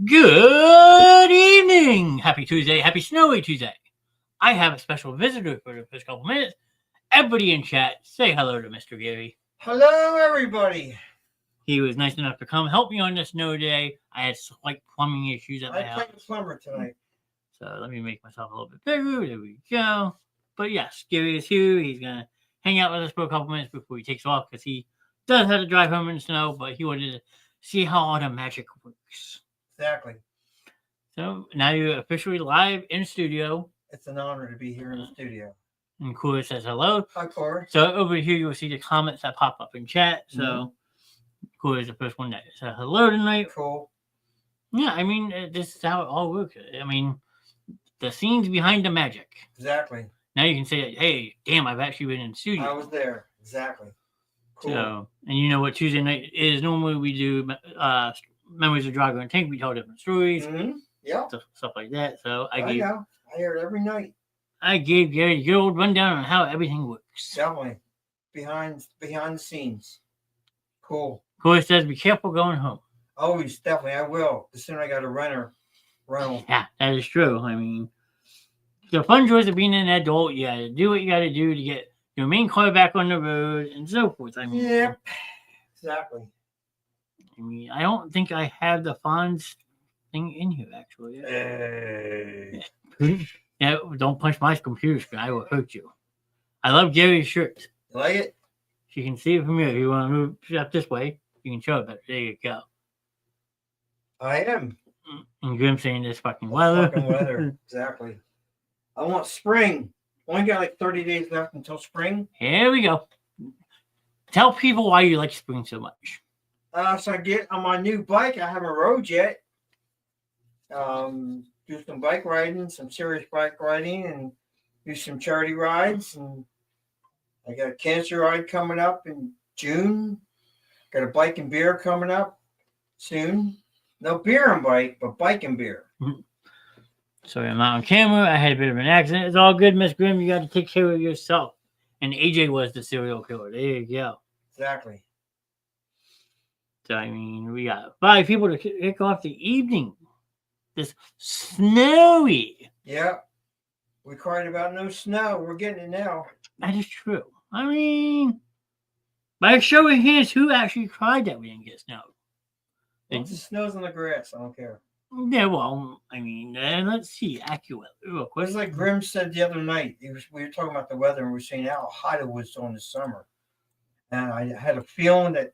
Good evening. Happy Tuesday. Happy snowy Tuesday. I have a special visitor for the first couple minutes. Everybody in chat, say hello to Mr. Gary. Hello, everybody. He was nice enough to come help me on this snow day. I had slight plumbing issues at my house. I played the plumber tonight. So let me make myself a little bit bigger. There we go. But yes, Gary is here. He's going to hang out with us for a couple minutes before he takes off because he does have to drive home in the snow, but he wanted to see how all the magic works. Exactly. So now you're officially live in studio. It's an honor to be here in the studio. And Cora says hello. Hi, Cora. So over here you'll see the comments that pop up in chat. So Cora is the first one that said hello tonight. Cool. Yeah, I mean, this is how it all works. I mean, the scenes behind the magic. Exactly. Now you can say, hey, damn, I've actually been in the studio. I was there. Exactly. Cool. So, and you know what Tuesday night is? Normally we do Memories of Drago and Tink. We tell different stories. Mm-hmm. Yeah. Stuff like that. So I hear it every night. I gave Gary a good old rundown on how everything works. Definitely. Behind the scenes. Cool. Corey says, be careful going home. Always, definitely, I will. The sooner I got a rental. Yeah, that is true. I mean, the fun joys of being an adult, you got to do what you got to do to get your main car back on the road and so forth. I mean, yeah, exactly. I mean, I don't think I have the Fonz thing in here, actually. Hey. Yeah, don't punch my computer screen. I will hurt you. I love Gary's shirt. You like it? You can see it from here. If you want to move up this way, you can show it better. There you go. I am. And Grim saying this fucking weather. Fucking weather. Exactly. I want spring. Only got like 30 days left until spring. Here we go. Tell people why you like spring so much. So I get on my new bike. I haven't rode yet. Do some bike riding, some serious bike riding, and do some charity rides. And I got a cancer ride coming up in June. Got a bike and beer coming up soon. No beer and bike, but bike and beer. Sorry, I'm not on camera. I had a bit of an accident. It's all good, Miss Grimm. You got to take care of yourself. And AJ was the serial killer. There you go. Exactly. So, I mean, we got 5 people to kick off the evening. This snowy. Yeah. We cried about no snow. We're getting it now. That is true. I mean, by a show of hands, who actually cried that we didn't get snow? Once it snows on the grass, I don't care. Yeah, well, I mean, let's see, accurate, real quick. It's like Grim said the other night. We were talking about the weather, and we were saying how hot it was during the summer. And I had a feeling that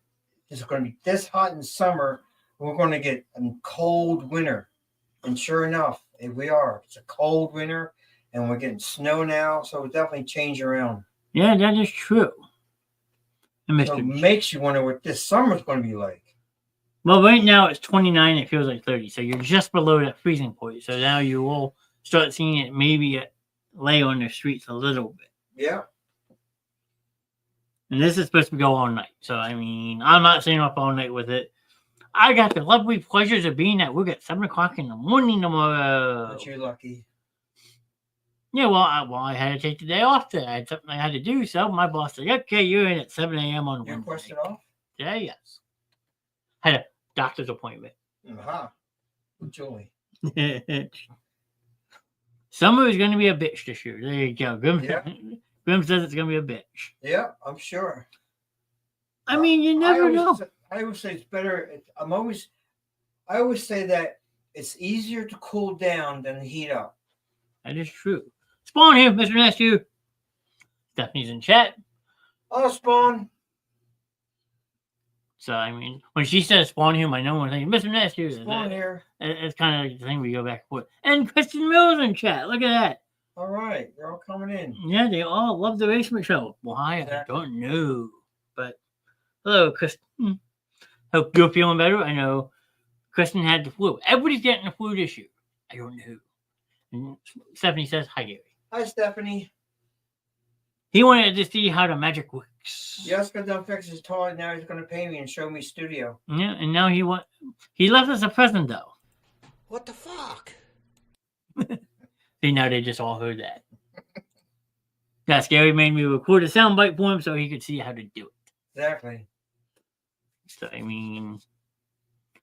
it's going to be this hot in summer. We're going to get a cold winter. And sure enough, we are. It's a cold winter, and we're getting snow now, so it definitely changed around. Yeah, that is true. And So it makes you wonder what this summer's going to be like. Well, right now it's 29. It feels like 30. So you're just below that freezing point. So now you will start seeing it maybe lay on the streets a little bit. Yeah. And this is supposed to go all night. So, I mean, I'm not staying up all night with it. I got the lovely pleasures of being at work at 7 o'clock in the morning tomorrow. But you're lucky. Yeah, well, I had to take the day off today. I had something I had to do. So my boss said, okay, you're in at 7 a.m. on Wednesday. You requested off? Yeah, yes. Had a doctor's appointment. Uh-huh. With Julie. Summer is going to be a bitch this year. There you go. Grim says it's going to be a bitch. Yeah, I'm sure. I mean, you never know. I always say it's better. I always say that it's easier to cool down than heat up. That is true. Spawn here, Mr. Nestor. Stephanie's in chat. Oh, Spawn. So, I mean, when she says Spawn here, my number one thing, Mr. Nestor. Spawn here. It's kind of like the thing we go back and forth. And Kristen Mills in chat. Look at that. All right. They're all coming in. Yeah, they all love the basement show. Why? Exactly. I don't know. But hello, Kristen. Hope you're feeling better. I know Kristen had the flu. Everybody's getting the flu this year. I don't know. And Stephanie says, hi, Gary. Hi, Stephanie. He wanted to see how the magic works. Jessica done fixed his toilet. Now he's going to pay me and show me studio. Yeah, and now he left us a present, though. What the fuck? See, now they just all heard that. Yeah, Gary made me record a soundbite for him so he could see how to do it. Exactly. So, I mean...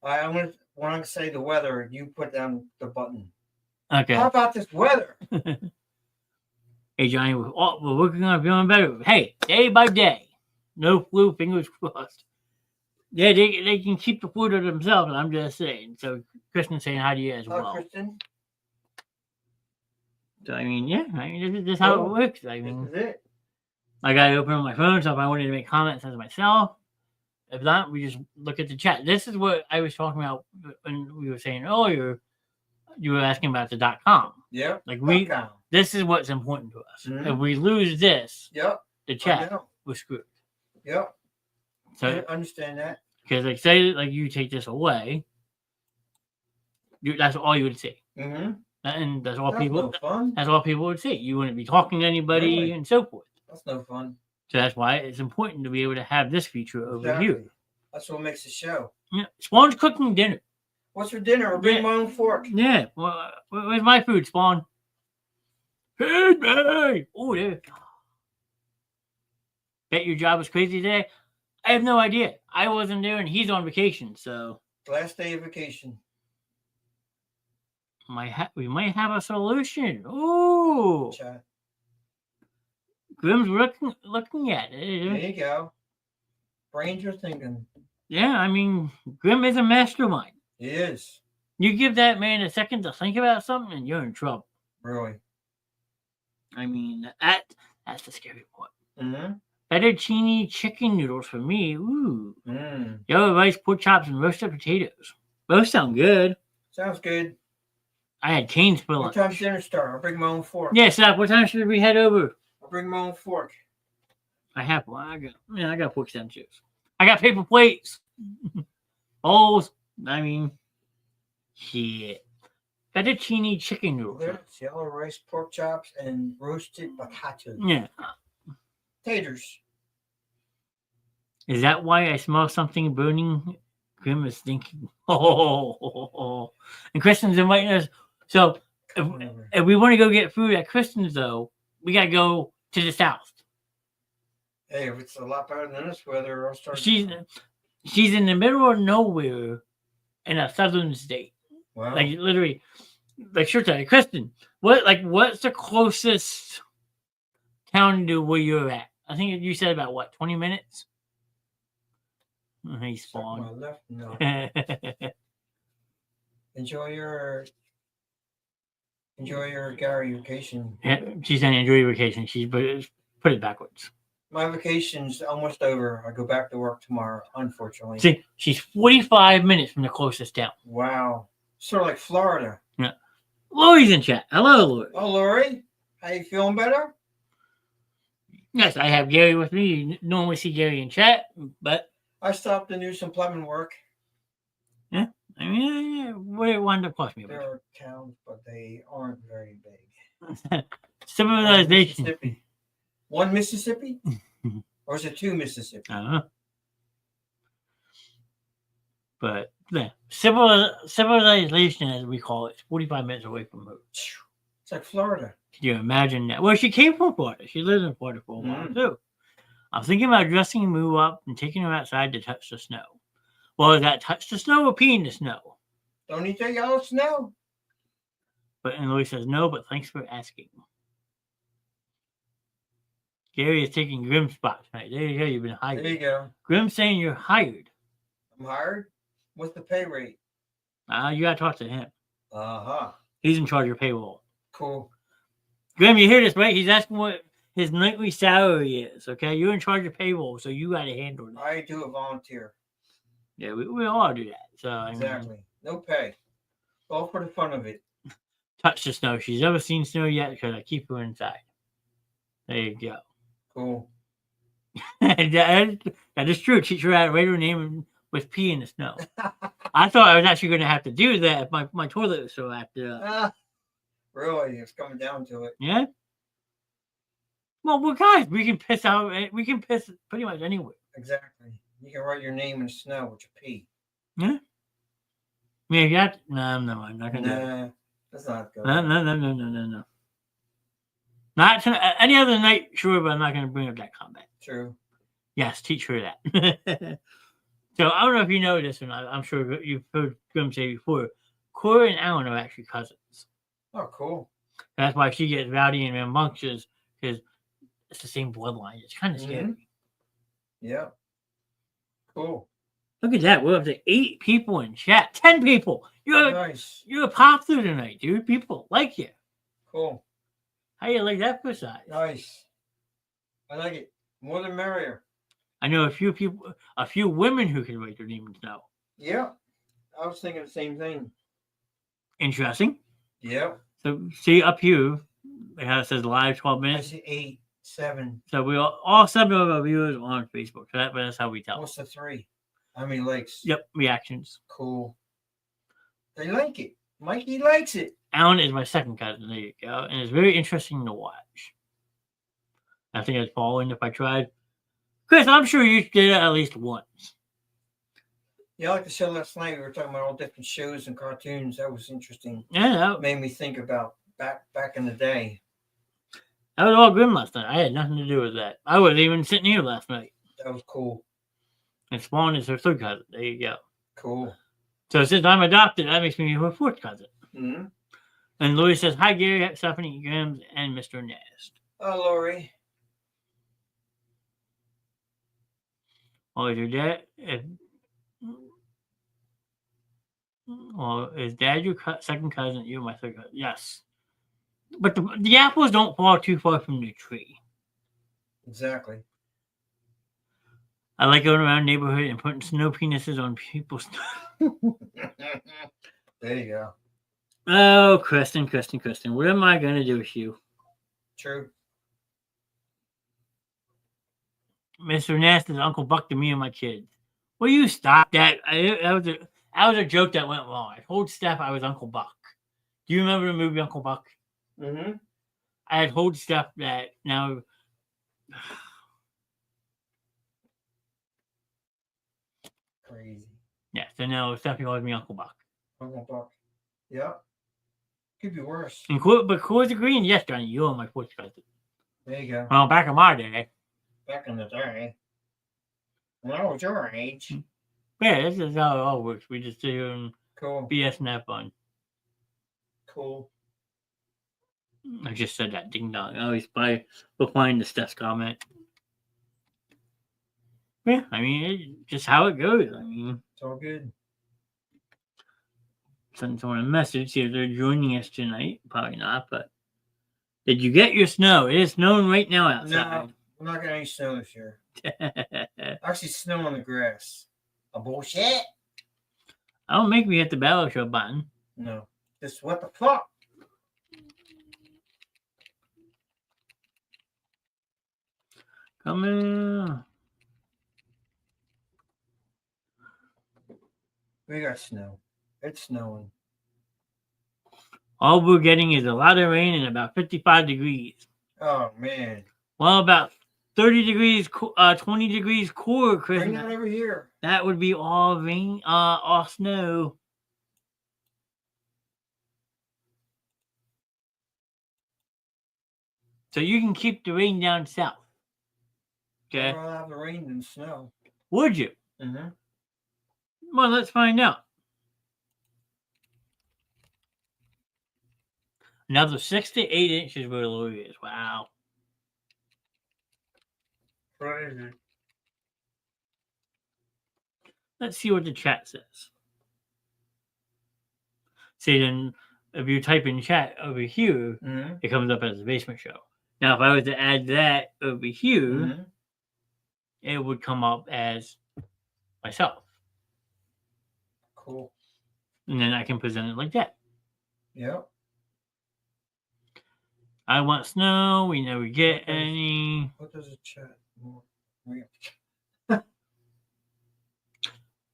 I'm gonna when I say the weather, you put down the button. Okay. How about this weather? Hey, Johnny, we're working on feeling better. Hey, day by day. No flu, fingers crossed. Yeah, they can keep the flu to themselves, I'm just saying. So, Kristen's saying hi to you as well. Kristen. So, I mean, yeah, this is how it works. I mean, This is it. I got to open up my phone, so if I wanted to make comments as myself, if not, we just look at the chat. This is what I was talking about when we were saying earlier. You were asking about the .com. Yep. Like .com. This is what's important to us. If we lose this, the chat, we're screwed. Yep. So I understand that. Because like say like you take this away, that's all you would see. Mm-hmm. And that's all people. No fun. That's all people would see. You wouldn't be talking to anybody and so forth. That's no fun. So that's why it's important to be able to have this feature over here. That's what makes the show. Yeah, Spawn's cooking dinner. What's for dinner? I'll bring my own fork. Yeah. Well, where's my food, Spawn? Feed me! Oh, there. Bet your job was crazy today. I have no idea. I wasn't there, and he's on vacation. So last day of vacation. We might have a solution. Ooh. Chat. Grim's looking at it. There you go. Brains are thinking. Yeah, I mean, Grim is a mastermind. He is. You give that man a second to think about something, and you're in trouble. Really? I mean, that's the scary part. Mm-hmm. Fettuccine chicken noodles for me. Ooh. Yellow rice, pork chops, and roasted potatoes. Both sound good. Sounds good. I had canes for lunch. What time's dinner start? I'll bring my own fork. Yeah, Sap, what time should we head over? I'll bring my own fork. I have one. I got forks downstairs. I got paper plates. Bowls. I mean, shit. Fettuccine chicken noodles. There's yellow rice, pork chops, and roasted potatoes. Yeah. Taters. Is that why I smell something burning? Grim is thinking. Oh. And Kristen's inviting us. So if we want to go get food at Kristen's, though, we got to go to the south. Hey, if it's a lot better than this weather, I'll start. She's in the middle of nowhere in a southern state. Wow. Like literally, like sure tell you, Kristen, what's the closest town to where you're at? I think you said about what, 20 minutes? He spawned. My left no. Enjoy your Gary vacation. Yeah, she's saying enjoy your vacation. She put it backwards. My vacation's almost over. I go back to work tomorrow, unfortunately. See, she's 45 minutes from the closest town. Wow. Sort of like Florida. Yeah. Lori's in chat. Hello, Lori. Oh, Lori. How you feeling better? Yes, I have Gary with me. You normally see Gary in chat, but I stopped to do some plumbing work. Yeah. I mean, what it wound up costing me. There are towns, but they aren't very big. Civilization. Mississippi. One Mississippi? Or is it two Mississippi? I don't know. But yeah, civilization, as we call it, is 45 minutes away from her. It's like Florida. Can you imagine that? Well, she came from Florida. She lived in Florida for a while, too. I'm thinking about dressing Moo up and taking her outside to touch the snow. Well, is that touch the snow or pee in the snow? Don't you take all the snow? And Louis says, no, but thanks for asking. Gary is taking Grim's spot tonight. There you go. You've been hired. There you go. Grim's saying you're hired. I'm hired? What's the pay rate? You got to talk to him. Uh-huh. He's in charge of payroll. Cool. Grim, you hear this, right? He's asking what his nightly salary is, okay? You're in charge of payroll, so you got to handle it. I do a volunteer. Yeah, we all do that. So exactly. No pay. All for the fun of it. Touch the snow. She's never seen snow yet because I keep her inside. There you go. Cool. that is true. Teach her how to write her name with pee in the snow. I thought I was actually going to have to do that if my toilet was so acted up. Really? It's coming down to it. Yeah? Well, guys, we can piss out. We can piss pretty much anywhere. Exactly. You can write your name in the snow with your pee. Yeah? Yeah, you got... No, I'm not going to do it. That's not good. No. Not tonight. Any other night, sure, but I'm not going to bring up that comment. True. Yes, teach her that. So I don't know if you know this or not. I'm sure you've heard Grim say before. Cora and Alan are actually cousins. Oh, cool. That's why she gets rowdy and rambunctious because it's the same bloodline. It's kind of scary. Mhm. Yeah. Cool. Look at that. We're up to 8 people in chat. 10 people. Nice. You're popular tonight, dude. People like you. Cool. How you like that for size? Nice. I like it. More the merrier. I know a few women who can write their names now. Yeah. I was thinking the same thing. Interesting. Yeah. So see up here, it says live 12 I minutes. see 8, 7. So we all 7 of our viewers are on Facebook. So that's how we tell. What's the 3? How many likes? Yep, reactions. Cool. They like it. Mikey likes it. Alan is my second cousin. There you go. And it's very interesting to watch. I think I'd fall in if I tried. Chris, I'm sure you did it at least once. Yeah, like the show last night, we were talking about all different shows and cartoons. That was interesting. Yeah, that Made me think about back in the day. was all Grim last night. I had nothing to do with that. I wasn't even sitting here last night. That was cool. And Spawn is her third cousin. There you go. Cool. So since I'm adopted, that makes me her fourth cousin. Mm-hmm. And Louis says, hi, Gary, Stephanie, Grims, and Mr. Nest. Oh, Lori. Oh, is your dad... Well, is dad your second cousin? You're my third cousin. Yes. But the apples don't fall too far from the tree. Exactly. I like going around the neighborhood and putting snow penises on people's... There you go. Oh, Kristen. What am I going to do with you? True. Mr. Nest is Uncle Buck to me and my kids. Will you stop that? That was a joke that went wrong. I told Steph I was Uncle Buck. Do you remember the movie Uncle Buck? Mm-hmm. I had told Steph that now... Crazy. Yeah, so now Stephanie calls me Uncle Buck. Uncle Buck. Yeah. Could be worse. But Cora's agreeing, yes, Johnny, you're my fourth cousin. There you go. Well, back in my day. Back in the day. When I was your age. Yeah, this is how it all works. We just sit here and Cool. BS and have fun. Cool. I just said that, ding dong. I always replying to Steph's comment. Yeah, I mean, it's just how it goes. I mean, It's all good. send someone a message, see if they're joining us tonight. Probably not, but did you get your snow? It is snowing right now outside. No, we're not getting any snow this year. Actually, snow on the grass. A bullshit. I don't make me hit the battle show button. No. Just what the fuck? Come in. We got snow. It's snowing. All we're getting is a lot of rain and about 55 degrees. Oh, man. Well, about 30 degrees, 20 degrees cooler, Chris. Bring that over here. That would be all rain, all snow. So you can keep the rain down south. Okay. I'd rather have the rain than snow. Would you? Mm-hmm. Well, let's find out. Another 6 to 8 inches where Louis is. Wow. Crazy. Let's see what the chat says. See, then if you type in chat over here, Mm-hmm. it comes up as a basement show. Now, if I was to add that over here, Mm-hmm. it would come up as myself. Cool. And then I can present it like that. Yep. I want snow. We never get Okay. any. What does it chat?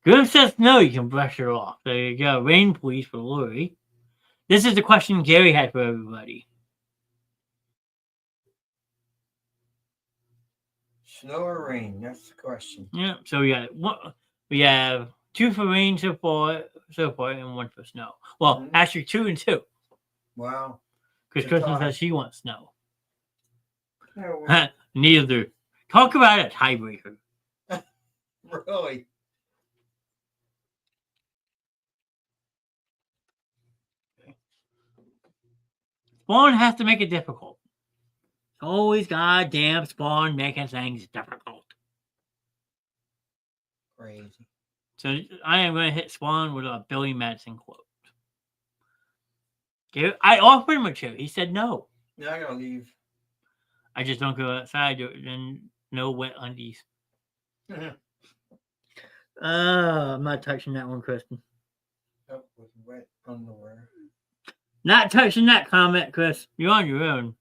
Good says no, you can brush it off. There you go. Rain, please, for Lori. This is the question Gary had for everybody. Snow or rain? That's the question. Yeah, so we have 2 for rain so far, and 1 for snow. Well, Mhm. actually 2 and 2. Wow. Because Good Kristen tie. says she wants snow. Yeah, well, Neither. Talk about a tiebreaker. really? Spawn has to make it difficult. Always goddamn Spawn making things difficult. Crazy. So I am going to hit Spawn with a Billy Madison quote. I offered him a chair. He said no. Now I gotta leave. I just don't go outside and no wet undies. I'm not touching that one, Kristen. Oh, with wet underwear. Not touching that comment, Chris. You're on your own.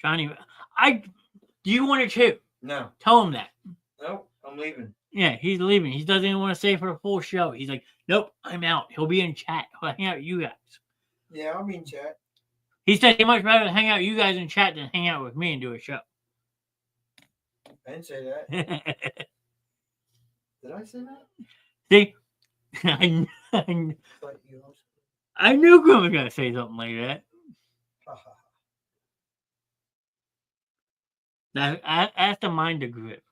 Johnny, do you want to chew? No. Tell him that. Nope, I'm leaving. Yeah, he's leaving. He doesn't even want to stay for the full show. He's like, nope, I'm out. He'll be in chat. He'll hang out with you guys. Yeah, I'll be in chat. He said he'd much rather hang out with you guys in chat than hang out with me and do a show. I didn't say that. Did I say that? See, But you also... I knew Grim was going to say something like that. That's the mind of Grip.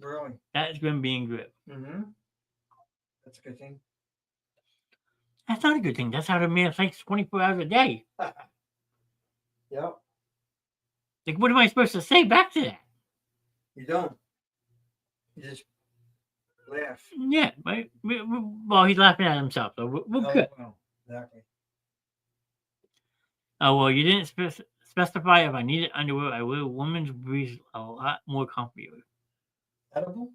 Really? That's Grim being Grip. Mm-hmm. That's a good thing. That's not a good thing. That's how the man thinks 24 hours a day. Yep. Like, what am I supposed to say back to that? You don't. You just laugh. Yeah. Well, he's laughing at himself, so we're good. Well, exactly. Oh, well, you didn't specify if I needed underwear. I wear women's briefs a lot more comfortable. Edible?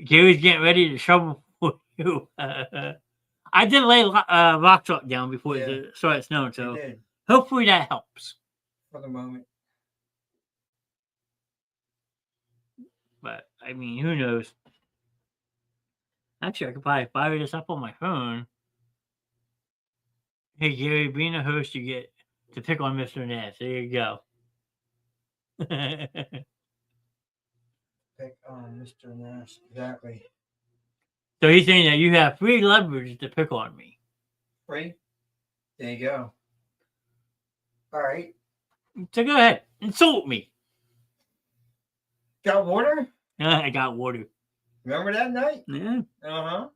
Gary's getting ready to shovel for you. I did lay rock chalk down before it started snowing, so hopefully that helps. For the moment. But, I mean, who knows? Actually, I could probably fire this up on my phone. Hey, Gary, being a host, you get to pick on Mr. Nass. There you go. Pick on Mr. Nash. Exactly. So he's saying that you have free leverage to pick on me. Free? There you go. All right. So go ahead. Insult me. Got water? I got water. Remember that night? Yeah. Uh-huh.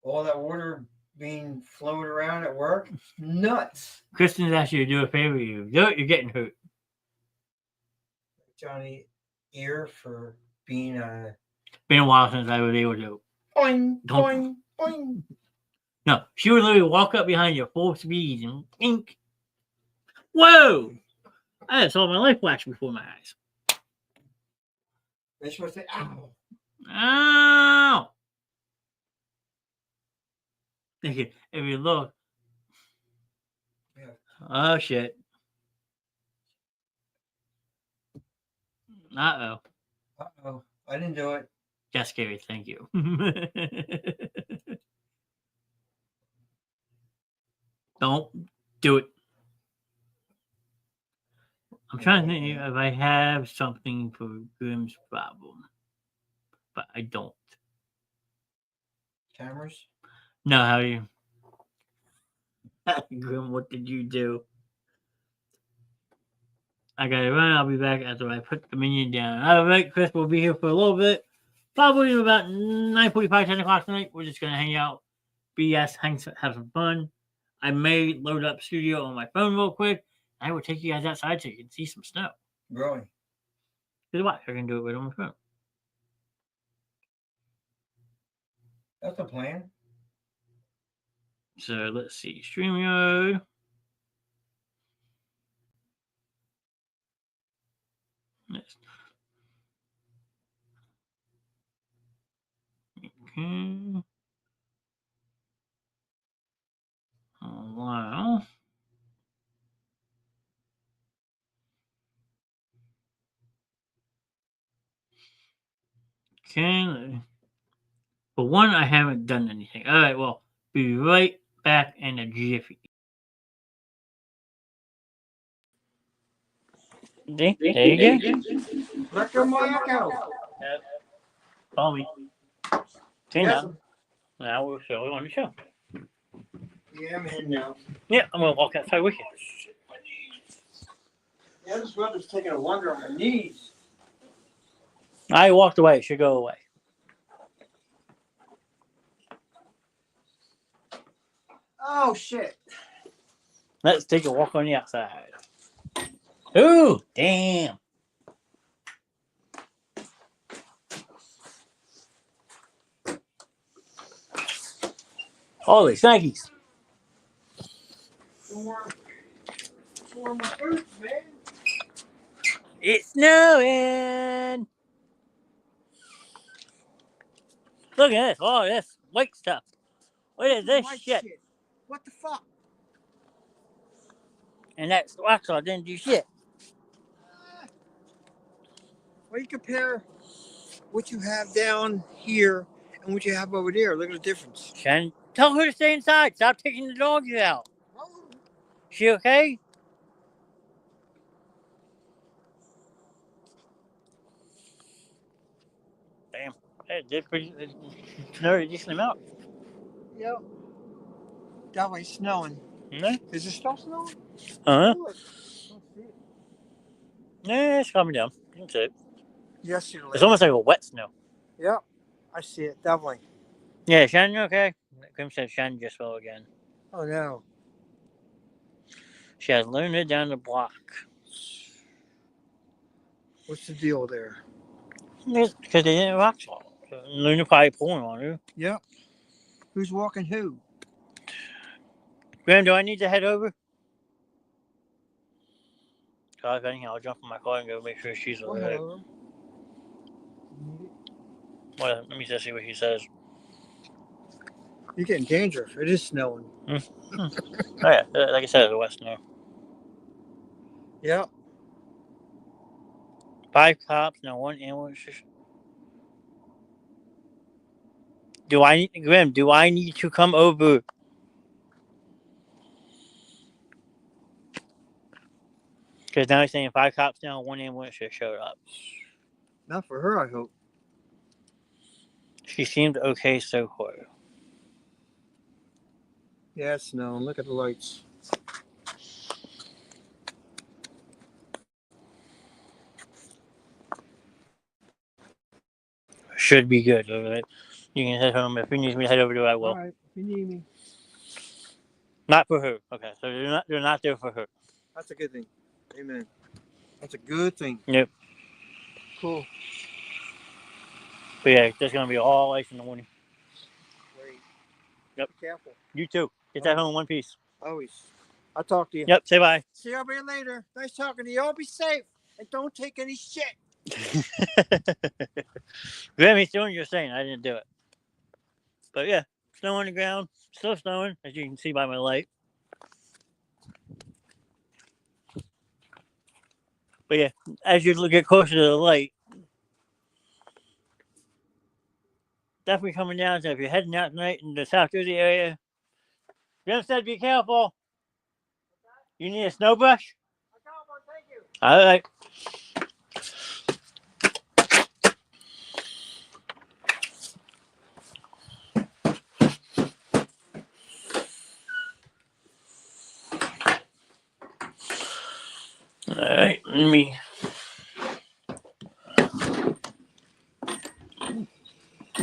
All that water being flowed around at work? Nuts. Kristen's asked you to do a favor. You do it, you're getting hurt. Johnny ear for being a... Been a while since I was able to. Boing, boing, boing. No, she would literally walk up behind you full speed and ink. Whoa! I just saw my life flash before my eyes. They're supposed to say, ow. Ow! If you look. Yeah. Oh, shit. Uh-oh. Uh-oh. I didn't do it. Just scary, thank you. Don't do it. I'm trying to think if I have something for Grimm's problem, but I don't. Cameras? No, how are you? Grim, what did you do? I gotta run. I'll be back after I put the minion down. All right, Chris will be here for a little bit. Probably about 9:45, 10 o'clock tonight. We're just gonna hang out, BS, have some fun. I may load up studio on my phone real quick. I will take you guys outside so you can see some snow. Really? Because what? I can do it right on my phone. That's the plan. So let's see. StreamYard. Next. Okay. Wow. Okay. For one, I haven't done anything. All right, well, be right back in a jiffy. There you go. Let your mic out. Follow me. Okay, Yes. now we're showing on the show. Yeah, I'm heading out. Yeah, I'm going to walk outside with you. Yeah, this weather's taking a wonder on my knees. I walked away. It should go away. Oh shit! Let's take a walk on the outside. Ooh, damn. Holy shankies. For my boots, man. It's snowing. Look at this. Oh, this white stuff. What is this White shit? What the fuck? And that Waxaw didn't do shit. Well, you compare what you have down here and what you have over there. Look at the difference. Shannon, tell her to stay inside. Stop taking the dogs out. She okay? Damn. Hey, did pretty snowed a decent amount. Yep. Definitely snowing. Mm-hmm. Is it still snowing? Uh-huh. Oh, Yeah, it's coming down. You can see it. yes, It's almost like a wet snow. Yep. I see it. Definitely. Yeah, Shannon, you okay? Grim said Shannon just fell again. Oh, no. She has Luna down the block. What's the deal there? Because they didn't rock salt. Luna probably pulling on her. Yep. Who's walking who? Graham, do I need to head over? If anything, I'll jump in my car and go make sure she's Go alright. ahead over. Well, let me just see what he says. You're getting dangerous. It is snowing. Oh yeah, like I said, it's a wet snow. Yep. 5 cops, now 1 ambulance. Grim, do I need to come over? Because now he's saying 5 cops now, 1 ambulance just showed up. Not for her, I hope. She seemed okay so far. Yeah, it's snowing. Look at the lights. Should be good. Right? You can head home. If you need me to head over to, I will. All right. If you need me. Not for her. Okay, so they're not there for her. That's a good thing. Amen. That's a good thing. Yep. Cool. But yeah, there's gonna be all ice in the morning. Great. Yep. Be careful. You too. Get that home in one piece. Always. I'll talk to you. Yep. Say bye. See you later. Nice talking to you. All be safe and don't take any shit. Graham, he's doing what you're saying. I didn't do it. But yeah, snow on the ground. Still snowing, as you can see by my light. But yeah, as you get closer to the light, definitely coming down. So if you're heading out tonight in the South Jersey area, Graham said be careful. You need a snow brush? I got one. Thank you. All right. All right, let me.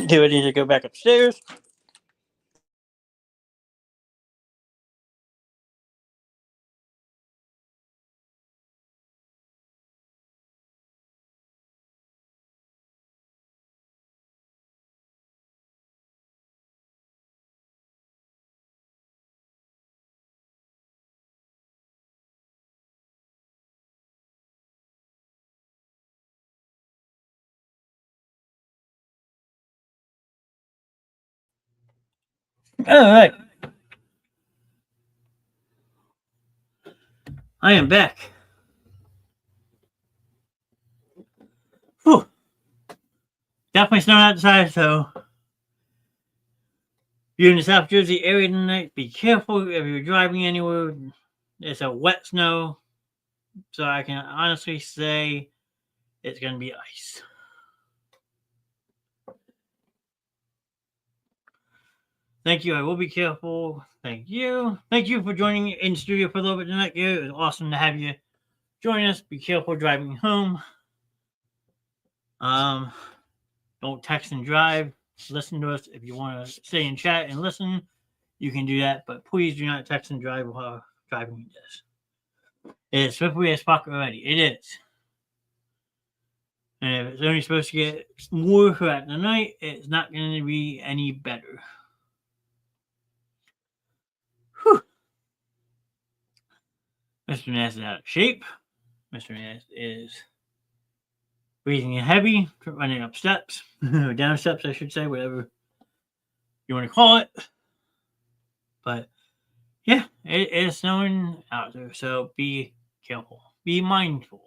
Do I need to go back upstairs? All right. I am back. Whew. Definitely snowing outside, so if you're in the South Jersey area tonight, be careful if you're driving anywhere. It's a wet snow, so I can honestly say it's going to be ice. Thank you. I will be careful. Thank you. Thank you for joining in the studio for a little bit tonight. It was awesome to have you join us. Be careful driving home. Don't text and drive. Listen to us if you want to stay and chat and listen. you can do that, but please do not text and drive while driving this. It is slippery as fuck already. It is. And if it's only supposed to get more throughout the night, it's not going to be any better. Whew. Mr. Ness is out of shape. Mr. Ness is breathing heavy, running up steps, or down steps, I should say, whatever you want to call it. But yeah, it is snowing out there, so be careful, be mindful.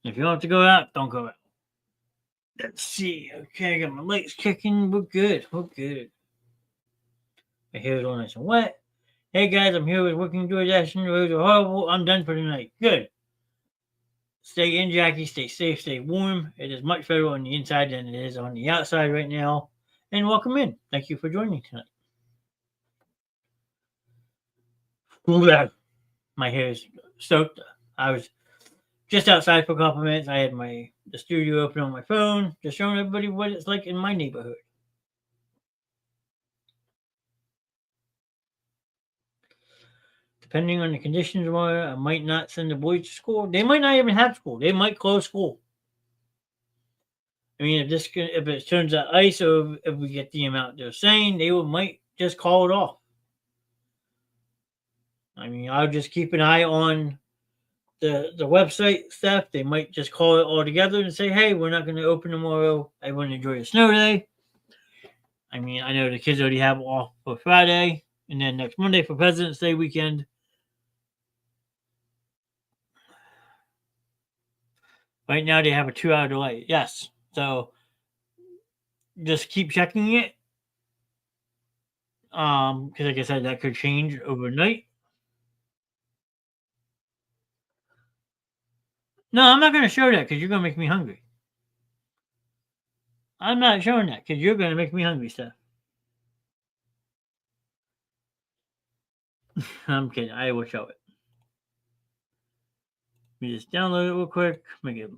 If you don't have to go out, don't go out. Let's see. Okay, I got my legs kicking. We're good. We're good. My hair's all nice and wet. Hey guys, I'm here with Working DoorDash and the roads are horrible. I'm done for the night. Good. Stay in, Jackie. Stay safe. Stay warm. It is much better on the inside than it is on the outside right now. And welcome in. Thank you for joining tonight. My hair is soaked. I was just outside for a couple minutes. I had the studio open on my phone, just showing everybody what it's like in my neighborhood. Depending on the conditions tomorrow, I might not send the boys to school. They might not even have school. They might close school. I mean, if it turns out ice, or if we get the amount they're saying, they might just call it off. I mean, I'll just keep an eye on the website stuff. They might just call it all together and say, hey, we're not going to open tomorrow. Everyone enjoy a snow day. I mean, I know the kids already have off for Friday, and then next Monday for President's Day weekend. Right now they have a 2-hour delay. Yes. So just keep checking it. Because like I said, that could change overnight. No, I'm not going to show that because you're going to make me hungry. I'm not showing that because you're going to make me hungry, Steph. I'm kidding. I will show it. Let me just download it real quick. Make it a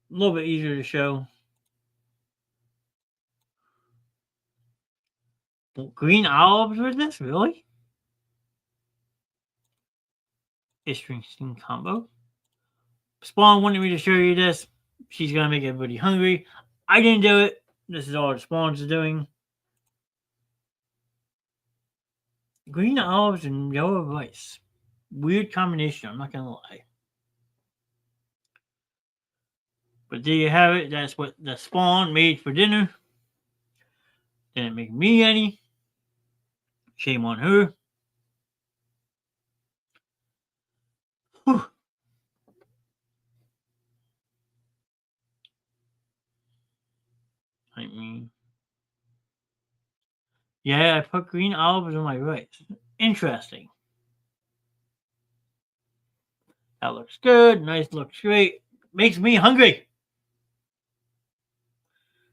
little bit easier to show. Green olives with this? Really? Interesting combo. Spawn wanted me to show you this. She's going to make everybody hungry. I didn't do it. This is all the Spawn's doing. Green olives and yellow rice. Weird combination, I'm not going to lie. But there you have it. That's what the Spawn made for dinner. Didn't make me any. Shame on her. Whew. I mean, yeah, I put green olives on my rice. Interesting. That looks good. Nice, looks great. Makes me hungry.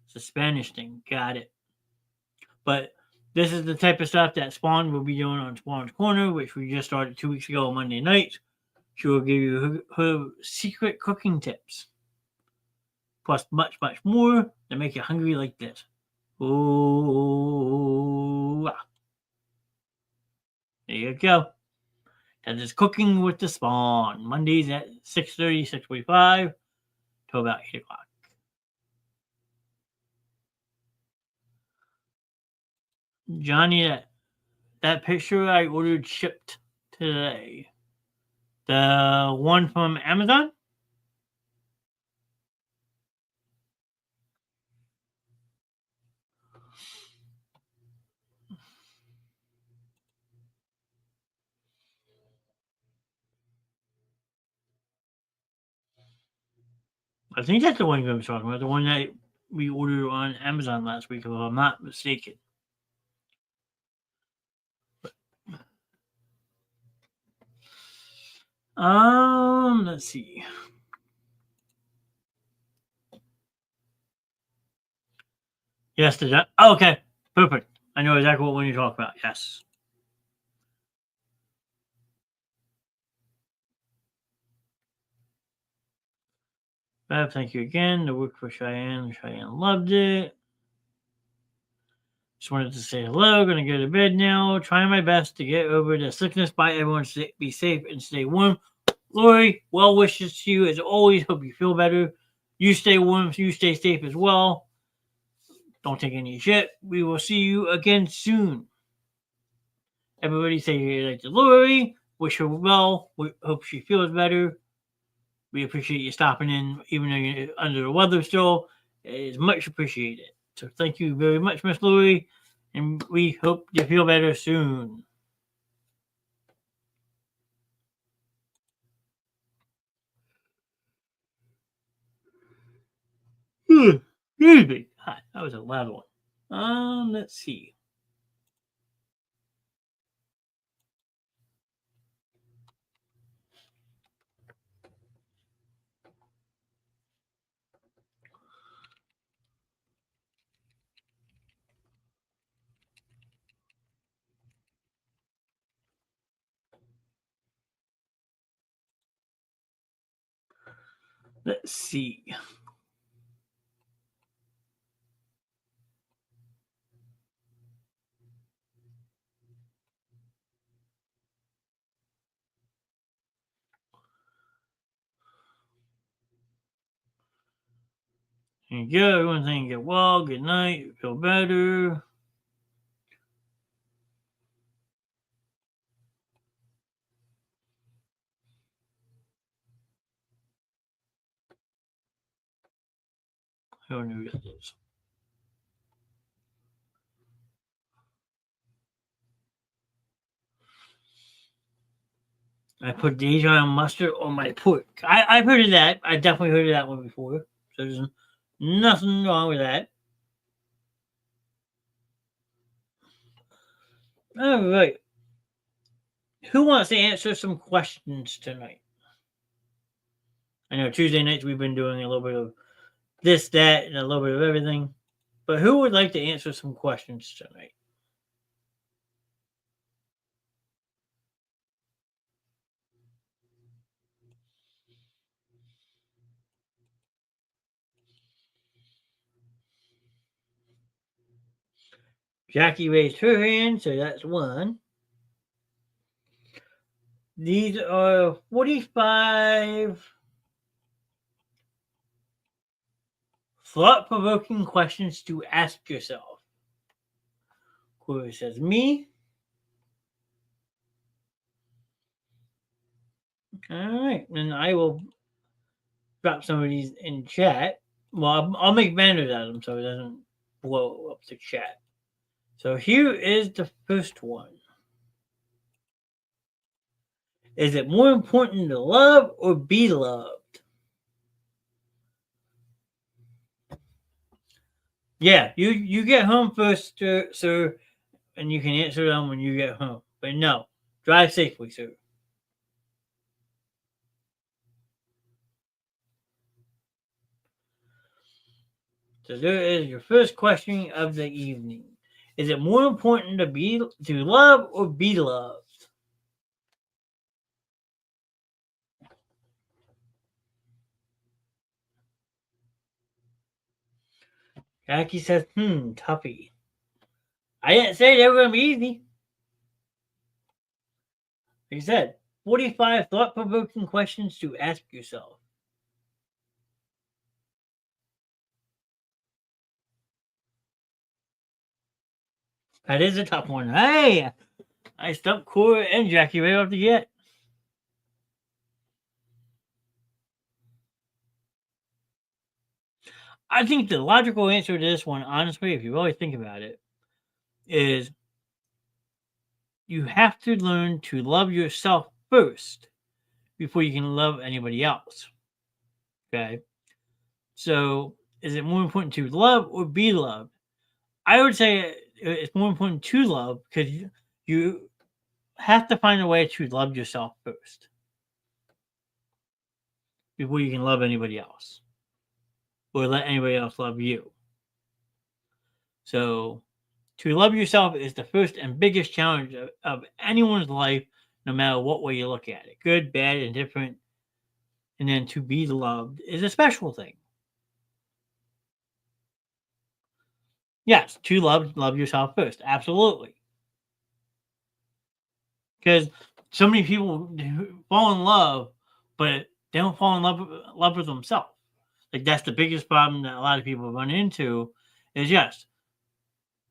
It's a Spanish thing. Got it. But this is the type of stuff that Spawn will be doing on Spawn's Corner, which we just started 2 weeks ago on Monday night. She will give you her secret cooking tips. Plus much, much more to make you hungry like this. Oh, there you go. That is Cooking with the Spawn. Mondays at 6:30, 6:45 till about 8 o'clock. Johnny, that picture I ordered shipped today. The one from Amazon? I think that's the one you were talking about. The one that we ordered on Amazon last week, if I'm not mistaken. Let's see. Yes, oh, okay, perfect. I know exactly what one you talk about. Yes. Bev, thank you again. The work for Cheyenne. Cheyenne loved it. Just wanted to say hello. Gonna go to bed now. Trying my best to get over the sickness. Bye, everyone. Be safe and stay warm. Lori, well wishes to you as always. Hope you feel better. You stay warm. You stay safe as well. Don't take any shit. We will see you again soon. Everybody say hey to Lori. Wish her well. We hope she feels better. We appreciate you stopping in, even though you're under the weather still. It is much appreciated. So thank you very much, Miss Lori. And we hope you feel better soon. Excuse me. Hi, that was a loud one. Let's see. Let's see. There you go. Everyone's saying get well. Good night. Feel better. I don't know who that is. I put Dijon mustard on my pork. I've heard of that. I definitely heard of that one before. So there's nothing wrong with that. All right. Who wants to answer some questions tonight? I know Tuesday nights we've been doing a little bit of this, that, and a little bit of everything. But who would like to answer some questions tonight? Jackie raised her hand, so that's one. These are 45 thought-provoking questions to ask yourself. Corey says, me. All right, and I will drop some of these in chat. Well, I'll make banners out of them so it doesn't blow up the chat. So here is the first one. Is it more important to love or be loved? Yeah, you get home first, sir, and you can answer them when you get home. But no, drive safely, sir. So there is your first question of the evening. Is it more important to love or be loved? Jackie says, toughie. I didn't say they were going to be easy. Like I said, 45 thought-provoking questions to ask yourself. That is a tough one. Hey, I stumped Cora and Jackie right off the get. I think the logical answer to this one, honestly, if you really think about it, is you have to learn to love yourself first before you can love anybody else. Okay. So, is it more important to love or be loved? I would say it's more important to love because you have to find a way to love yourself first before you can love anybody else or let anybody else love you. So, to love yourself is the first and biggest challenge of anyone's life, no matter what way you look at it, good, bad, indifferent. And then to be loved is a special thing. Yes, to love yourself first. Absolutely. Because so many people fall in love, but they don't fall in love with themselves. Like that's the biggest problem that a lot of people run into. Is yes,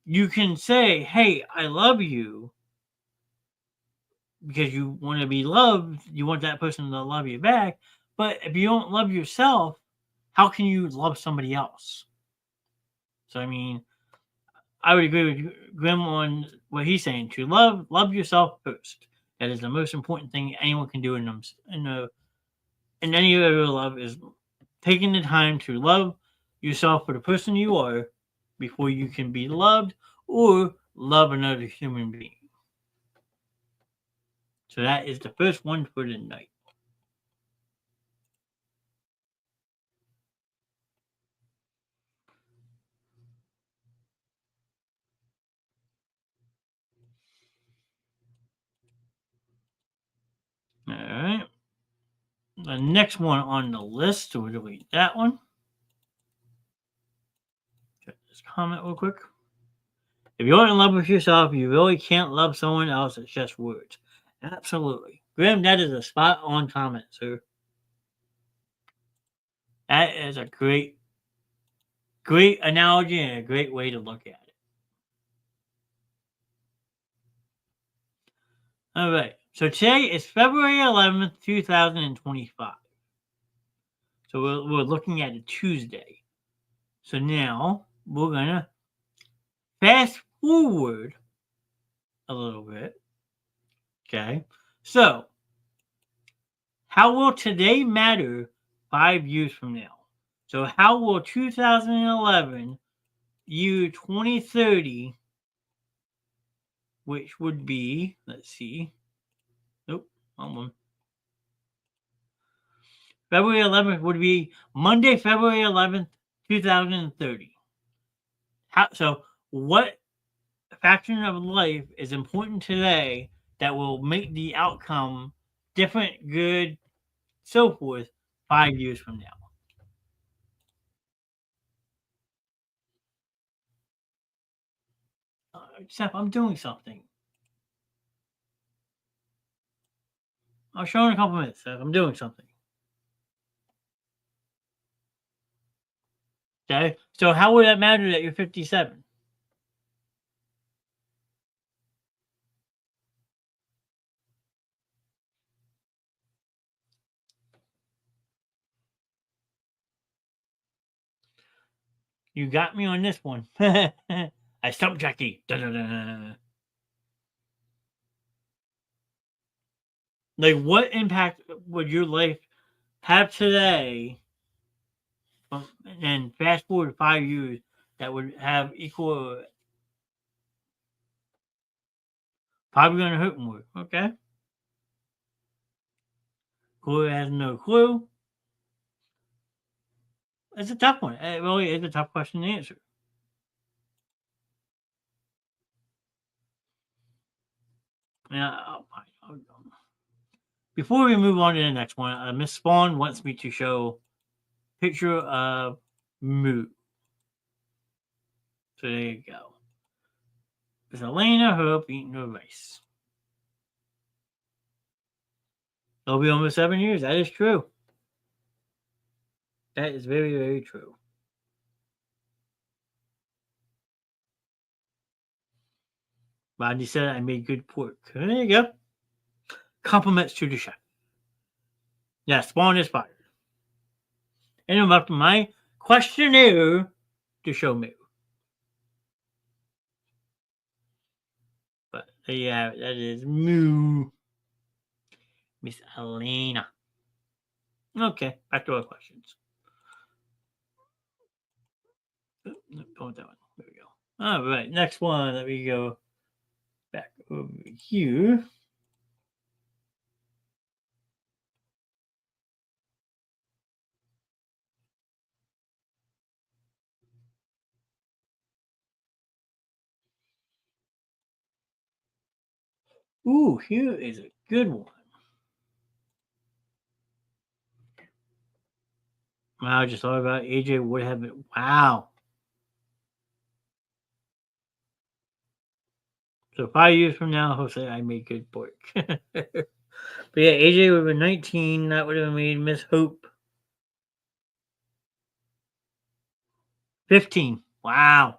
you can say, "Hey, I love you," because you want to be loved. You want that person to love you back. But if you don't love yourself, how can you love somebody else? So I mean, I would agree with Grim on what he's saying. To love yourself first. That is the most important thing anyone can do in any area of love is taking the time to love yourself for the person you are before you can be loved or love another human being. So that is the first one for the night. All right. The next one on the list, so we'll delete that one. Check this comment real quick. If you're in love with yourself, you really can't love someone else. It's just words. Absolutely. Graham, that is a spot on comment, sir. That is a great analogy and a great way to look at it. All right. So today is February 11th, 2025. So we're looking at a Tuesday. So now we're going to fast forward a little bit. Okay. So how will today matter 5 years from now? So how will 2011, year 2030, which would be, let's see, nope, wrong one. February 11th would be Monday, February 11th, 2030. So what faction of life is important today that will make the outcome different, good, so forth 5 years from now? Seth, I'm doing something. I'll show in a couple minutes, Seth. I'm doing something. Okay. So how would that matter that you're 57? You got me on this one. I stumped Jackie. Da-da-da. Like, what impact would your life have today? And fast forward 5 years, that would have equal. Probably gonna hurt more. Okay. Corey has no clue. It's a tough one. It really is a tough question to answer. Yeah. Before we move on to the next one, Miss Spawn wants me to show picture of Moo. So there you go. There's Elena Hope eating a rice. It'll be almost 7 years. That is true. That is very, very true. Rodney said I made good pork. There you go. Compliments to the chef. Yeah, Spawn is fired. And I'm up to my questionnaire to show me. But yeah, that is Moo. Miss Elena. Okay, back to our questions. Don't want that one. There we go. All right, next one. Let me go back over here. Ooh, here is a good one. Wow, I just thought about AJ would have been. Wow. So 5 years from now, he'll say I made good pork. But yeah, AJ would have been 19. That would have made Miss Hope 15. Wow.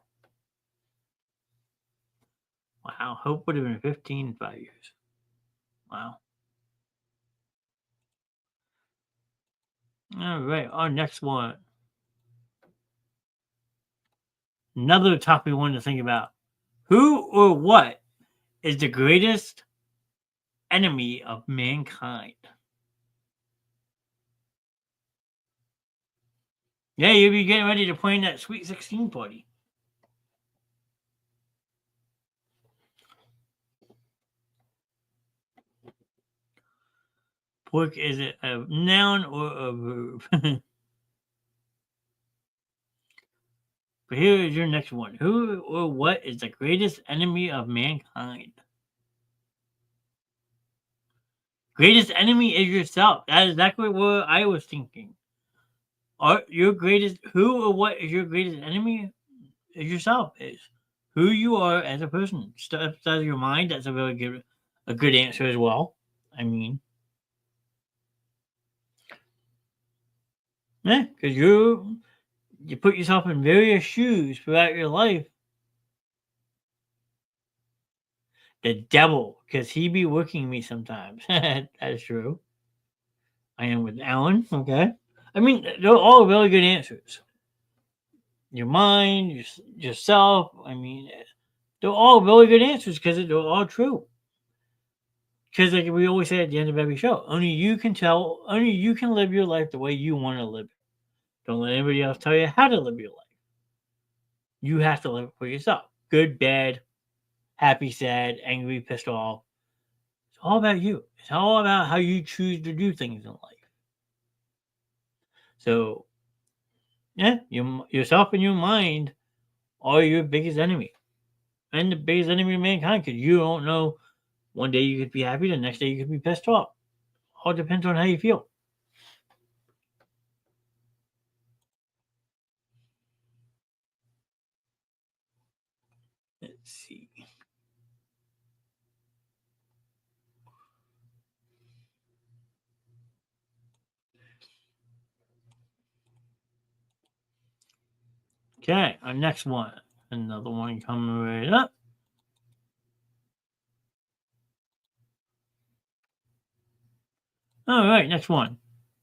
Wow. Hope would have been 15 in 5 years. Wow. All right. Our next one. Another topic we wanted to think about. Who or what is the greatest enemy of mankind? Yeah, you'll be getting ready to plan that Sweet 16 party. Pork, is it a noun or a verb? But here is your next one. Who or what is the greatest enemy of mankind? Greatest enemy is yourself. That is exactly what I was thinking. Your greatest, who or what is your greatest enemy? Is yourself. Is who you are as a person. Stuff out of your mind. That's a good answer as well. I mean, yeah, because you put yourself in various shoes throughout your life. The devil, because he be working me sometimes. That is true. I am with Alan. Okay. I mean, they're all really good answers. Your mind, yourself. I mean, they're all really good answers because they're all true. Because like we always say at the end of every show, only you can live your life the way you want to live it. Don't let anybody else tell you how to live your life. You have to live it for yourself. Good, bad, happy, sad, angry, pissed off. It's all about you. It's all about how you choose to do things in life. So, yeah, yourself and your mind are your biggest enemy. And the biggest enemy of mankind, because you don't know. One day you could be happy, the next day you could be pissed off. All depends on how you feel. Let's see. Okay, our next one. Another one coming right up. All right, next one.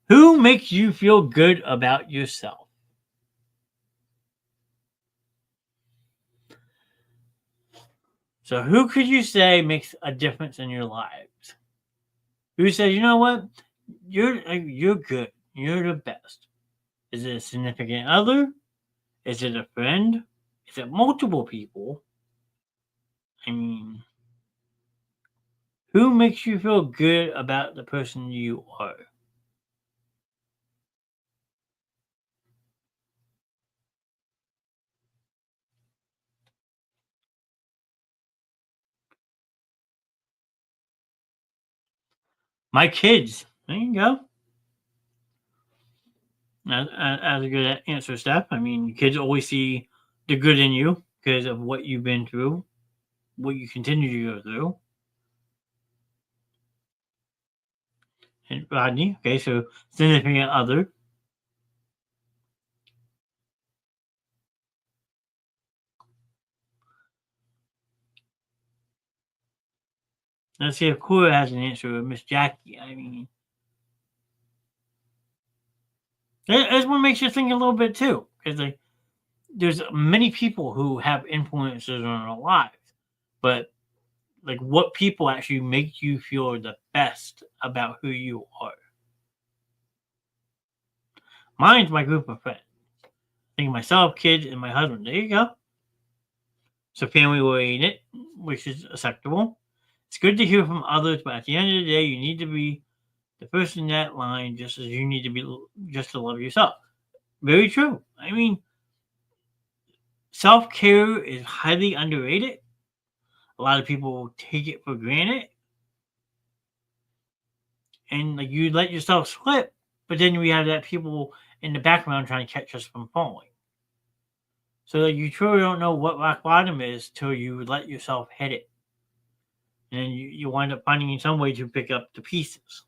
Who makes you feel good about yourself? So, who could you say makes a difference in your lives? Who says, you know what, you're good, you're the best? Is it a significant other? Is it a friend? Is it multiple people? I mean, who makes you feel good about the person you are? My kids. There you go. As a good answer, Steph. I mean, kids always see the good in you because of what you've been through, what you continue to go through. And Rodney, okay, so significant other. Let's see if Cora has an answer with Miss Jackie. I mean, this one makes you think a little bit too, because like there's many people who have influences on our lives, but like what people actually make you feel the best about who you are. Mine's my group of friends. I think myself, kids, and my husband. There you go. So family oriented, which is acceptable. It's good to hear from others, but at the end of the day, you need to be the first in that line, just as you need to be just to love yourself. Very true. I mean, self care is highly underrated. A lot of people take it for granted, and like you let yourself slip, but then we have that people in the background trying to catch us from falling. So like you truly don't know what rock bottom is till you let yourself hit it. and you wind up finding in some way to pick up the pieces.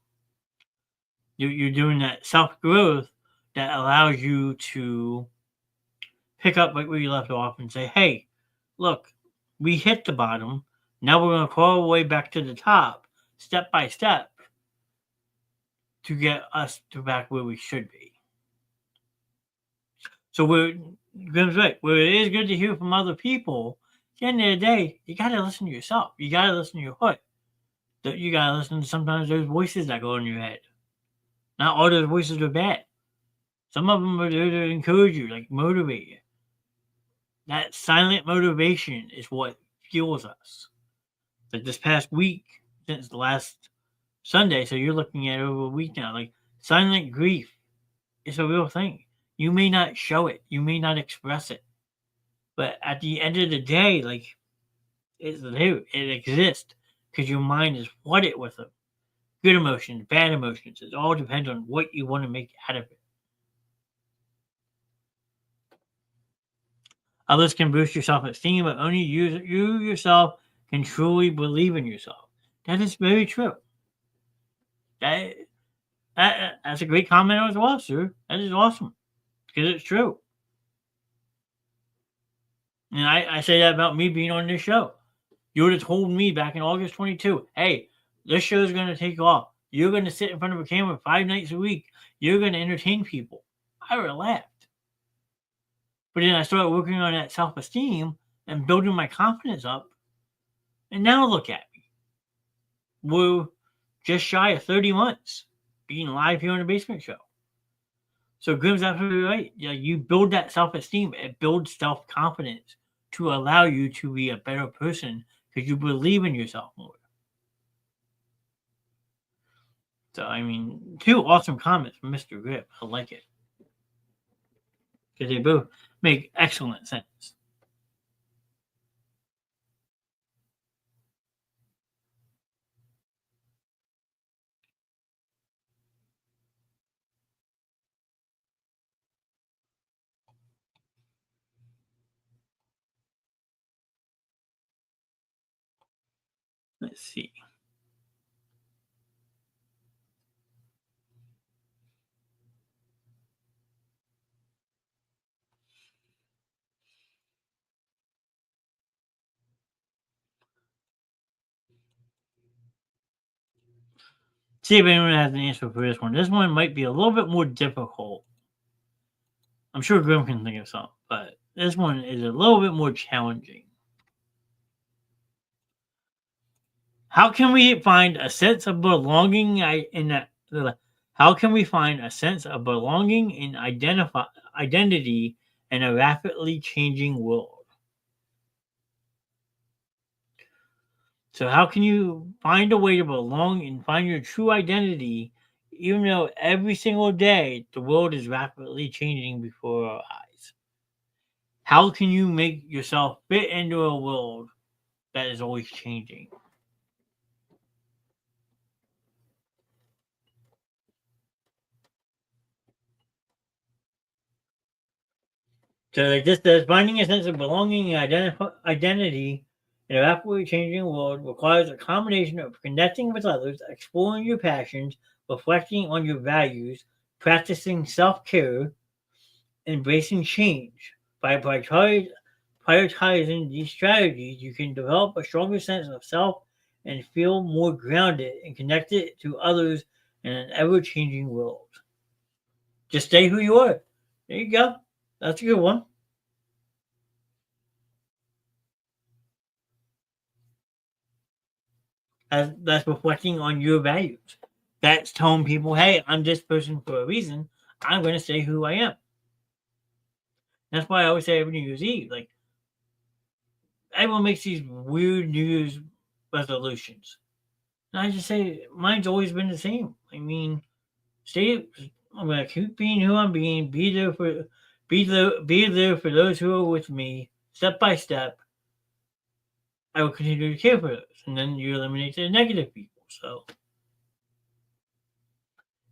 You're doing that self growth that allows you to pick up right where you left off and say, hey, look, we hit the bottom. Now we're going to crawl our way back to the top, step by step, to get us to back where we should be. So Grim's right. Where it is good to hear from other people, at the end of the day, you got to listen to yourself. You got to listen to your heart. You got to listen to sometimes those voices that go in your head. Not all those voices are bad. Some of them are there to encourage you, like motivate you. That silent motivation is what fuels us. Like this past week, since the last Sunday, so you're looking at over a week now, like silent grief is a real thing. You may not show it, you may not express it, but at the end of the day, like it's there, it exists because your mind is flooded with them. Good emotions, bad emotions. It all depends on what you want to make out of it. Others can boost your self-esteem, but only you yourself can truly believe in yourself. That is very true. That's a great comment as well, sir. That is awesome because it's true. And I say that about me being on this show. You would have told me back in August 22, hey, this show is going to take off. You're going to sit in front of a camera 5 nights a week. You're going to entertain people. I would have laughed. But then I started working on that self-esteem and building my confidence up. And now look at me. We're just shy of 30 months being live here on the Basement Show. So Grim's absolutely right. Yeah, you build that self-esteem. It builds self-confidence to allow you to be a better person because you believe in yourself more. So, I mean, 2 awesome comments from Mr. Grip. I like it. Because they both make excellent sense. Let's see. See if anyone has an answer for this one. This one might be a little bit more difficult. I'm sure Grim can think of some, but this one is a little bit more challenging. How can we find a sense of belonging How can we find a sense of belonging and identity in a rapidly changing world? So how can you find a way to belong and find your true identity, even though every single day the world is rapidly changing before our eyes? How can you make yourself fit into a world that is always changing? So like this finding a sense of belonging and identity in a rapidly changing world requires a combination of connecting with others, exploring your passions, reflecting on your values, practicing self-care, embracing change. By prioritizing these strategies, you can develop a stronger sense of self and feel more grounded and connected to others in an ever-changing world. Just stay who you are. There you go. That's a good one. That's reflecting on your values. That's telling people, hey, I'm this person for a reason. I'm going to say who I am. That's why I always say every New Year's Eve, like, everyone makes these weird New Year's resolutions. And I just say, mine's always been the same. I mean, I'm going to keep being who I'm being, be there for those who are with me, step by step. I will continue to care for those. And then you eliminate the negative people. So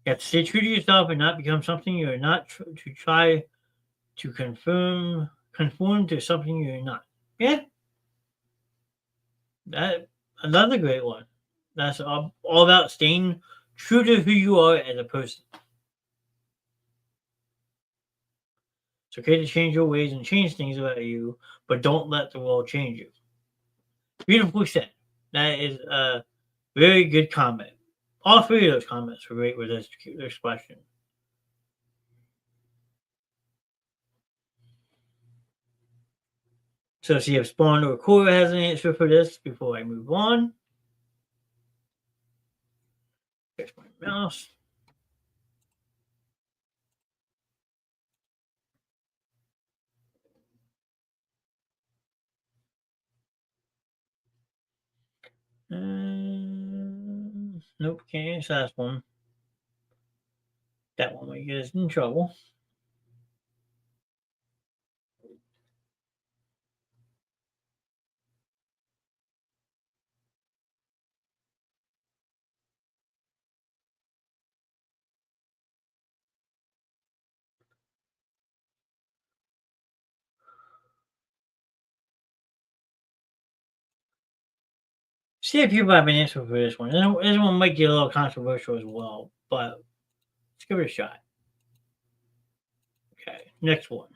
you have to stay true to yourself and not become something you're not to try to conform to something you're not. Yeah. Another great one. That's all about staying true to who you are as a person. It's okay to change your ways and change things about you, but don't let the world change you. Beautifully said. That is a very good comment. All three of those comments were great with this question. So see if Spawn or Cora has an answer for this before I move on. Here's my mouse. Nope, can't answer that one. That one might get us in trouble. See if people have an answer for this one. This one might get a little controversial as well, but let's give it a shot. Okay, next one.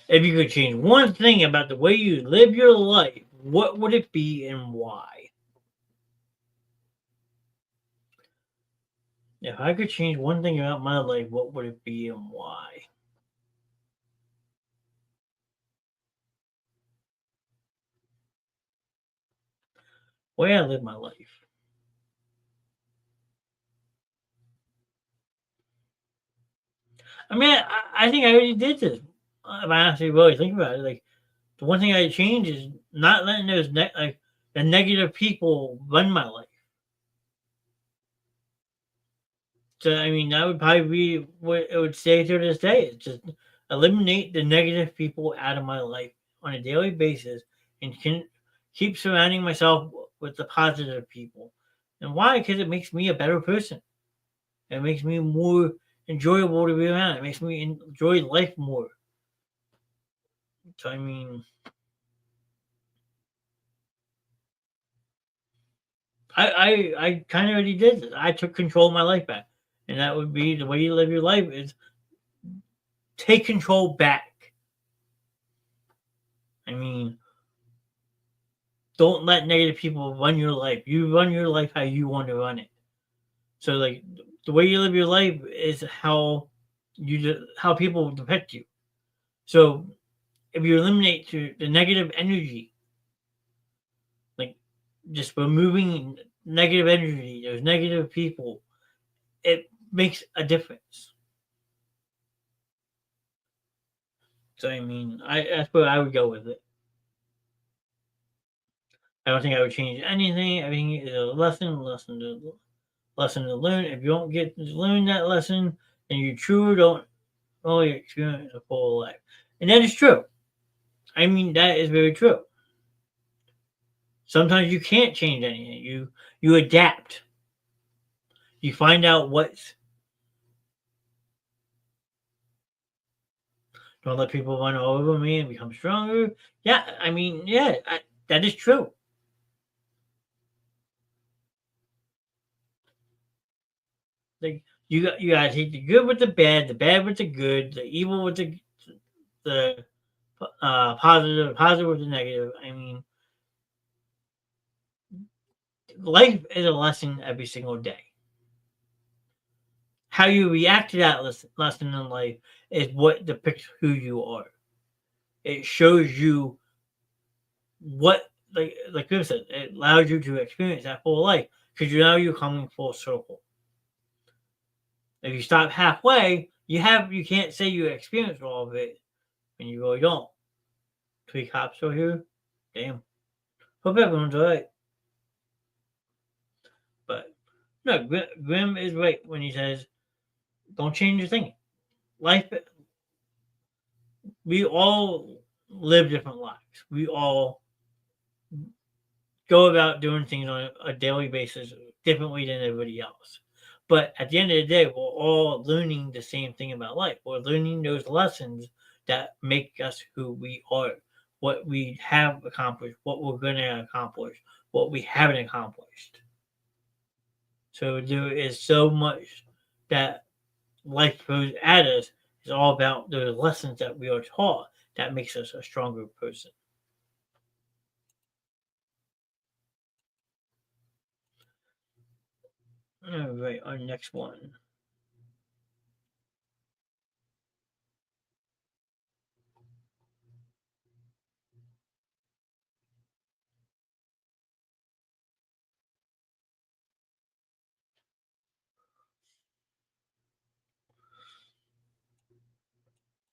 If you could change one thing about the way you live your life, what would it be and why? If I could change one thing about my life, what would it be and why? Way I live my life. I mean, I think I already did this. If I honestly really think about it, like the one thing I change is not letting those the negative people run my life. So I mean, that would probably be what it would say to this day. It's just eliminate the negative people out of my life on a daily basis, and can keep surrounding myself with the positive people. And why? Because it makes me a better person. It makes me more enjoyable to be around. It makes me enjoy life more. So I mean, I kind of already did this. I took control of my life back, and that would be the way you live your life is take control back. I mean, don't let negative people run your life. You run your life how you want to run it. So like the way you live your life is how people depict you. So if you eliminate the negative energy, like just removing negative energy, there's negative people, it makes a difference. So I mean, that's where I would go with it. I don't think I would change anything. Everything is a lesson to learn. If you don't get to learn that lesson, then you truly don't really experience a full life. And that is true. I mean, that is very true. Sometimes you can't change anything. You adapt. You find out what's. Don't let people run all over me and become stronger. Yeah, I mean, yeah, that is true. Like you gotta take the good with the bad with the good, the evil with the positive with the negative. I mean, life is a lesson every single day. How you react to that lesson in life is what depicts who you are. It shows you what, like Chris said, it allows you to experience that full life because you're coming full circle. If you stop halfway, you can't say you experienced all of it, and you really don't. 3 cops still here. Damn. Hope everyone's alright. But no, Grim is right when he says, "Don't change your thinking." Life, we all live different lives. We all go about doing things on a daily basis differently than everybody else. But at the end of the day, we're all learning the same thing about life. We're learning those lessons that make us who we are. what we have accomplished, what we're going to accomplish, what we haven't accomplished. So there is so much that life throws at us. It's all about the lessons that we are taught that makes us a stronger person. All right, our next one.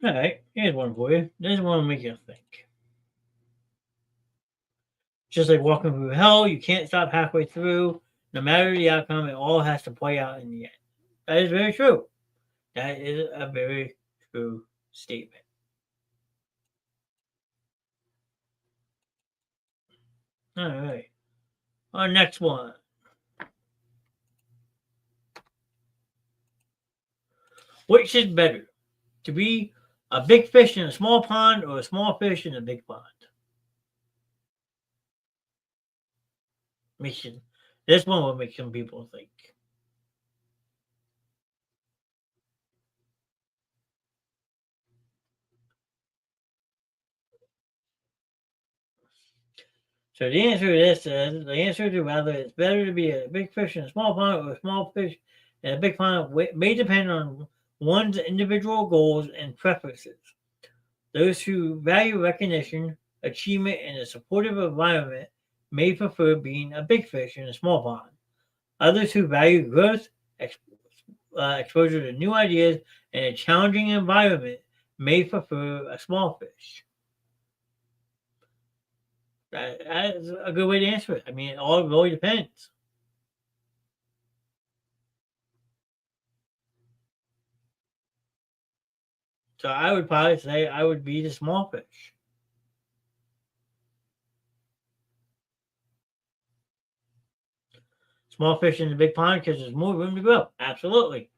All right, here's one for you. This one will make you think. Just like walking through hell, you can't stop halfway through. No matter the outcome, it all has to play out in the end. That is very true. That is a very true statement. All right. Our next one. Which is better? To be a big fish in a small pond or a small fish in a big pond? Makes you, this one will make some people think. So the answer to this is the answer to whether it's better to be a big fish in a small pond or a small fish in a big pond may depend on one's individual goals and preferences. Those who value recognition, achievement, and a supportive environment may prefer being a big fish in a small pond. Others who value growth, exposure to new ideas, and a challenging environment may prefer a small fish. That is a good way to answer it. I mean, it all really depends. So I would probably say I would be the small fish. Small fish in the big pond because there's more room to grow. Absolutely.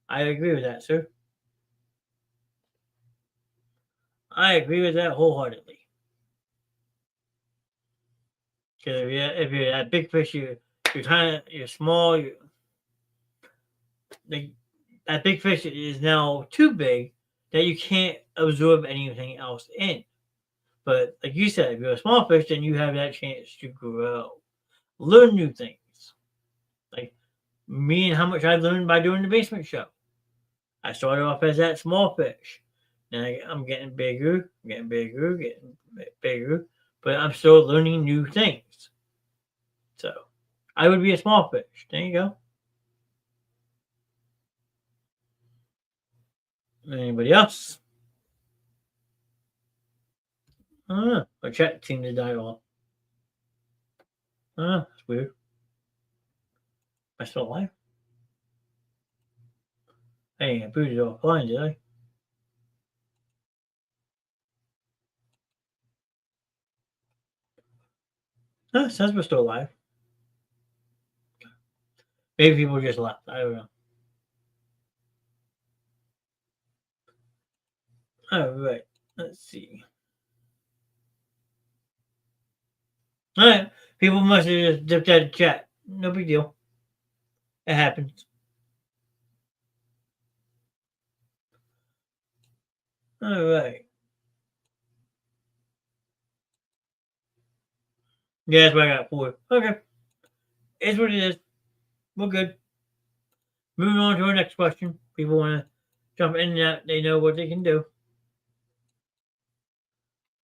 I agree with that, sir. I agree with that wholeheartedly. Because if you're that big fish, you're tiny, you're small. The, that big fish is now too big that you can't absorb anything else in. But like you said, if you're a small fish, then you have that chance to grow, learn new things. Like me and how much I've learned by doing the basement show. I started off as that small fish. Now I'm getting bigger, getting bigger, getting bigger, but I'm still learning new things. So I would be a small fish. There you go. Anybody else? I don't know. My chat seemed to die off. Oh, that's weird. Am I still alive? Hey, I booted offline, did I? No, it says we're still alive. Maybe people just left. I don't know. All right. Let's see. All right. People must have just dipped out of chat. No big deal. It happens. All right. Yeah, that's what I got for. Okay. It's what it is. We're good. Moving on to our next question. People want to jump in and out. They know what they can do.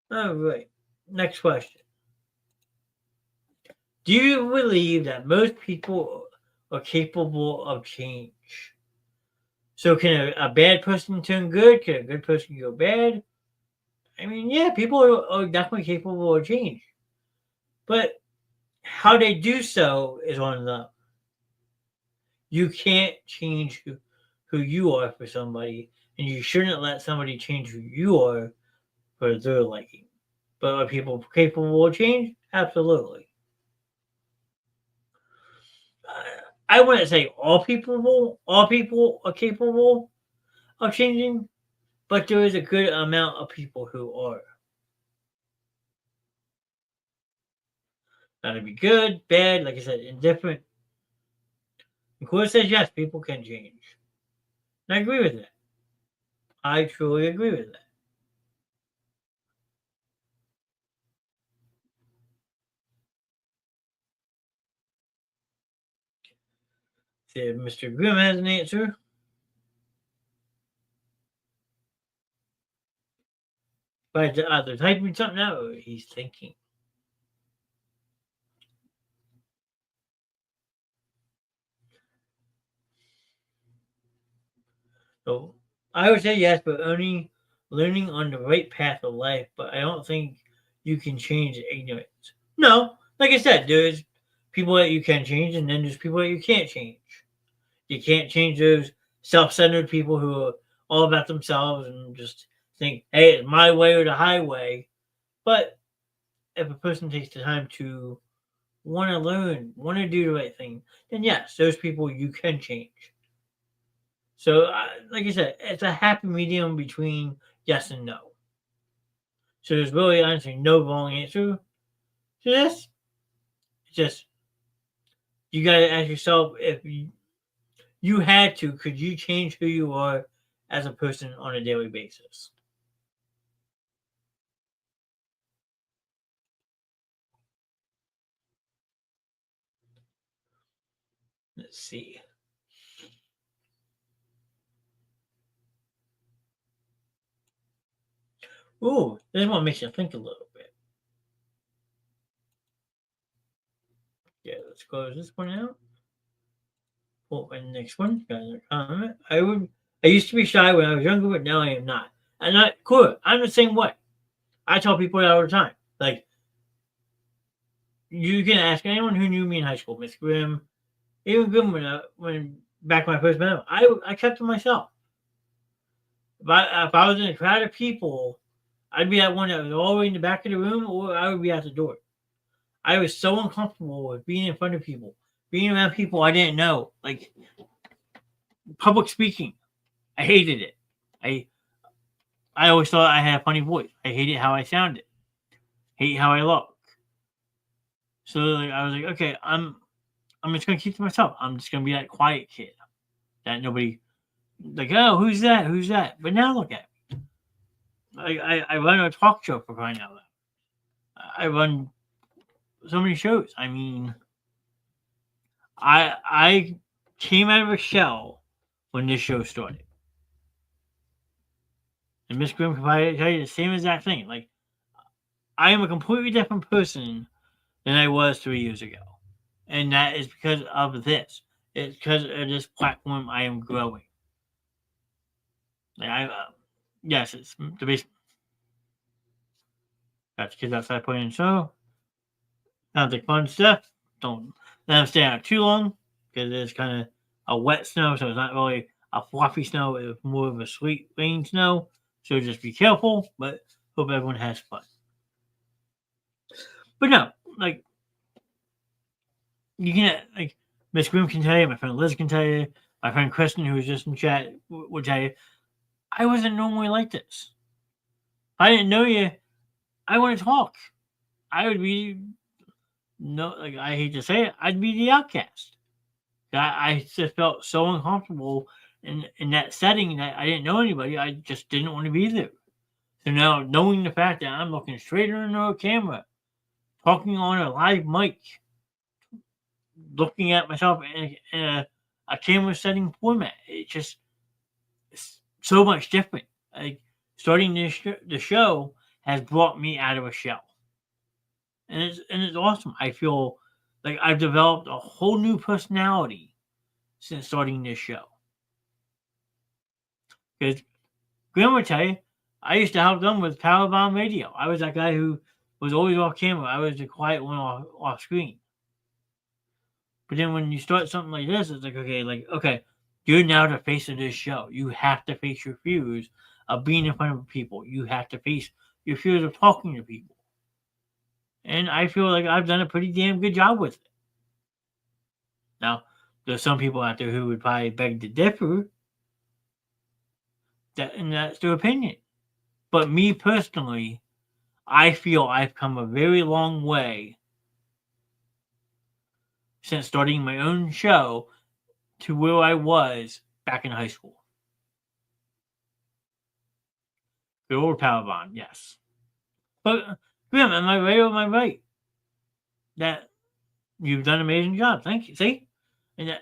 All right. Next question. Do you believe that most people are capable of change? So can a bad person turn good? Can a good person go bad? I mean, yeah, people are definitely capable of change. But how they do so is on them. You can't change who you are for somebody, and you shouldn't let somebody change who you are for their liking. But are people capable of change? Absolutely. I wouldn't say all people are capable of changing, but there is a good amount of people who are. That'd be good, bad, like I said, indifferent. The court says yes, people can change. And I agree with that. I truly agree with that. See if Mr. Grimm has an answer. But either typing something out or he's thinking. So I would say yes, but only learning on the right path of life. But I don't think you can change ignorance. No, like I said, there's people that you can change, and then there's people that you can't change. You can't change those self-centered people who are all about themselves and just think, "Hey, it's my way or the highway." But if a person takes the time to want to learn, want to do the right thing, then yes, those people you can change. So, like I said, it's a happy medium between yes and no. So there's really honestly no wrong answer to this. It's just you got to ask yourself if you had to, could you change who you are as a person on a daily basis? Let's see. Ooh, this one makes you think a little bit. Yeah, let's close this one out. Pull up the next one. Got another comment. I used to be shy when I was younger, but now I am not. And I cool. I'm the same way. I tell people that all the time. Like you can ask anyone who knew me in high school, Miss Grimm, even Grimm when back when I first met him, I kept to myself. If I was in a crowd of people, I'd be that one that was all the way in the back of the room, or I would be at the door. I was so uncomfortable with being in front of people, being around people I didn't know, like public speaking. I hated it. I I always thought I had a funny voice. I hated how I sounded. Hate how I look. So like, I was like, okay, I'm just gonna keep to myself. I'm just gonna be that quiet kid that nobody like. Oh, who's that? Who's that? But now look at me. I run a talk show for crying out loud. I run so many shows. I mean, I came out of a shell when this show started, and Miss Grimm can probably tell you the same exact thing. Like I am a completely different person than I was 3 years ago, and that is because of this. It's because of this platform. I am growing. Like yes, it's the base. Got the kids outside playing show. Sounds like fun stuff. Don't let them stay out too long because it's kind of a wet snow, so it's not really a fluffy snow. It's more of a sweet rain snow. So just be careful, but hope everyone has fun. But no, like you can like Miss Grimm can tell you, my friend Liz can tell you, my friend Kristen, who was just in chat, would tell you, I wasn't normally like this. If I didn't know you, I want to talk. I would be no, like I hate to say it, I'd be the outcast. I just felt so uncomfortable in that setting that I didn't know anybody. I just didn't want to be there. So now knowing the fact that I'm looking straight into a camera, talking on a live mic, looking at myself in a camera setting format, it's so much different. Like starting the show has brought me out of a shell, and it's awesome. I feel like I've developed a whole new personality since starting this show. Because Graham would tell you, I used to help them with Powerbomb Radio. I was that guy who was always off camera. I was the quiet one off screen. But then when you start something like this, it's like, okay, you're now the face of this show. You have to face your fears of being in front of people. You have to face your fears of talking to people. And I feel like I've done a pretty damn good job with it. Now, there's some people out there who would probably beg to differ, and that's their opinion. But me personally, I feel I've come a very long way since starting my own show to where I was back in high school. Good old power bond, yes. But Grim, am I right or am I right? That you've done an amazing job. Thank you. See? And that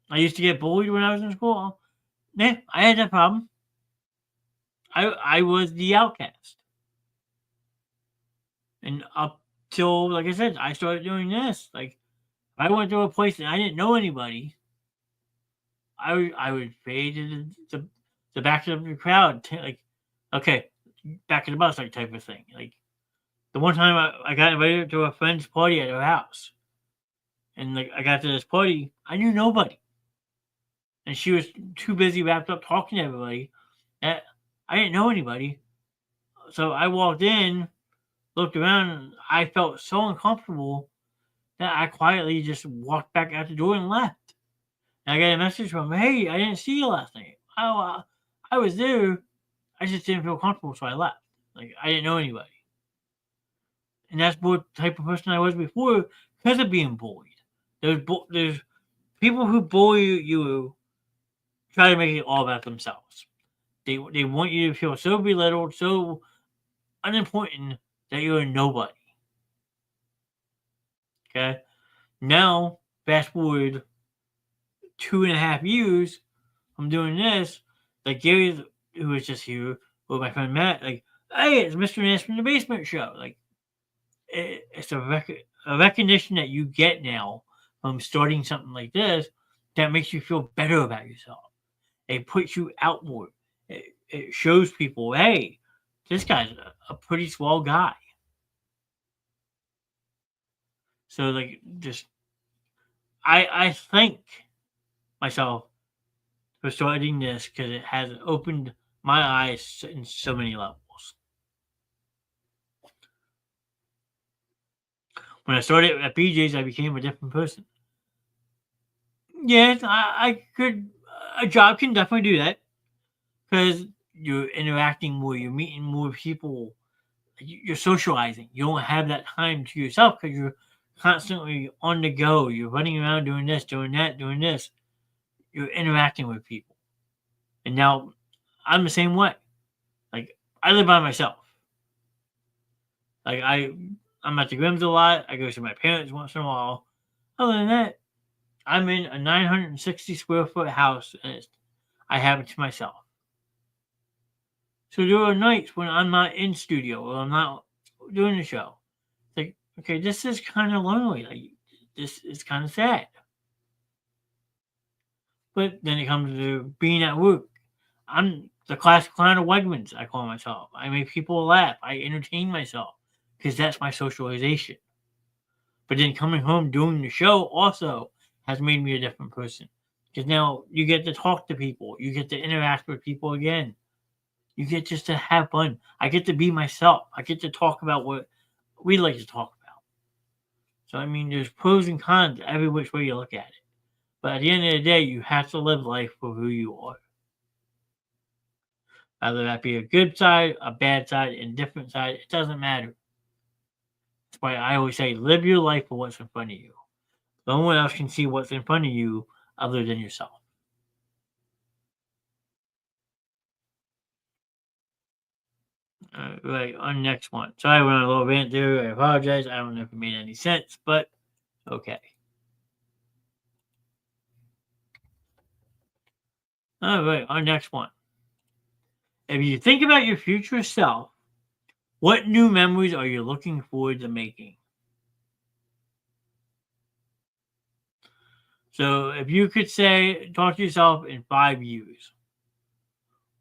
I used to get bullied when I was in school. Yeah, I had that problem. I was the outcast. And up till, like I said, I started doing this. Like, if I went to a place and I didn't know anybody, I would fade to the back of the crowd, like, okay, back of the bus, like type of thing. Like the one time I got invited to a friend's party at her house, and like I got to this party, I knew nobody, and she was too busy wrapped up talking to everybody that I didn't know anybody. So I walked in, looked around, and I felt so uncomfortable that I quietly just walked back out the door and left. And I got a message from her, hey, I didn't see you last night. I was there. I just didn't feel comfortable, so I left. Like, I didn't know anybody. And that's what type of person I was before because of being bullied. There's people who bully you try to make it all about themselves. They want you to feel so belittled, so unimportant that you're a nobody. Okay? Now, fast forward 2.5 years, I'm doing this. Like Gary, who was just here with my friend Matt, like, hey, it's Mr. Ness from the Basement Show. Like, it's a recognition that you get now from starting something like this that makes you feel better about yourself. It puts you out more. It shows people, hey, this guy's a pretty swell guy. So, like, just I thank myself for starting this because it has opened my eyes in so many levels. When I started at BJ's, I became a different person. Yes, I could. A job can definitely do that because you're interacting more, you're meeting more people, you're socializing. You don't have that time to yourself because you're constantly on the go. You're running around doing this, doing that, doing this. You're interacting with people. And now I'm the same way. Like I live by myself. Like I'm at the Grims a lot. I go to my parents once in a while. Other than that, I'm in a 960 square foot house and I have it to myself. So there are nights when I'm not in studio or I'm not doing the show. It's like, okay, this is kind of lonely. Like this is kind of sad. But then it comes to being at work. I'm the classic clown of Wegmans, I call myself. I make people laugh. I entertain myself because that's my socialization. But then coming home doing the show also has made me a different person. Because now you get to talk to people. You get to interact with people again. You get just to have fun. I get to be myself. I get to talk about what we like to talk about. So, I mean, there's pros and cons every which way you look at it. But at the end of the day, you have to live life for who you are. Whether that be a good side, a bad side, indifferent side, it doesn't matter. That's why I always say live your life for what's in front of you. No one else can see what's in front of you other than yourself. Right, on next one. Sorry, I went on a little rant there. I apologize. I don't know if it made any sense, but okay. All right, our next one. If you think about your future self, what new memories are you looking forward to making? So, if you could say, talk to yourself in 5 years,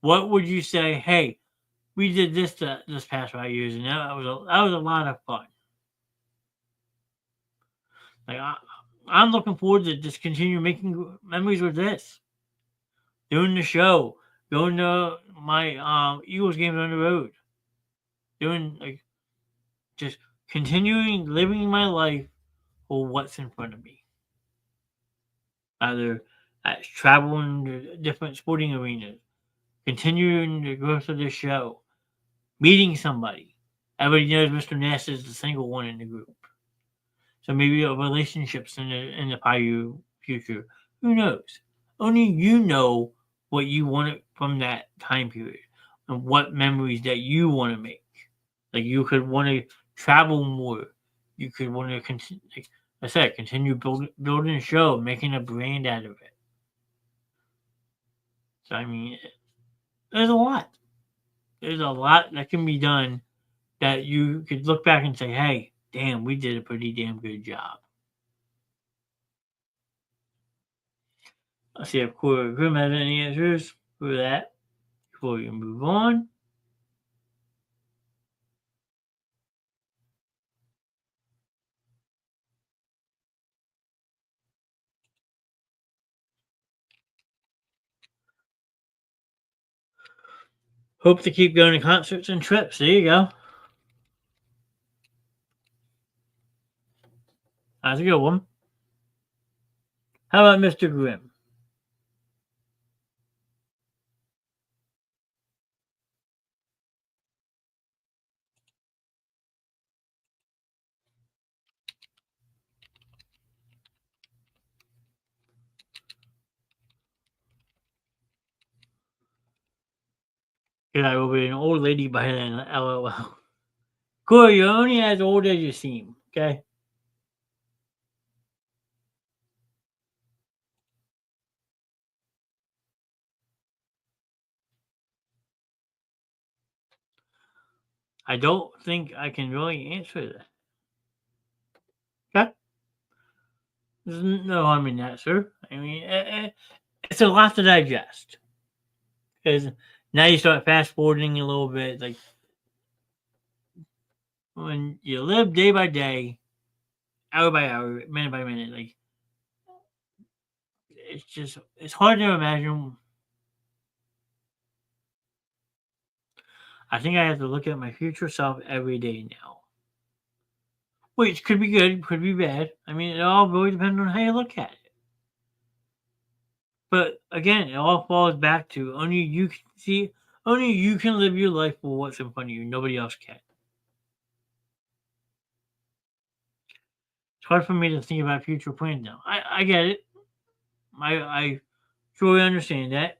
what would you say? Hey, we did this past 5 years, and that was a lot of fun. Like I'm looking forward to just continue making memories with this, doing the show, going to my Eagles games on the road, doing like just continuing living my life for what's in front of me. Either traveling to different sporting arenas, continuing the growth of the show, meeting somebody. Everybody knows Mr. Ness is the single one in the group. So maybe a relationships in the future. Who knows? Only you know what you want from that time period and what memories that you want to make. Like you could want to travel more. You could want to continue. Like I said, continue building a show, making a brand out of it. So I mean, there's a lot. There's a lot that can be done that you could look back and say, "Hey, damn, we did a pretty damn good job." Let's see if Corey Grimm has any answers for that before we move on. Hope to keep going to concerts and trips. There you go. That's a good one. How about Mr. Grimm? I will be an old lady by then. LOL. Corey, you're only as old as you seem. Okay. I don't think I can really answer that. Okay. There's no harm in that, sir. I mean, it's a lot to digest. Because now you start fast forwarding a little bit. Like when you live day by day, hour by hour, minute by minute, like it's hard to imagine. I think I have to look at my future self every day now. Which could be good, could be bad. I mean, it all really depends on how you look at it. But again, it all falls back to only you can see, only you can live your life for what's in front of you. Nobody else can. It's hard for me to think about future plans now. I get it. I truly understand that.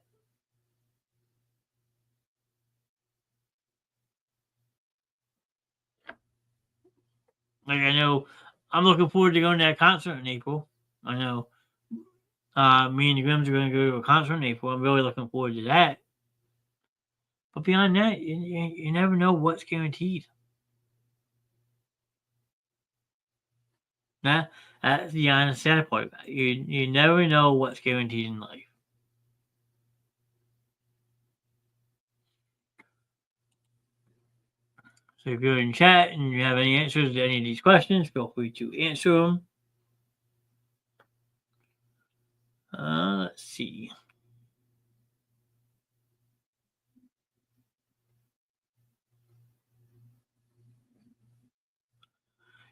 Like I know I'm looking forward to going to that concert in April. I know me and the Grims are going to go to a concert in April. I'm really looking forward to that. But beyond that, you never know what's guaranteed. That's the honest sad part about it. You never know what's guaranteed in life. So if you're in chat and you have any answers to any of these questions, feel free to answer them. Let's see.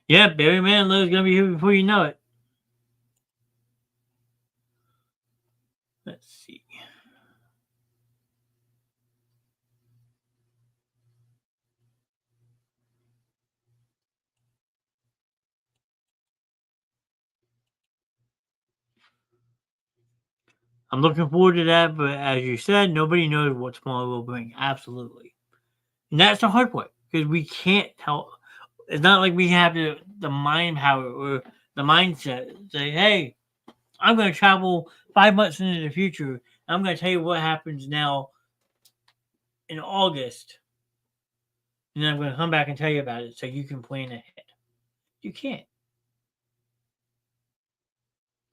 Yeah, Barry Manilow is going to be here before you know it. Let's see. I'm looking forward to that, but as you said, nobody knows what tomorrow will bring. Absolutely. And that's the hard part because we can't tell. It's not like we have the mind power or the mindset to say, hey, I'm going to travel 5 months into the future. I'm going to tell you what happens now in August. And then I'm going to come back and tell you about it so you can plan ahead. You can't.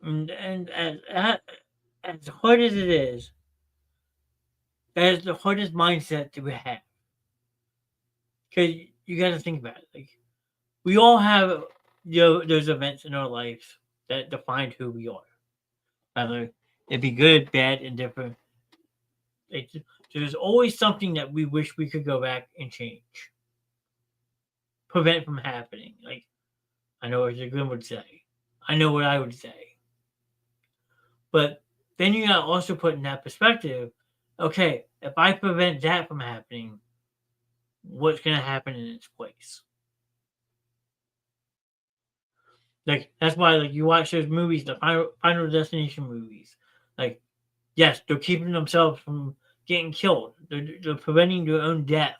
And as hard as it is, that is the hardest mindset to have. Because you got to think about it. Like we all have those events in our lives that define who we are. Either it be good, bad, indifferent. Like, there's always something that we wish we could go back and change, prevent from happening. Like I know what Grim would say. I know what I would say. But then you gotta also put in that perspective. Okay, if I prevent that from happening, what's gonna happen in its place? Like that's why like you watch those movies, the Final Destination movies. Like yes, they're keeping themselves from getting killed. They're preventing their own death.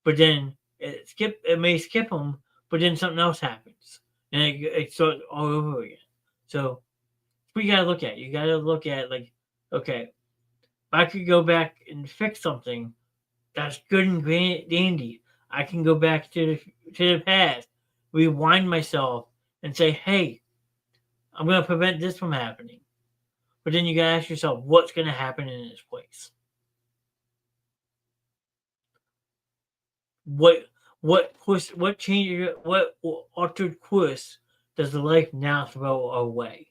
But then it may skip them, but then something else happens, and it starts all over again. So we gotta look at. You gotta look at like, okay, if I could go back and fix something, that's good and dandy. I can go back to the past, rewind myself, and say, hey, I'm gonna prevent this from happening. But then you gotta ask yourself, what's gonna happen in its place? What what change what altered course does the life now throw our way?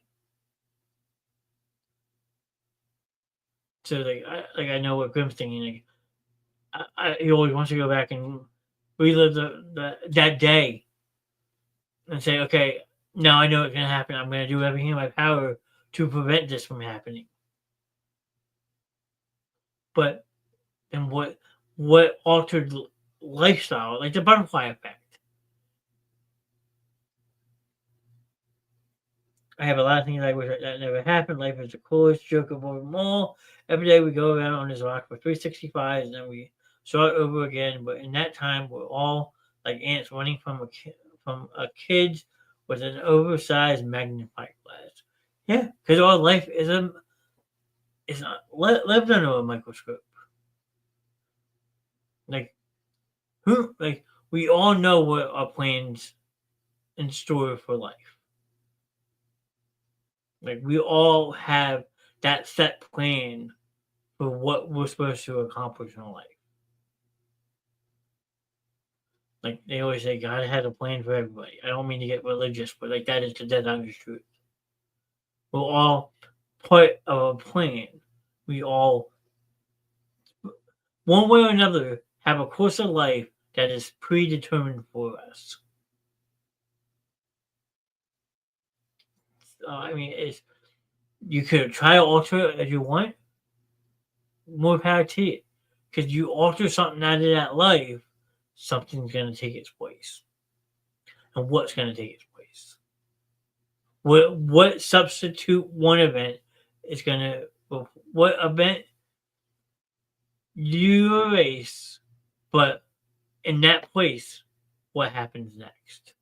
So I know what Grim's thinking. He always wants to go back and relive that day and say, okay, now I know it's gonna happen. I'm gonna do everything in my power to prevent this from happening. But then what altered lifestyle, like the butterfly effect? I have a lot of things I wish that never happened. Life is the coolest joke of them all. Every day we go around on this rock for 365, and then we start over again. But in that time, we're all like ants running from a kid with an oversized magnifying glass. Yeah, because our life is not lived under a microscope. Like like we all know what our plans in store for life. Like we all have that set plan for what we're supposed to accomplish in life. Like they always say, God had a plan for everybody. I don't mean to get religious, but like that is the dead honest truth. We're all part of a plan. We all, one way or another, have a course of life that is predetermined for us. I mean, it's you could try to alter it as you want. More power to you, because you alter something out of that life, something's going to take its place. And what's going to take its place? What substitute one event is gonna what event you erase, but in that place, what happens next?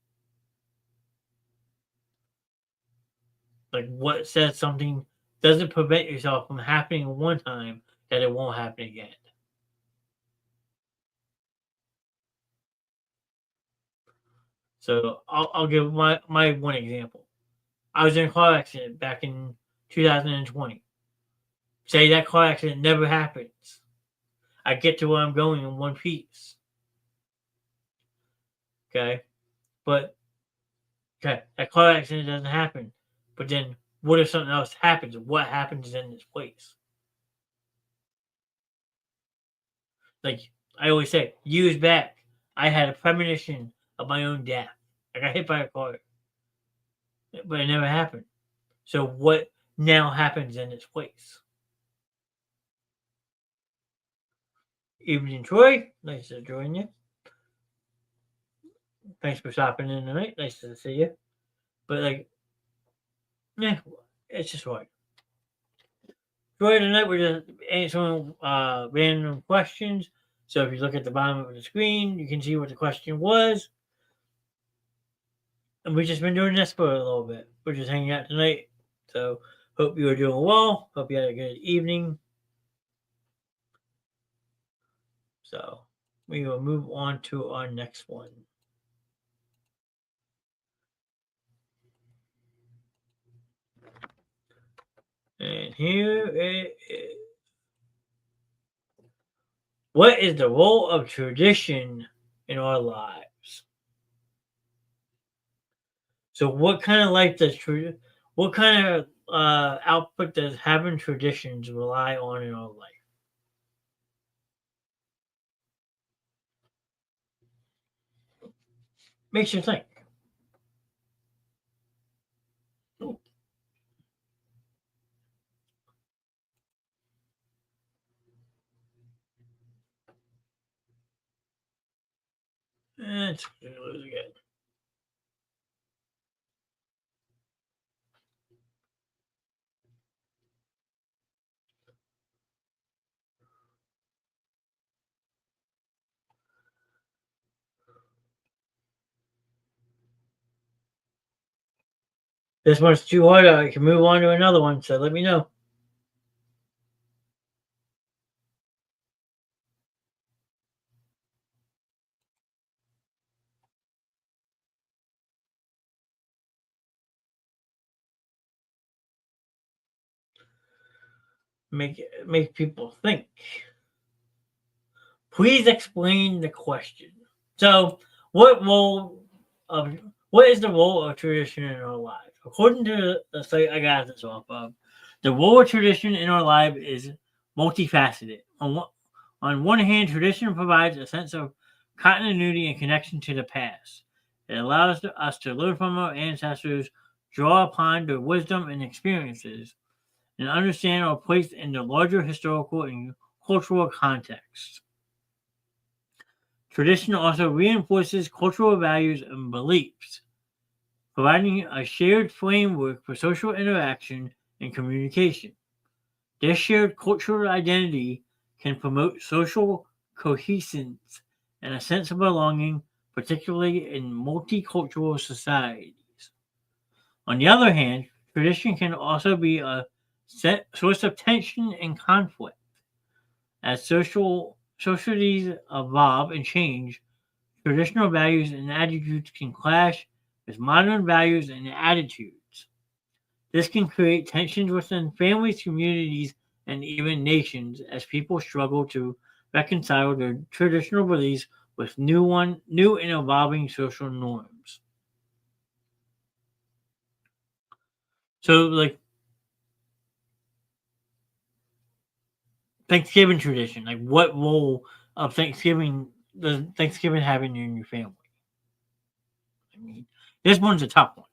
Like what says something doesn't prevent yourself from happening one time that it won't happen again. So I'll give my one example. I was in a car accident back in 2020. Say that car accident never happens. I get to where I'm going in one piece. Okay. But okay, that car accident doesn't happen. But then what if something else happens? What happens in its place? Like I always say, years back, I had a premonition of my own death. I got hit by a car, but it never happened. So what now happens in its place? Evening, Troy. Nice to join you. Thanks for stopping in tonight. Nice to see you. But like, yeah, it's just right. Troy, tonight we're just answering random questions. So if you look at the bottom of the screen, you can see what the question was. And we've just been doing this for a little bit. We're just hanging out tonight. So hope you are doing well. Hope you had a good evening. So we will move on to our next one. And here it is. What is the role of tradition in our lives? So what kind of life does what kind of output does having traditions rely on in our life? Makes you think. Ooh, it's again. this one's too hard, I can move on to another one. So let me know. Make people think. Please explain the question. So, what role of what is the role of tradition in our lives? According to the site I got this off of, the role of tradition in our life is multifaceted. On one hand, tradition provides a sense of continuity and connection to the past. It allows us to learn from our ancestors, draw upon their wisdom and experiences, and understand our place in the larger historical and cultural context. Tradition also reinforces cultural values and beliefs, providing a shared framework for social interaction and communication. This shared cultural identity can promote social cohesion and a sense of belonging, particularly in multicultural societies. On the other hand, tradition can also be a source of tension and conflict. As societies evolve and change, traditional values and attitudes can clash with modern values and attitudes. This can create tensions within families, communities, and even nations as people struggle to reconcile their traditional beliefs with new and evolving social norms. So, like Thanksgiving tradition, like what role of Thanksgiving does Thanksgiving have in your family? I mean, this one's a tough one.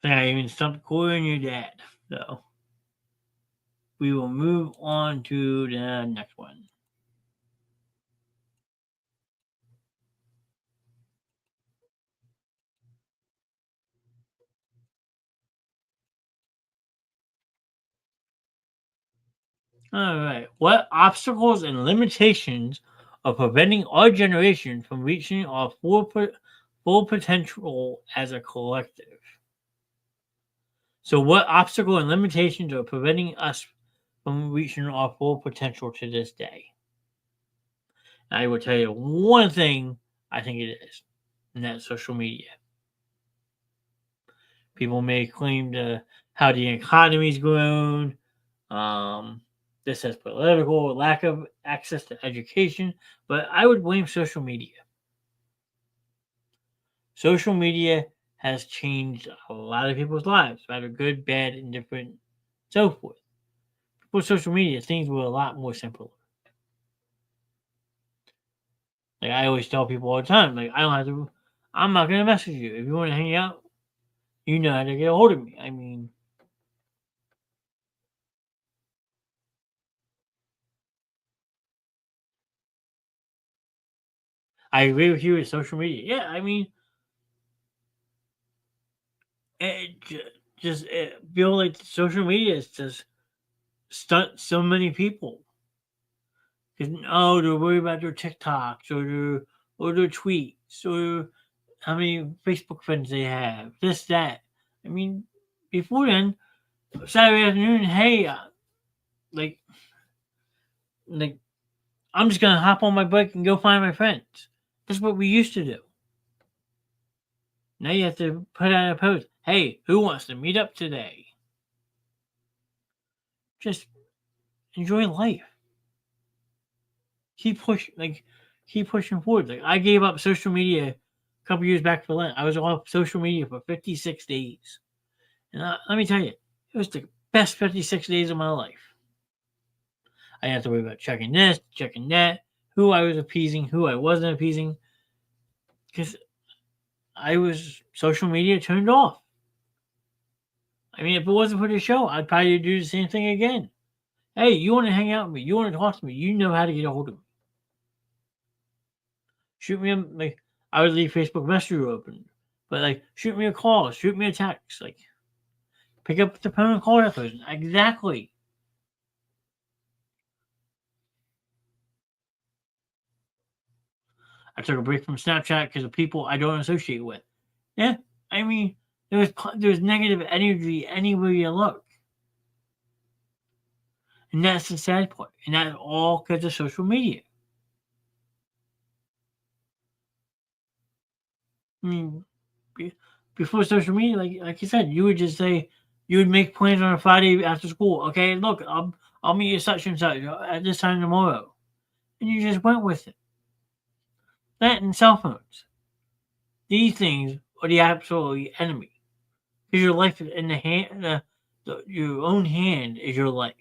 I even stopped calling your dad. So we will move on to the next one. All right. What obstacles and limitations are preventing our generation from reaching our full potential as a collective? So, what obstacle and limitations are preventing us from reaching our full potential to this day? I will tell you one thing I think it is, and that's social media. People may claim to how the economy's grown. This has political lack of access to education, but I would blame social media. Social media has changed a lot of people's lives, either good, bad, indifferent, so forth. Before social media, things were a lot more simple. Like I always tell people all the time, like I don't have to. I'm not gonna message you if you want to hang out. You know how to get a hold of me. I mean, I agree with you with social media. Yeah, I mean, just feel like social media is just stunt so many people. Because oh, they're worried about their TikToks or their tweets or how many Facebook friends they have. This that. I mean, before then, Saturday afternoon, hey, like like I'm just gonna hop on my bike and go find my friends. That's what we used to do. Now you have to put out a post. Hey, who wants to meet up today? Just enjoy life. Keep push like keep pushing forward. Like I gave up social media a couple years back for Lent. I was off social media for 56 days. And let me tell you, it was the best 56 days of my life. I didn't have to worry about checking this, checking that, who I was appeasing, who I wasn't appeasing, because I was social media turned off. I mean, if it wasn't for the show, I'd probably do the same thing again. Hey, you want to hang out with me? You want to talk to me? You know how to get a hold of me. Shoot me a like. I would leave Facebook Messenger open, but like, shoot me a call, shoot me a text, like, pick up the phone and call that person. Exactly. I took a break from Snapchat because of people I don't associate with. Yeah, I mean, there's negative energy anywhere you look, and that's the sad part. And that's all because of social media. I mean, before social media, like you said, you would just say you would make plans on a Friday after school. Okay, look, I'll meet you such and such at this time tomorrow, and you just went with it. That and cell phones. These things are the absolute enemy. Because your life is in the hand, your own hand is your life.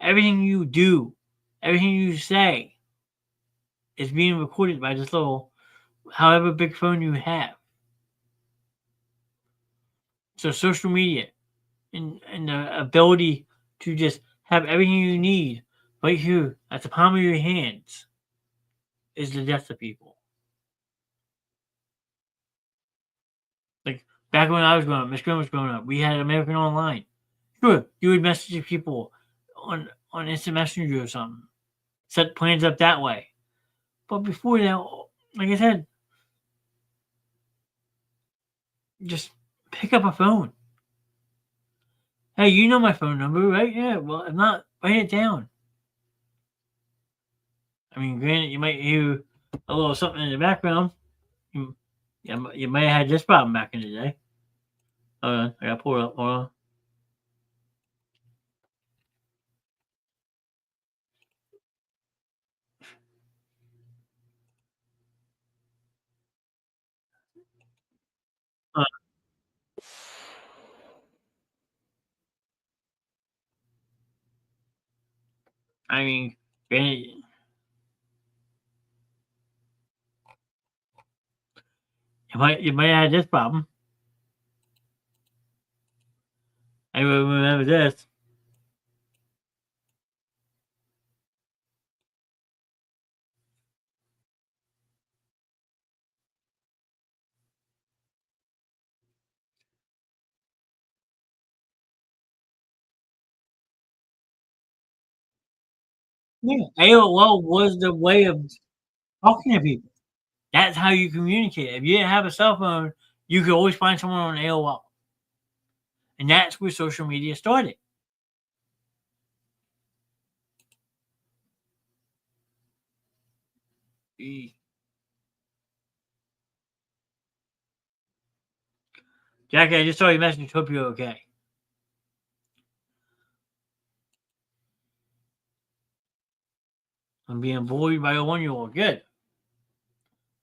Everything you do, everything you say, is being recorded by this little, however big phone you have. So social media and the ability to just have everything you need right here at the palm of your hands is the death of people. Like back when I was growing up, Miss Graham was growing up, we had American Online. Sure, you would message people on instant messenger or something. Set plans up that way. But before that, like I said, just pick up a phone. Hey, you know my phone number, right? Yeah. Well, if not, write it down. I mean, granted, you might hear a little something in the background. You, you might have had this problem back in the day. Hold on, I gotta pull it up. Hold on. Uh, I mean, granted, you might have had this problem. I remember this. Yeah, AOL was the way of talking to people. That's how you communicate. If you didn't have a cell phone, you could always find someone on AOL, and that's where social media started. E- Jackie, I just saw your message. Hope you're okay. I'm being bullied by a 1-year-old. Good.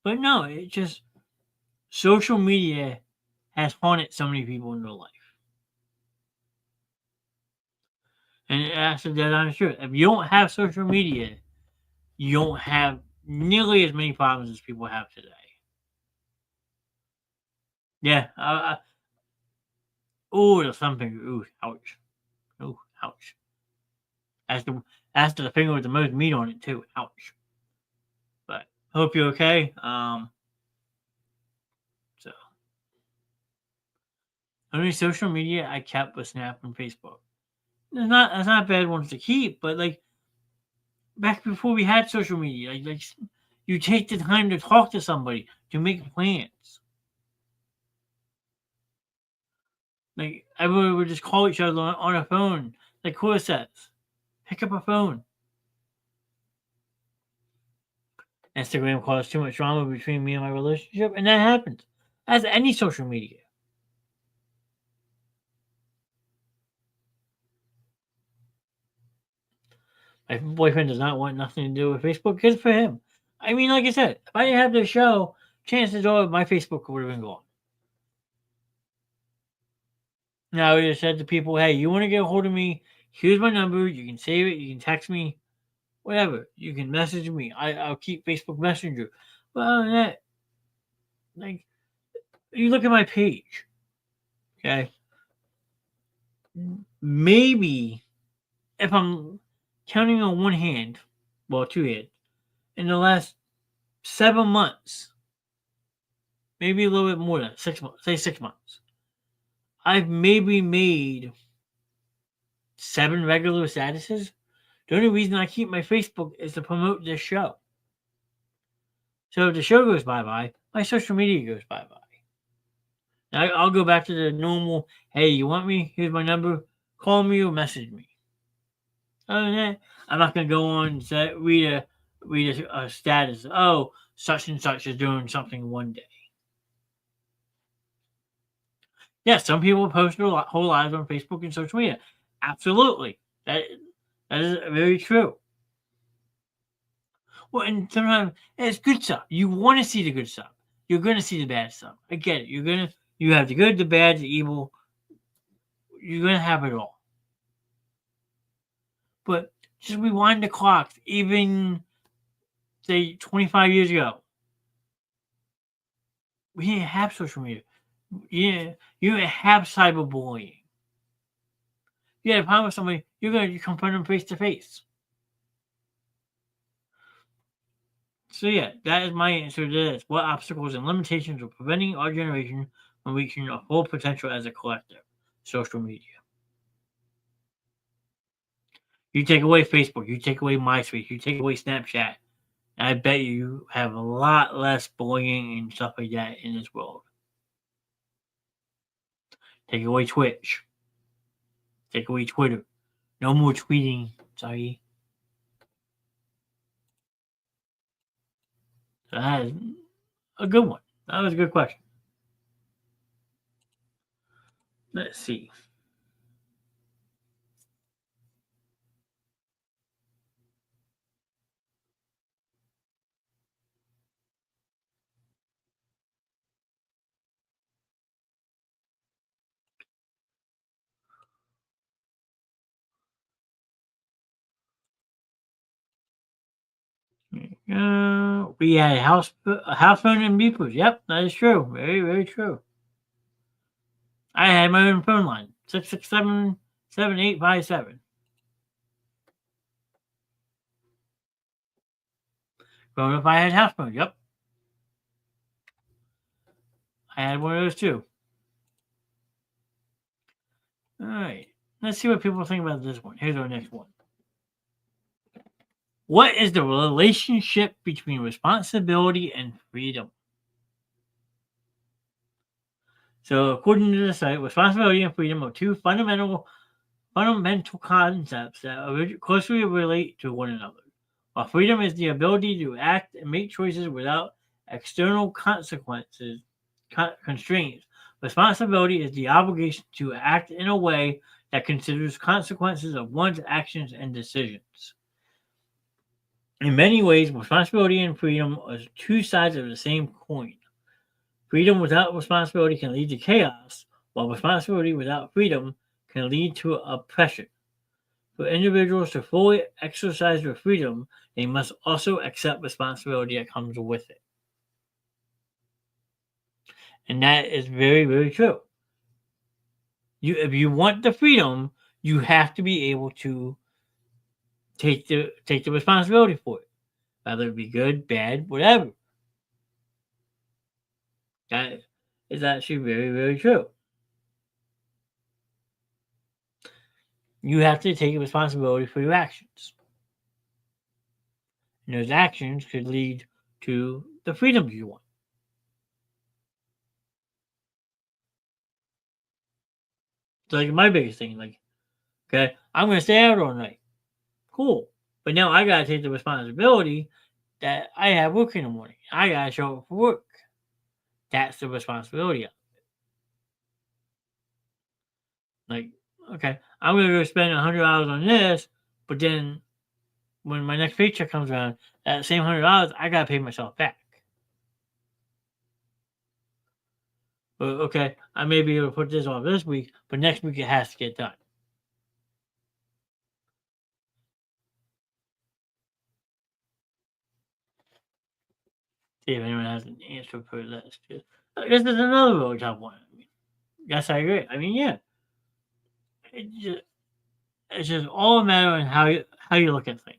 But no, it just social media has haunted so many people in their life. And that's the dead honest truth. If you don't have social media, you don't have nearly as many problems as people have today. Yeah. Oh, the thumb finger. Ooh, ouch. Ooh, ouch. That's the finger with the most meat on it too. Ouch. But hope you're okay. So only social media I kept was Snap and Facebook. It's not bad ones to keep, but like back before we had social media, like you take the time to talk to somebody to make plans. Like everyone would just call each other on a phone, like Cora says. Pick up a phone. Instagram caused too much drama between me and my relationship, and that happens. As any social media. My boyfriend does not want nothing to do with Facebook. Good for him. I mean, like I said, if I didn't have this show, chances are my Facebook would have been gone. Now I would have said to people, hey, you want to get a hold of me? Here's my number. You can save it. You can text me. Whatever. You can message me. I'll keep Facebook Messenger. But other than that, like, you look at my page. Okay. Maybe if I'm counting on one hand, well, two hands, in the last 7 months, maybe a little bit more than that, 6 months, say 6 months, I've maybe made 7 regular statuses. The only reason I keep my Facebook is to promote this show. So if the show goes bye bye, my social media goes bye bye. I'll go back to the normal, hey, you want me? Here's my number. Call me or message me. Other than that, I'm not going to go on and say, read a status. Oh, such and such is doing something one day. Yeah, some people post their whole lives on Facebook and social media. Absolutely. That is very true. Well, and sometimes it's good stuff. You want to see the good stuff. You're going to see the bad stuff. I get it. You have the good, the bad, the evil. You're going to have it all. But just rewind the clock, even say 25 years ago. We didn't have social media. You didn't have cyberbullying. You had a problem with somebody, you're going to confront them face to face. So yeah, that is my answer to this. What obstacles and limitations are preventing our generation from reaching our full potential as a collective? Social media. You take away Facebook, you take away MySpace, you take away Snapchat, and I bet you have a lot less bullying and stuff like that in this world. Take away Twitch. Take away Twitter. No more tweeting. Sorry. So that is a good one. That was a good question. Let's see. We had a house phone and beepers. Yep, that is true. Very, very true. I had my own phone line 667-7857. Growing up, I had house phone. Yep, I had one of those too. All right, let's see what people think about this one. Here's our next one. What is the relationship between responsibility and freedom? So, according to the site, responsibility and freedom are two fundamental concepts that closely relate to one another. While freedom is the ability to act and make choices without external constraints, responsibility is the obligation to act in a way that considers consequences of one's actions and decisions. In many ways, responsibility and freedom are two sides of the same coin. Freedom without responsibility can lead to chaos, while responsibility without freedom can lead to oppression. For individuals to fully exercise their freedom, they must also accept responsibility that comes with it. And that is very, very true. If you want the freedom, you have to be able to take the responsibility for it, whether it be good, bad, whatever. That is actually very, very true. You have to take responsibility for your actions. And those actions could lead to the freedoms you want. It's like my biggest thing, like, okay, I'm gonna stay out all night. Cool. But now I gotta take the responsibility that I have work in the morning. I gotta show up for work. That's the responsibility of it. Like, okay, I'm gonna go spend $100 on this, but then when my next paycheck comes around, that same $100 I gotta pay myself back. But okay, I may be able to put this off this week, but next week it has to get done. See if anyone has an answer for this. This is another really tough one. Yes, I agree. I mean, yeah, it's just all a matter of how you look at things.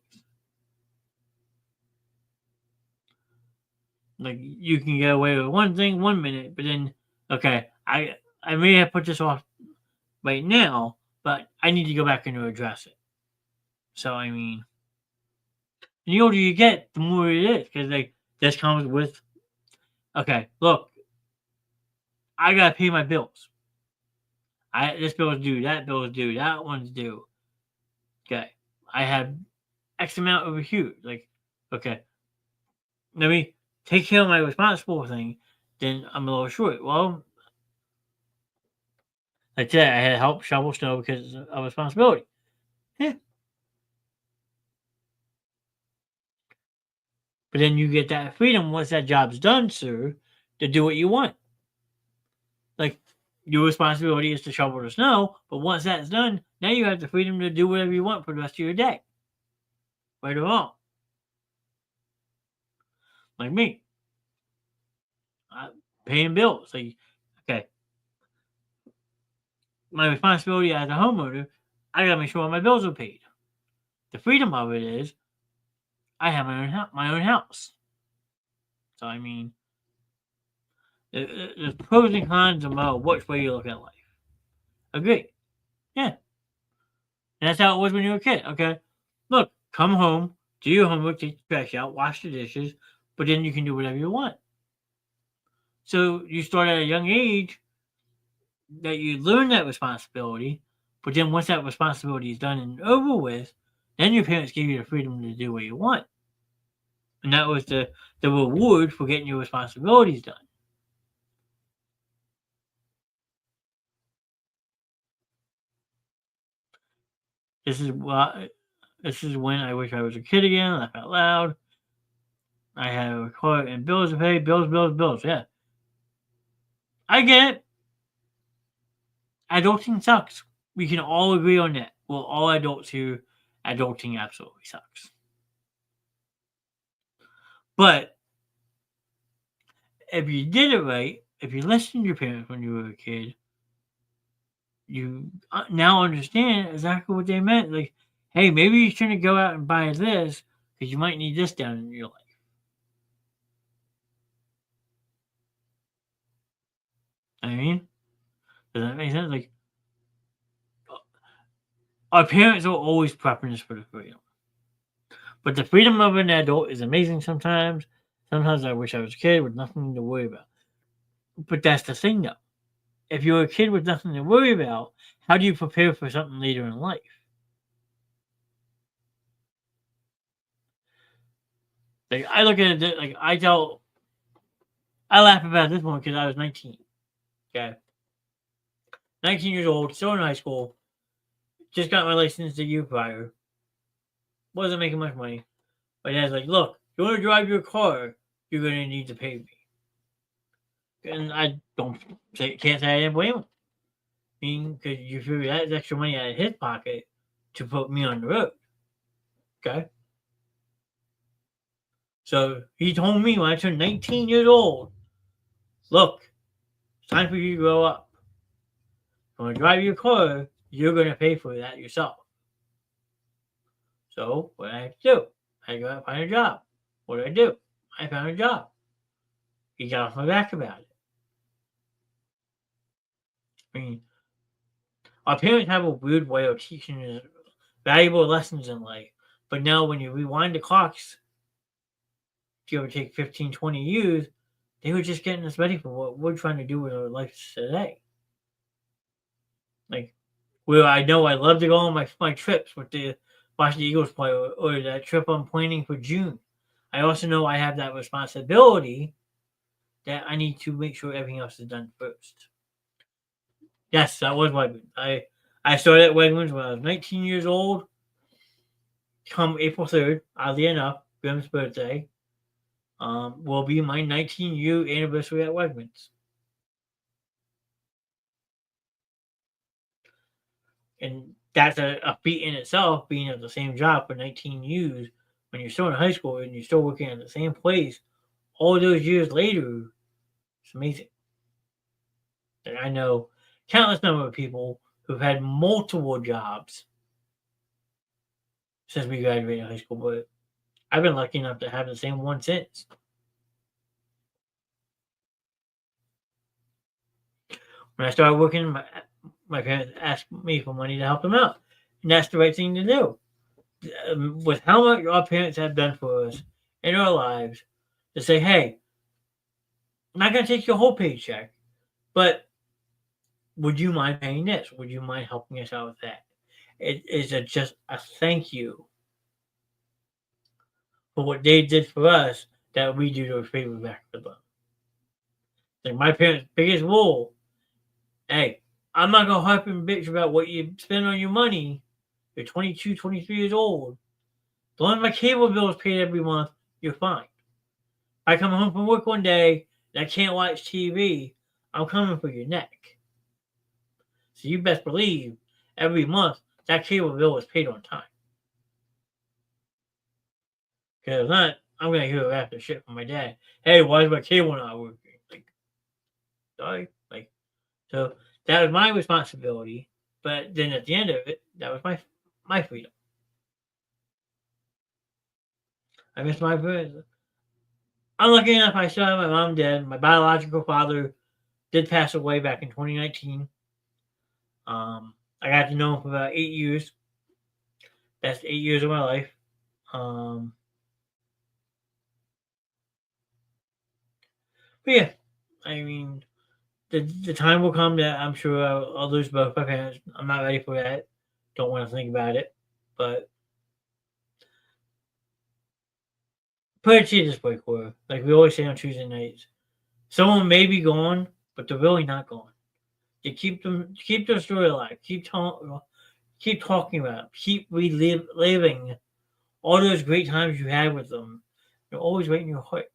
Like you can get away with one thing 1 minute, but then okay, I may have put this off right now, but I need to go back and address it. So I mean, the older you get, the more it is because like this comes with okay. Look, I gotta pay my bills. This bill is due, that bill is due, that one's due. Okay, I have X amount over here. Like, okay, let me take care of my responsible thing. Then I'm a little short. Well, like that, I had to help shovel snow because of responsibility. Yeah, but then you get that freedom once that job's done, sir, to do what you want. Like your responsibility is to shovel the snow, but once that's done, now you have the freedom to do whatever you want for the rest of your day. Right or wrong. Like me, paying bills. Like, okay, my responsibility as a homeowner, I gotta make sure all my bills are paid. The freedom of it is I have my own house. So I mean, there's pros and cons about which way you look at life. Agree? Yeah, and that's how it was when you were a kid. Okay, look, come home, do your homework, take the trash out, wash the dishes, but then you can do whatever you want. So you start at a young age that you learn that responsibility, but then once that responsibility is done and over with, then your parents give you the freedom to do what you want. And that was the reward for getting your responsibilities done. This is why this is when I wish I was a kid again, laugh out loud. I have a car and bills to pay, bills, bills, bills. Yeah. I get it. Adulting sucks. We can all agree on that. Well, all adults here, adulting absolutely sucks. But if you did it right, if you listened to your parents when you were a kid, you now understand exactly what they meant. Like, hey, maybe you shouldn't go out and buy this because you might need this down in your life. I mean, does that make sense? Like, our parents are always preference for the freedom, but the freedom of an adult is amazing sometimes. Sometimes I wish I was a kid with nothing to worry about. But that's the thing, though. If you're a kid with nothing to worry about, how do you prepare for something later in life? Like I look at it, like I laugh about this one because I was 19. Okay, 19 years old, still in high school, just got my license the year prior, wasn't making much money. My dad's like, "Look, you want to drive your car, you're gonna need to pay me." And I don't can't say I didn't blame him. I mean, because you figure that's extra money out of his pocket to put me on the road. Okay, so he told me when I turned 19 years old, "Look, it's time for you to grow up. If you want to drive your car, you're gonna pay for that yourself." So what I have to do? I go out and find a job. What do I do? I found a job. He got off my back about it. I mean, our parents have a weird way of teaching us valuable lessons in life. But now when you rewind the clocks, give or take 15, 20 years, they were just getting us ready for what we're trying to do with our lives today. Like, where I know I love to go on my trips with the watch the Eagles play or that trip I'm planning for June. I also know I have that responsibility that I need to make sure everything else is done first. Yes, that was Wegmans. I started at Wegmans when I was 19 years old. Come April 3rd, oddly enough, Grim's birthday, will be my 19-year anniversary at Wegmans. And that's a feat in itself, being at the same job for 19 years when you're still in high school and you're still working at the same place all those years later. It's amazing. And I know countless number of people who've had multiple jobs since we graduated high school, but I've been lucky enough to have the same one since. When I started working, my parents asked me for money to help them out, and that's the right thing to do. With how much our parents have done for us in our lives, to say, hey, I'm not going to take your whole paycheck, but would you mind paying this? Would you mind helping us out with that? It is just a thank you for what they did for us that we do to repay back to them. Like my parents' biggest rule, hey, I'm not going to harp and bitch about what you spend on your money. You're 22, 23 years old. As long as my cable bill is paid every month, you're fine. I come home from work one day and I can't watch TV, I'm coming for your neck. So you best believe every month that cable bill is paid on time. Because if not, I'm going to hear after shit from my dad. Hey, why is my cable not working? Like, sorry. Like, so that was my responsibility. But then at the end of it, that was my freedom. I miss my friends. I'm lucky enough I still have my mom dead. My biological father did pass away back in 2019. I got to know him for about 8 years. That's 8 years of my life. But yeah, I mean, the time will come that I'm sure I'll lose both my parents. I'm not ready for that. Don't want to think about it. But put it to you this way, Cora. Like we always say on Tuesday nights, someone may be gone, but they're really not gone. You keep their story alive. Keep talking about them. Keep reliving all those great times you had with them. They're always right in your heart.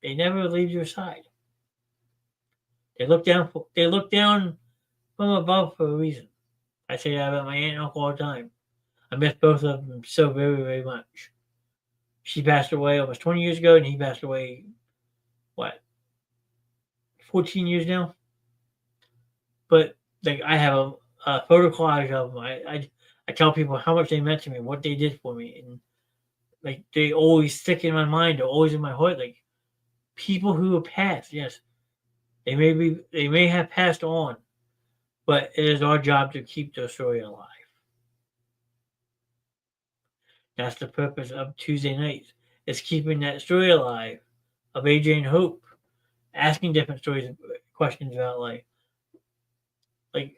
They never leave your side. They look down from above for a reason. I say that about my aunt and uncle all the time. I miss both of them so very, very much. She passed away almost 20 years ago, and he passed away, 14 years now? But like I have a photo collage of them. I tell people how much they meant to me, what they did for me, and like they always stick in my mind. They're always in my heart. Like people who have passed, yes, they may have passed on, but it is our job to keep their story alive. That's the purpose of Tuesday nights. Is keeping that story alive of AJ and Hope, asking different stories, questions about life, like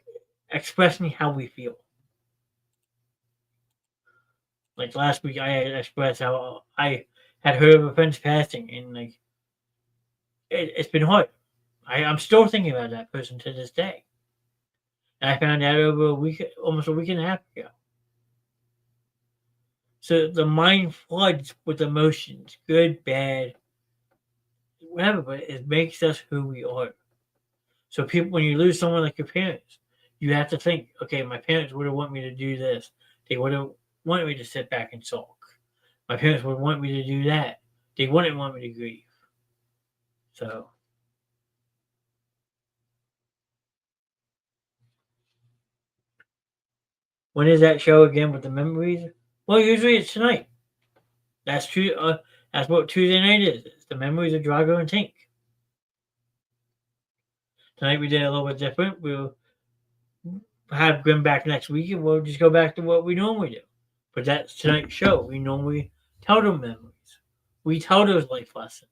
expressing how we feel. Like last week, I had expressed how I had heard of a friend's passing, and like it's been hard. I'm still thinking about that person to this day. And I found out over almost a week and a half ago. So the mind floods with emotions, good, bad, whatever, but it makes us who we are. So people, when you lose someone like your parents, you have to think, okay, my parents would have wanted me to do this. They would have wanted me to sit back and sulk. My parents would want me to do that. They wouldn't want me to grieve. So when is that show again with the memories? Well, usually it's tonight. That's true. That's what Tuesday night is. It's the memories of Drago and Tink. Tonight we did a little bit different. We'll have Grim back next week, and we'll just go back to what we normally do. But that's tonight's show. We normally tell them memories. We tell those life lessons.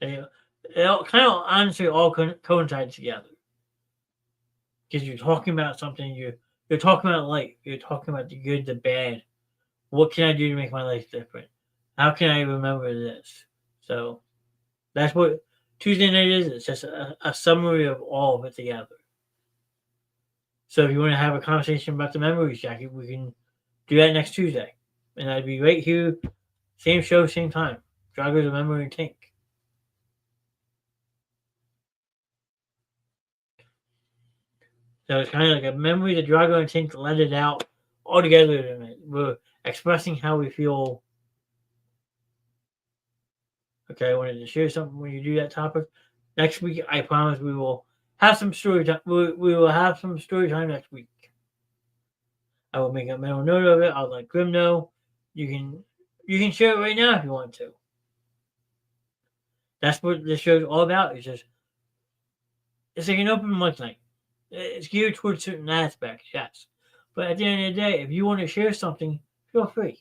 They all kind of honestly all coincide together. Because you're talking about something, you're talking about life. You're talking about the good, the bad. What can I do to make my life different? How can I remember this? So that's what Tuesday night is. It's just a summary of all of it together. So if you want to have a conversation about the memories, Jackie, we can do that next Tuesday. And I'd be right here, same show, same time. Drago's a memory and Tink. So it's kind of like a memory that Drago and Tink let it out all together tonight. We're expressing how we feel Okay, I wanted to share something when you do that topic. Next week, I promise we will have some story time. We will have some story time next week. I will make a mental note of it. I'll let Grim know. You can share it right now if you want to. That's what this show's all about. It's like an open mic night. It's geared towards certain aspects, yes. But at the end of the day, if you want to share something, feel free.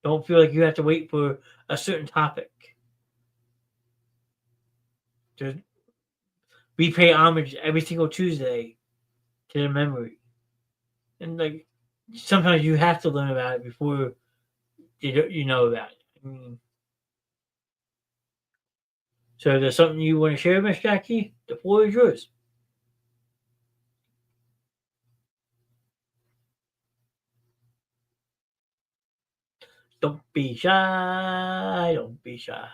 Don't feel like you have to wait for a certain topic. Just we pay homage every single Tuesday to their memory. And like sometimes you have to learn about it before you know about it. I mean, so if there's something you want to share, Miss Jackie, the floor is yours. Don't be shy. Don't be shy.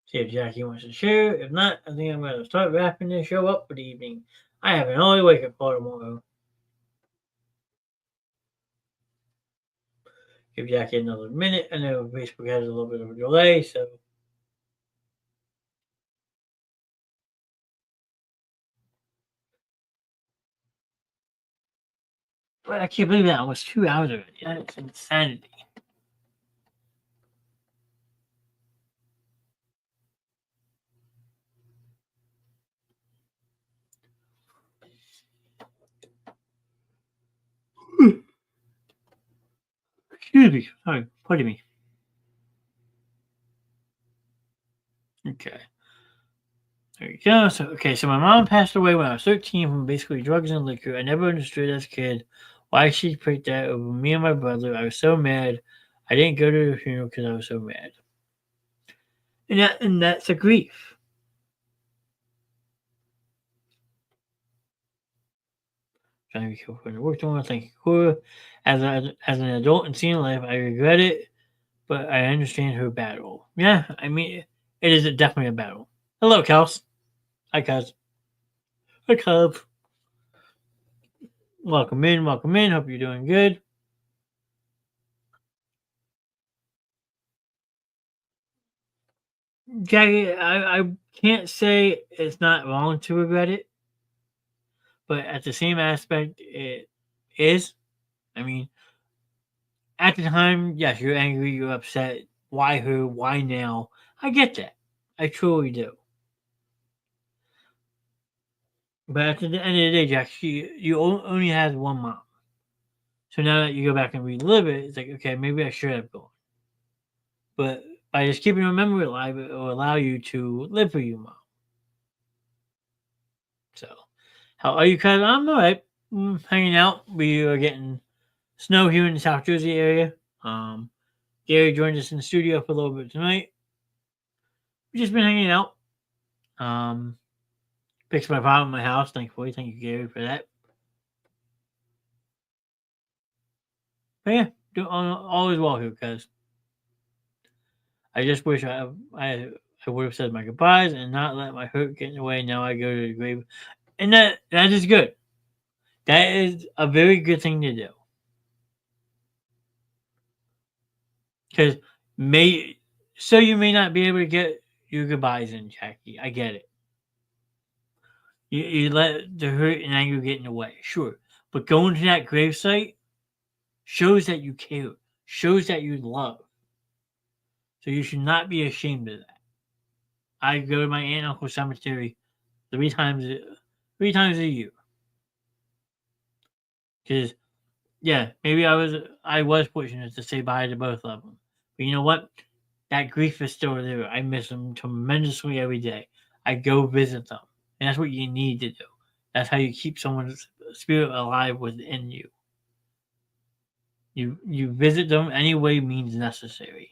See if Jackie wants to share. If not, I think I'm going to start wrapping this show up for the evening. I have an early wake up call tomorrow. Give Jackie another minute. I know Facebook has a little bit of a delay, so. But I can't believe that almost 2 hours of it. Yeah, it's insanity. Excuse me. Sorry, pardon me. Okay. There you go. So my mom passed away when I was 13 from basically drugs and liquor. I never understood as a kid why she picked that over me and my brother. I was so mad. I didn't go to the funeral because I was so mad. And that's a grief. Trying to be careful when I worked on. Thank you, Cora. As an adult and seeing life, I regret it, but I understand her battle. Yeah, I mean, it is definitely a battle. Hello, Kels. Hi, Cuz. Hi, Cub. Welcome in. Welcome in. Hope you're doing good. Jackie, I can't say it's not wrong to regret it, but at the same aspect, it is. I mean, at the time, yes, you're angry, you're upset. Why her? Why now? I get that. I truly do. But at the end of the day, Jack, you only had one mom. So now that you go back and relive it, it's like, okay, maybe I should have gone. But by just keeping your memory alive, it will allow you to live for your mom. So, how are you, cuz? I'm all right. Hanging out. We are getting snow here in the South Jersey area. Gary joined us in the studio for a little bit tonight. We've just been hanging out. Fixed my problem in my house, thankfully. Thank you, Gary, for that. But yeah, all is well here, cuz. I just wish I would have said my goodbyes and not let my hurt get in the way. Now I go to the grave, and that is good. That is a very good thing to do. Because you may not be able to get your goodbyes in, Jackie. I get it. You let the hurt and anger get in the way, sure. But going to that gravesite shows that you care, shows that you love. So you should not be ashamed of that. I go to my aunt and uncle cemetery three times a year. Because yeah, maybe I was fortunate to say bye to both of them. But you know what? That grief is still there. I miss them tremendously every day. I go visit them. And that's what you need to do. That's how you keep someone's spirit alive within you. You visit them any way means necessary.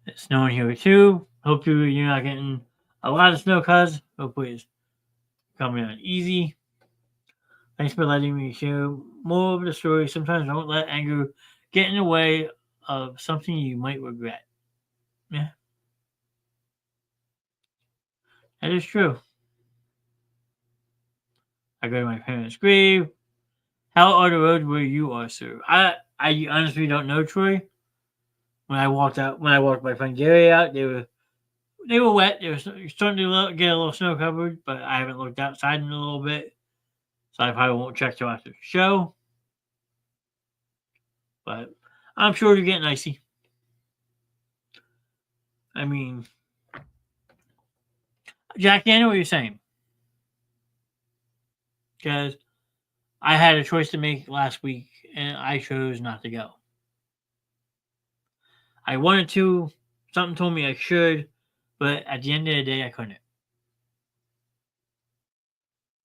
It's snowing here too. Hope you're not getting a lot of snow, cuz. Hopefully it's coming on easy. Thanks for letting me share more of the story. Sometimes don't let anger get in the way of something you might regret. Yeah, that is true. I go to my parents' grave. How are the roads where you are, sir? I honestly don't know, Troy. When I walked my friend Gary out, they were wet. They were starting to get a little snow covered, but I haven't looked outside in a little bit, so I probably won't check till after the show. But I'm sure they're getting icy. I mean, Jack, I know what you're saying, because I had a choice to make last week, and I chose not to go. I wanted to. Something told me I should, but at the end of the day, I couldn't.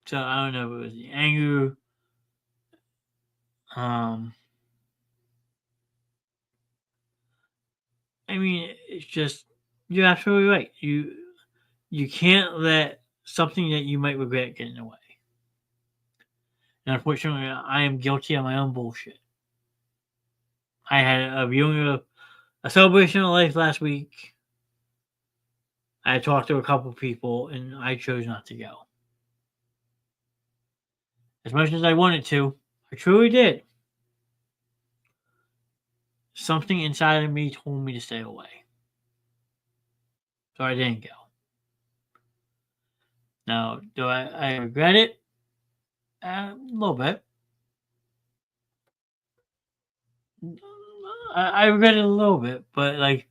So I don't know if it was the anger. Um, I mean, it's just you're absolutely right. You can't let something that you might regret get in the way. And unfortunately, I am guilty of my own bullshit. I had a viewing of a celebration of life last week. I talked to a couple people, and I chose not to go. As much as I wanted to, I truly did. Something inside of me told me to stay away. So I didn't go. Now, do I regret it? A little bit. I regret it a little bit, but like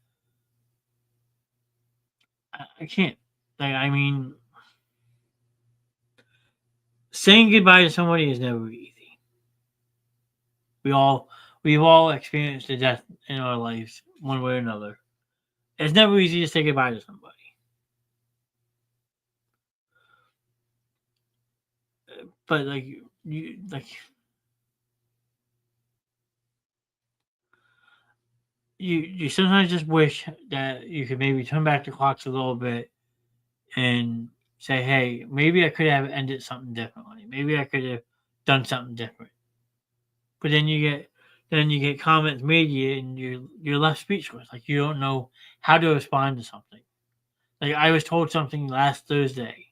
I can't. Like I mean, saying goodbye to somebody is never easy. We all we've all experienced a death in our lives, one way or another. It's never easy to say goodbye to somebody. But like you sometimes just wish that you could maybe turn back the clocks a little bit and say, hey, maybe I could have ended something differently. Maybe I could have done something different. But then you get comments made to you and you're left speechless. Like you don't know how to respond to something. Like I was told something last Thursday.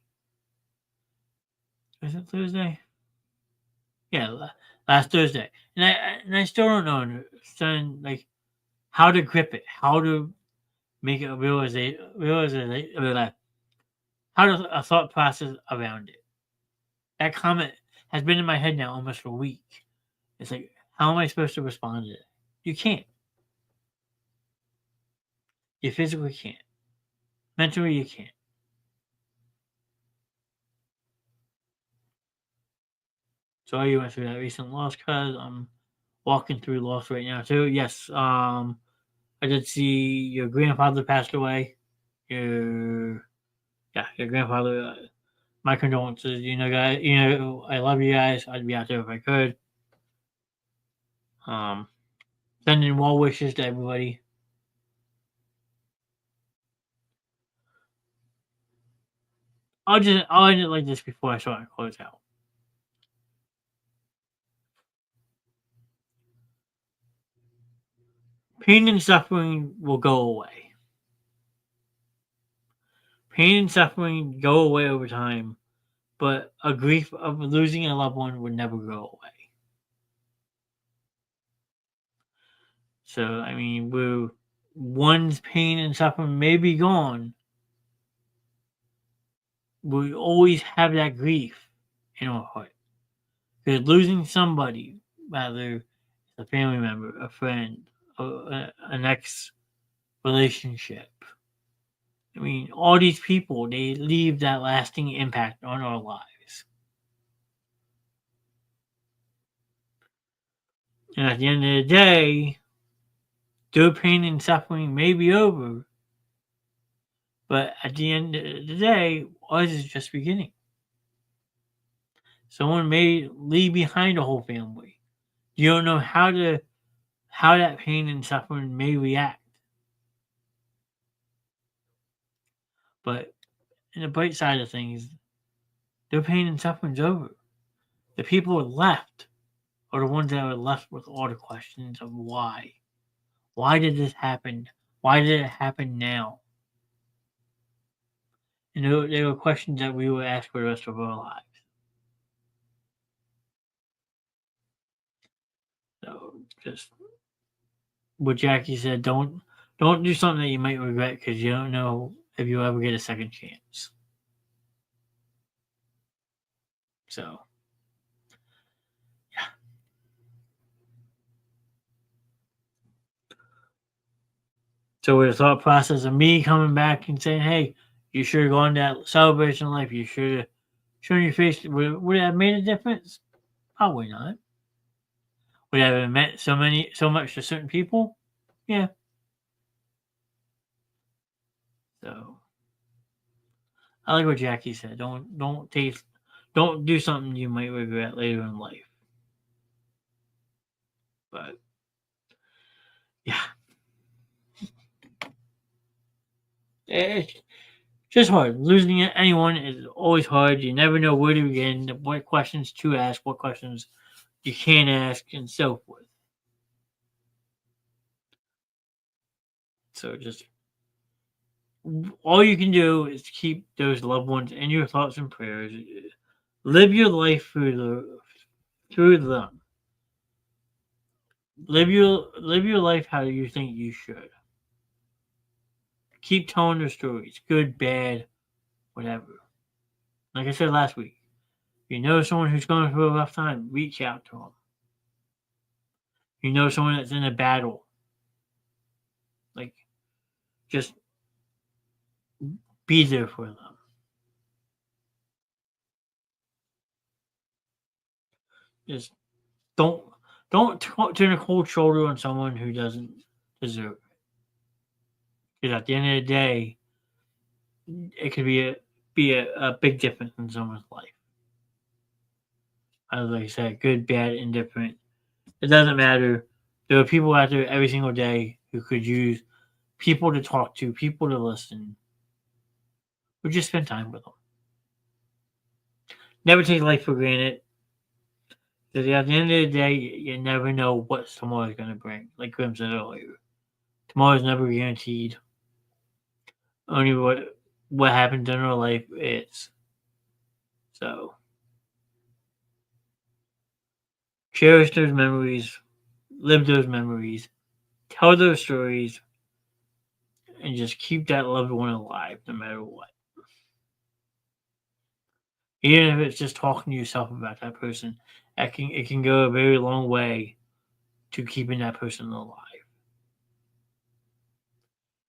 Was it Thursday? Yeah, last Thursday. And I still don't know understand like how to grip it, how to make it realize how to a thought process around it. That comment has been in my head now almost for a week. It's like, how am I supposed to respond to it? You can't. You physically can't. Mentally, you can't. So you went through that recent loss, cuz I'm walking through loss right now too. Yes, I did see your grandfather passed away. Your your grandfather. My condolences. You know, guys. You know, I love you guys. I'd be out there if I could. Um, Sending well wishes to everybody. I'll end it like this before I start and close out. Pain and suffering will go away. Pain and suffering go away over time, but a grief of losing a loved one would never go away. So, I mean, where one's pain and suffering may be gone, we always have that grief in our heart. Because losing somebody, whether a family member, a friend, an ex relationship, I mean, all these people, they leave that lasting impact on our lives. And at the end of the day, their pain and suffering may be over, but at the end of the day, ours is just beginning. Someone may leave behind a whole family. You don't know how that pain and suffering may react. But in the bright side of things, their pain and suffering's over. The people who are left are the ones that are left with all the questions of why. Why did this happen? Why did it happen now? And they were questions that we would ask for the rest of our lives. So just what Jackie said, don't do something that you might regret because you don't know if you'll ever get a second chance. So yeah. So with the thought process of me coming back and saying, "Hey, you should have gone to that celebration of life. You should have shown your face." Would it have made a difference? Probably not. Would it have meant so much to certain people? Yeah. So I like what Jackie said. Don't do something you might regret later in life. But yeah, it's just hard. Losing anyone is always hard. You never know where to begin, what questions to ask, what questions you can't ask, and so forth. So just all you can do is keep those loved ones in your thoughts and prayers. Live your life through them. Live your life how you think you should. Keep telling their stories, good, bad, whatever. Like I said last week, if you know someone who's going through a rough time, reach out to them. You know someone that's in a battle, like just be there for them. Just don't turn a cold shoulder on someone who doesn't deserve it. Because at the end of the day, it could be a big difference in someone's life. As like I said, good, bad, indifferent. It doesn't matter. There are people out there every single day who could use people to talk to, people to listen, or just spend time with them. Never take life for granted. Because at the end of the day, you never know what tomorrow is going to bring. Like Grim said earlier, tomorrow is never guaranteed. Only what happens in our life is. So cherish those memories, live those memories, tell those stories, and just keep that loved one alive no matter what. Even if it's just talking to yourself about that person, it can go a very long way to keeping that person alive.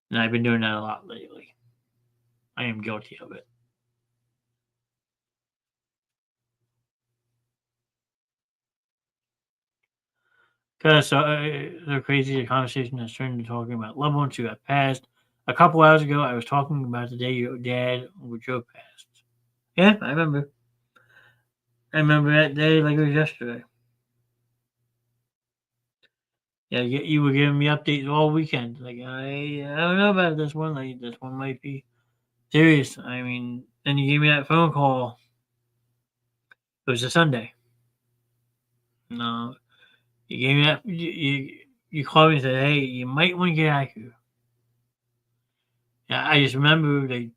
And I've been doing that a lot lately. I am guilty of it. Because the crazy conversation that's turned into talking about loved ones who have passed. A couple hours ago, I was talking about the day your dad or Joe passed. Yeah, I remember. I remember that day like it was yesterday. Yeah, you were giving me updates all weekend. Like I don't know about this one. Like this one might be serious. I mean, then you gave me that phone call. It was a Sunday. No, you gave me that. You called me and said, "Hey, you might want to get out of here." Yeah, I just remember like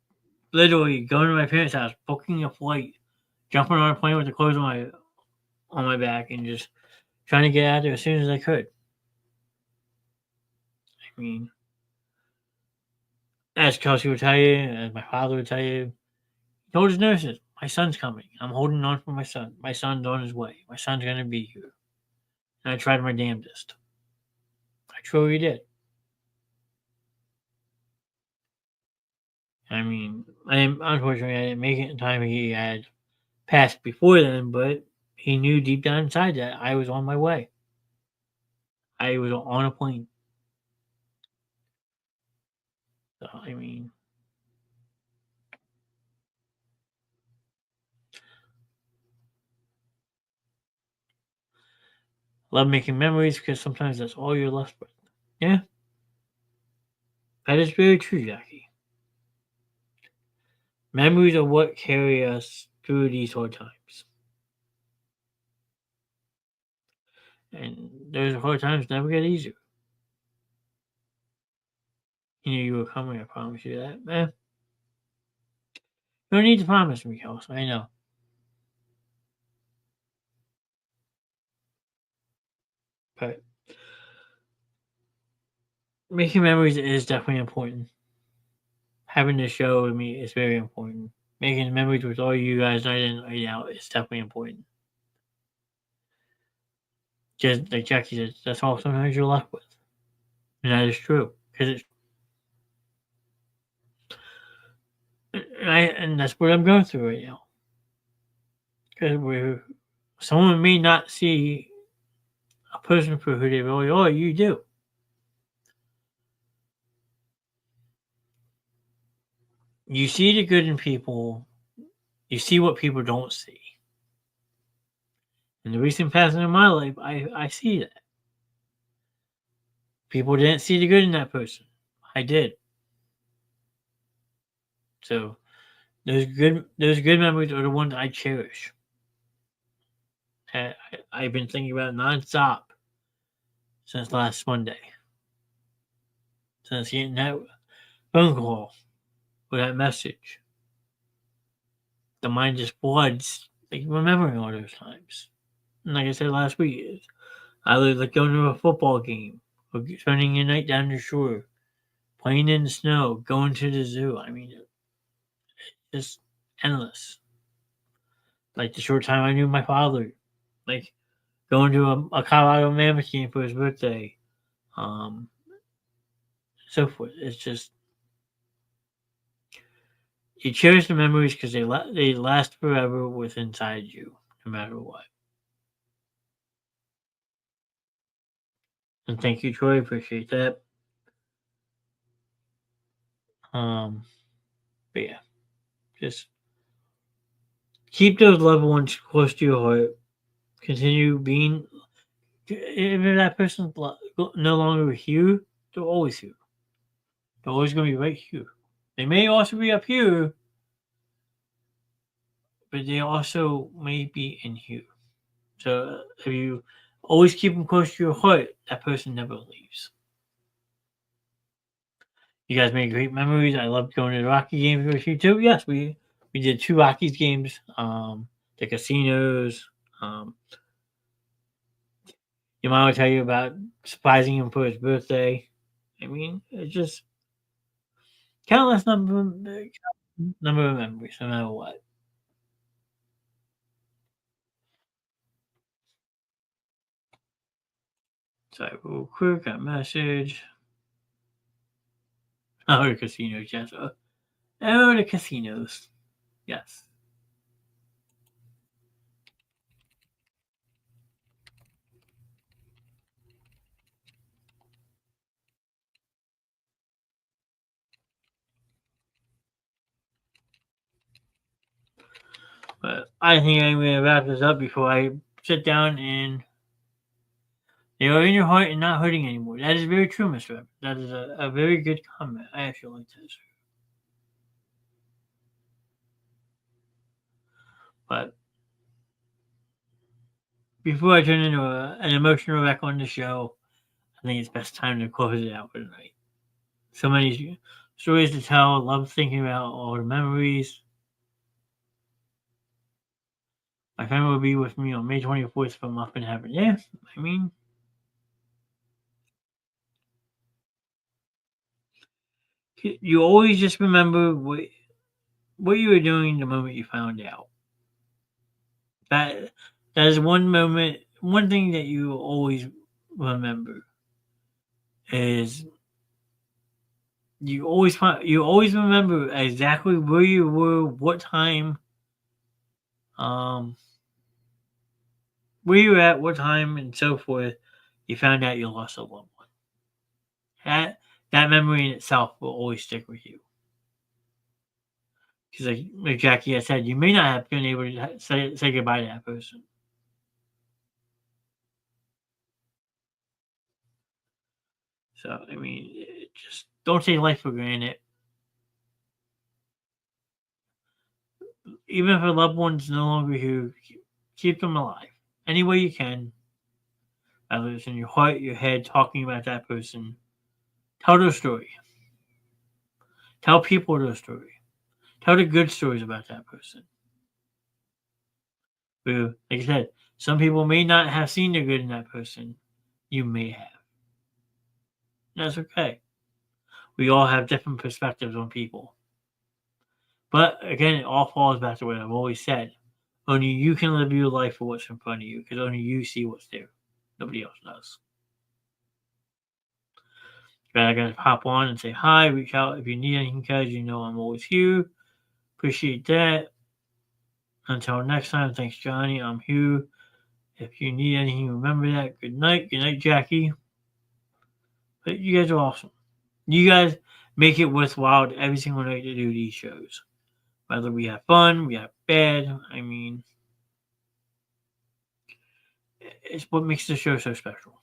literally going to my parents' house, booking a flight, jumping on a plane with the clothes on my back, and just trying to get out there as soon as I could. I mean, as Kelsey would tell you, as my father would tell you, he told his nurses, "My son's coming. I'm holding on for my son. My son's on his way. My son's gonna be here." And I tried my damnedest. I truly did. I mean, unfortunately I didn't make it in time. He had passed before then, but he knew deep down inside that I was on my way. I was on a plane. So I mean, love making memories because sometimes that's all you're left with. Yeah, that is very true, Jackie. Memories are what carry us through these hard times. And those hard times never get easier. You knew you were coming. I promise you that, man. You don't need to promise me, Kels. I know. But making memories is definitely important. Having this show with me is very important. Making memories with all you guys night in, night out is definitely important. Just like Jackie says, that's all sometimes you're left with. And that is true. Because and that's what I'm going through right now. Because someone may not see a person for who they really are, you do. You see the good in people, you see what people don't see. In the recent past in my life, I see that. People didn't see the good in that person. I did. So those good memories are the ones I cherish. I've been thinking about nonstop since last Monday. Since getting that phone call with that message. The mind just floods, like remembering all those times. And like I said last week, I was like going to a football game, or spending a night down the shore, playing in the snow, going to the zoo. I mean, just endless. Like the short time I knew my father, like going to a Colorado Mammoth game for his birthday, um, so forth. It's just you cherish the memories because they last forever with inside you, no matter what. And thank you, Troy. Appreciate that. Um, but yeah, just keep those loved ones close to your heart. Continue being. If that person's no longer here, they're always here. They're always going to be right here. They may also be up here, but they also may be in here. So if you always keep them close to your heart, that person never leaves. You guys made great memories. I loved going to the Rocky games with you too. Yes, we did 2 Rockies games. The casinos. Your mom would tell you about surprising him for his birthday. I mean, it's just countless number of memories, no matter what. So real quick, got a message. Oh, the casinos, yes. Oh, the casinos. Yes. But I think I'm going to wrap this up before I sit down and they are in your heart and not hurting anymore. That is very true, Mr. Evans. That is a very good comment. I actually like that. But before I turn into an emotional wreck on the show, I think it's best time to close it out for tonight. So many stories to tell. Love thinking about all the memories. My family will be with me on May 24th for Muffin Heaven. Yeah, I mean, you always just remember what you were doing the moment you found out. That is one moment. One thing that you always remember is you always remember exactly where you were, what time, um, where you were at, what time, and so forth. You found out you lost a loved one. That memory in itself will always stick with you. Because like Jackie has said, you may not have been able to say goodbye to that person. So I mean, just don't take life for granted. Even if a loved one's no longer here, keep them alive any way you can. Whether it's in your heart, your head, talking about that person. Tell their story. Tell people their story. Tell the good stories about that person. Who, like I said, some people may not have seen the good in that person. You may have. That's okay. We all have different perspectives on people. But again, it all falls back to what I've always said. Only you can live your life for what's in front of you because only you see what's there. Nobody else does. But I gotta hop on and say hi, reach out if you need anything, guys. You know I'm always here. Appreciate that. Until next time, thanks, Johnny. I'm Hugh. If you need anything, remember that. Good night. Good night, Jackie. But you guys are awesome. You guys make it worthwhile every single night to do these shows. Whether we have fun, we have bad. I mean, it's what makes the show so special.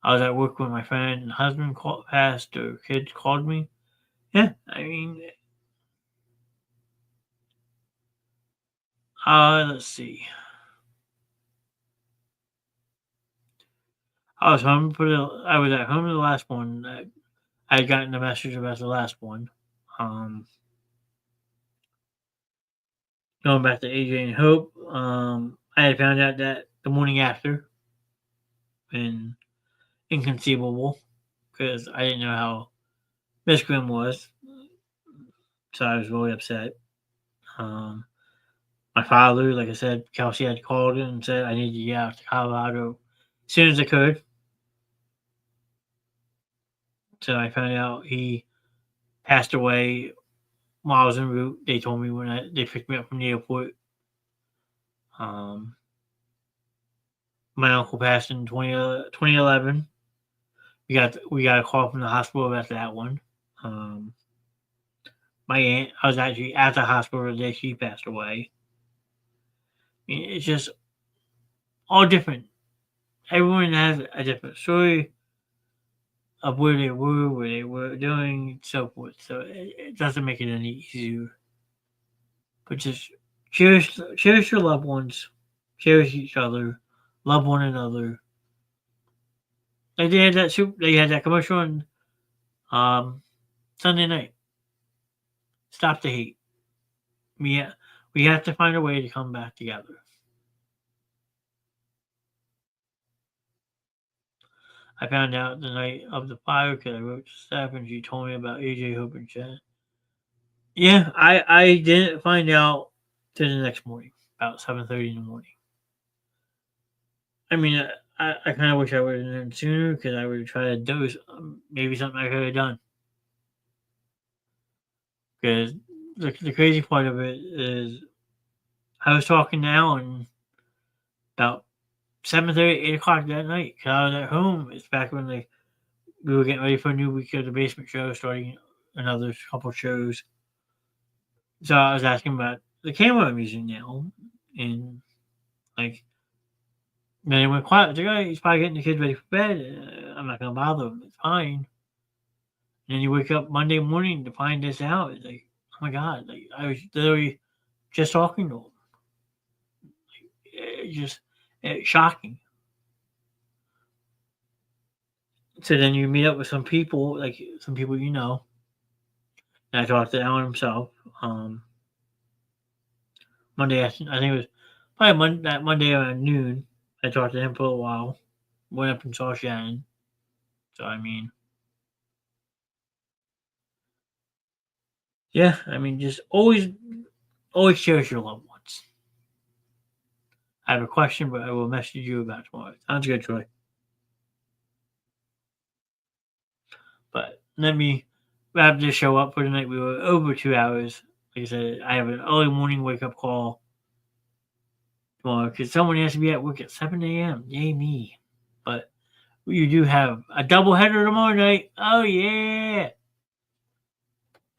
I was at work when my friend and husband passed, or kids called me. Yeah, I mean, let's see. I was home I was at home for the last one. I had gotten a message about the last one. Going back to AJ and Hope, I had found out that the morning after, and inconceivable, because I didn't know how Miss Grimm was, so I was really upset. My father, like I said, Kelsey had called in and said I needed to get out to Colorado as soon as I could. So I found out he passed away while I was en route. They told me when they picked me up from the airport. My uncle passed in 2011. We got a call from the hospital about that one. My aunt, I was actually at the hospital the day she passed away. I mean, it's just all different. Everyone has a different story of where they were, what they were doing, and so forth. So it doesn't make it any easier. But just cherish your loved ones, cherish each other, love one another. Like they had that commercial on Sunday night. Stop the hate. We have to find a way to come back together. I found out the night of the fire because I wrote to Steph and she told me about AJ, Hope, and Chad. Yeah, I didn't find out till the next morning, about 7:30 in the morning. I mean, I kind of wish I would have known sooner because I would have tried to do maybe something I could have done. Because the crazy part of it is I was talking to Alan about 7:30, 8 o'clock that night because I was at home. It's back when we were getting ready for a new week of the basement show, starting another couple shows. So I was asking about the camera I'm using now, and like, then it went quiet. I was like, oh, he's probably getting the kids ready for bed. I'm not gonna bother him. It's fine. And then you wake up Monday morning to find this out. It's like, oh my god! Like I was literally just talking to him. It's shocking. So then you meet up with some people, like some people you know. And I talked to Alan himself. Monday afternoon, I think it was probably that Monday around noon. I talked to him for a while. Went up and saw Shannon. So I mean, yeah, I mean, just always cherish your loved ones. I have a question, but I will message you about tomorrow. Sounds good, Troy. But let me wrap this show up for tonight. We were over 2 hours. Like I said, I have an early morning wake up call tomorrow because someone has to be at work at 7 a.m. Yay me! But you do have a double header tomorrow night. Oh yeah!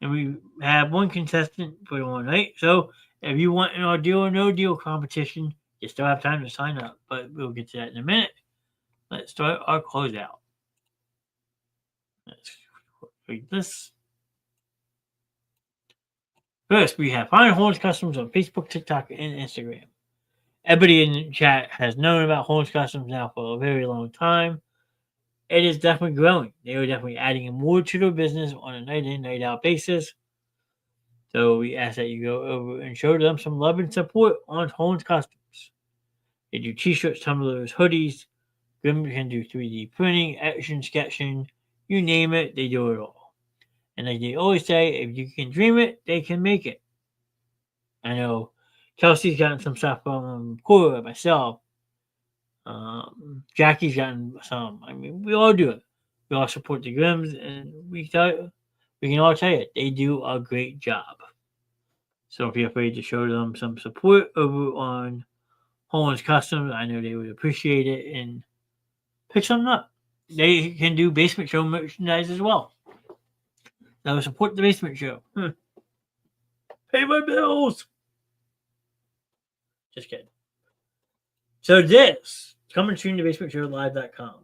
And we have one contestant for tomorrow night. So if you want an ordeal or no deal competition, you still have time to sign up. But we'll get to that in a minute. Let's start our closeout. Let's read this. First, we have Fine Horns Customs on Facebook, TikTok, and Instagram. Everybody in the chat has known about Horns Customs now for a very long time. it is definitely growing. They are definitely adding more to their business on a night in, night out basis. So we ask that you go over and show them some love and support on Holmes Customs. They do t-shirts, tumblers, hoodies. Grim can do 3D printing, action sketching, you name it, they do it all. And like they always say, if you can dream it, they can make it. I know Kelsey's gotten some stuff from Cora, myself. Jackie's gotten some. I mean, we all do it. We all support the Grims, and we can all tell you they do a great job. So don't be afraid to show them some support over on Holland's Customs. I know they would appreciate it and pick something up. They can do basement show merchandise as well. That will support the basement show. Pay my bills. Just kidding. So this coming soon to basementshowlive.com.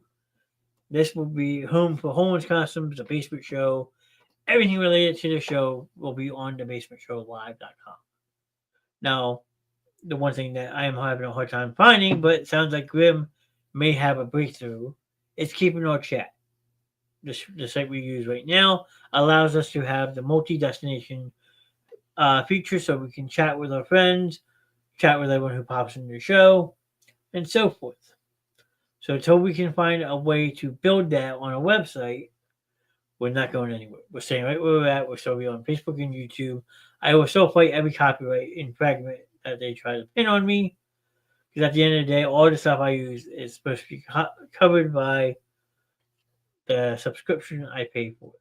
This will be home for Holland's Customs, the basement show. Everything related to the show will be on the basementshowlive.com. Now, the one thing that I am having a hard time finding, but it sounds like Grim may have a breakthrough, is keeping our chat. The site we use right now allows us to have the multi-destination feature so we can chat with our friends, chat with everyone who pops into the show, and so forth. So until we can find a way to build that on a website, we're not going anywhere. We're staying right where we're at. We're still be on Facebook and YouTube. I will still fight every copyright infringement that they try to pin on me. Because at the end of the day, all the stuff I use is supposed to be covered by the subscription I pay for.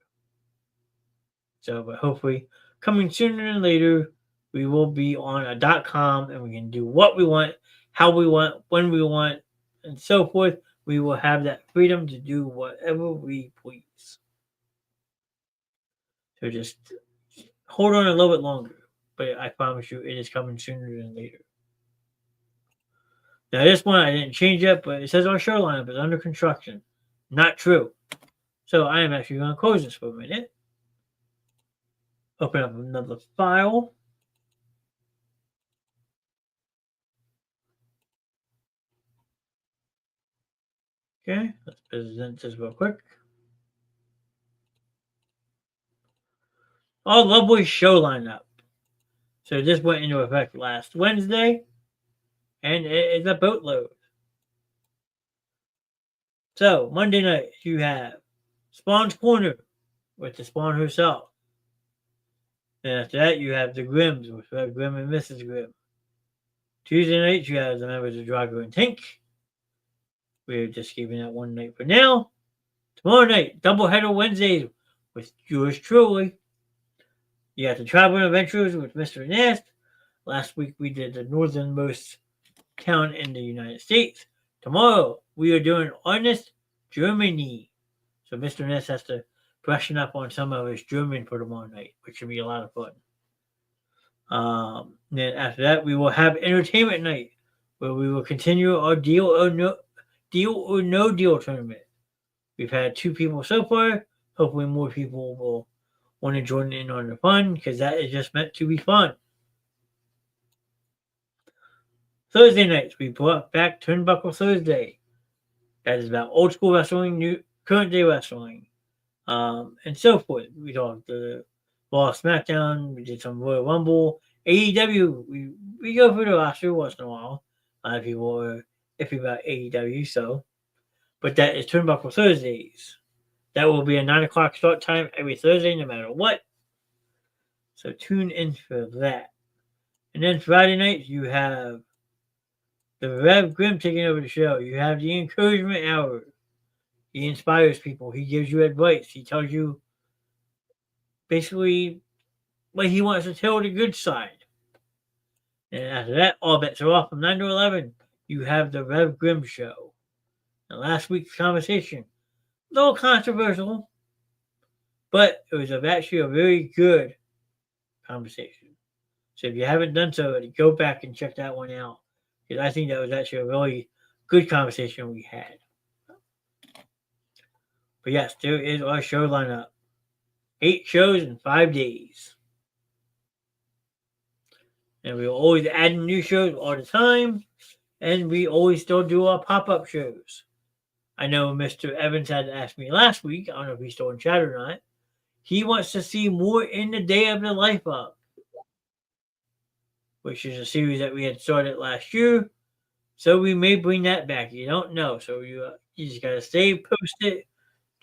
So, but hopefully, coming sooner than later, we will be on a .com and we can do what we want, how we want, when we want, and so forth. We will have that freedom to do whatever we please. So just hold on a little bit longer, but I promise you it is coming sooner than later. Now this one I didn't change yet, but it says our show lineup is under construction. Not true. So I am actually going to close this for a minute. Open up another file. Okay, let's present this real quick. Our lovely show lineup. So this went into effect last Wednesday, and it is a boatload. So Monday night you have Spawn's Corner with the Spawn herself. Then after that you have the Grims with Grim and Mrs. Grimm. Tuesday night you have the members of Drago and Tink. We're just giving that one night for now. Tomorrow night, doubleheader Wednesdays with yours truly. You got the Traveling Adventures with Mr. Nest. Last week we did the northernmost town in the United States. Tomorrow we are doing Honest Germany. So Mr. Ness has to freshen up on some of his German for tomorrow night, which should be a lot of fun. Then after that we will have Entertainment Night, where we will continue our Deal or No Deal tournament. We've had 2 people so far. Hopefully more people will want to join in on the fun, because that is just meant to be fun. Thursday nights, we brought back Turnbuckle Thursday. That is about old school wrestling, new current day wrestling, and so forth. We talked the Raw, SmackDown. We did some Royal Rumble, AEW. We go through the roster once in a while. A lot of people are iffy about AEW, so. But that is Turnbuckle Thursdays. That will be a 9 o'clock start time every Thursday, no matter what. So tune in for that. And then Friday nights, you have the Rev Grimm taking over the show. You have the encouragement hour. He inspires people. He gives you advice. He tells you basically what he wants to tell the good side. And after that, all bets are off from 9 to 11. You have the Rev Grimm show. And last week's conversation, a little controversial, but it was actually a very good conversation. So if you haven't done so already, go back and check that one out, because I think that was actually a really good conversation we had. But yes, there is our show lineup. 8 shows in 5 days. And we always add new shows all the time. And we always still do our pop-up shows. I know Mr. Evans had asked me last week. I don't know if he's still in chat or not. He wants to see more in the Day of the Life of, which is a series that we had started last year. So we may bring that back. You don't know. So you just got to stay posted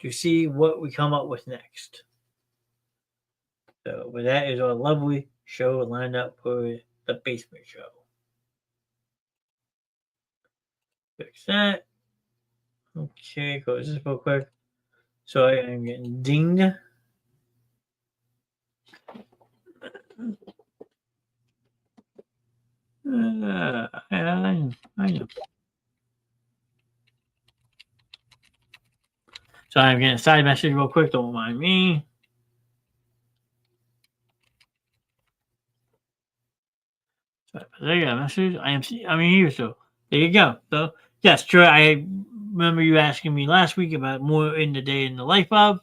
to see what we come up with next. So, but that is our lovely show lined up for the basement show. Fix that. Okay, close this real quick. Sorry, I'm getting dinged. I know. So I'm getting a side message real quick. Don't mind me. So there you go. Message. I'm here. So there you go. So yes, sure. I remember you asking me last week about more in the Day in the Life of.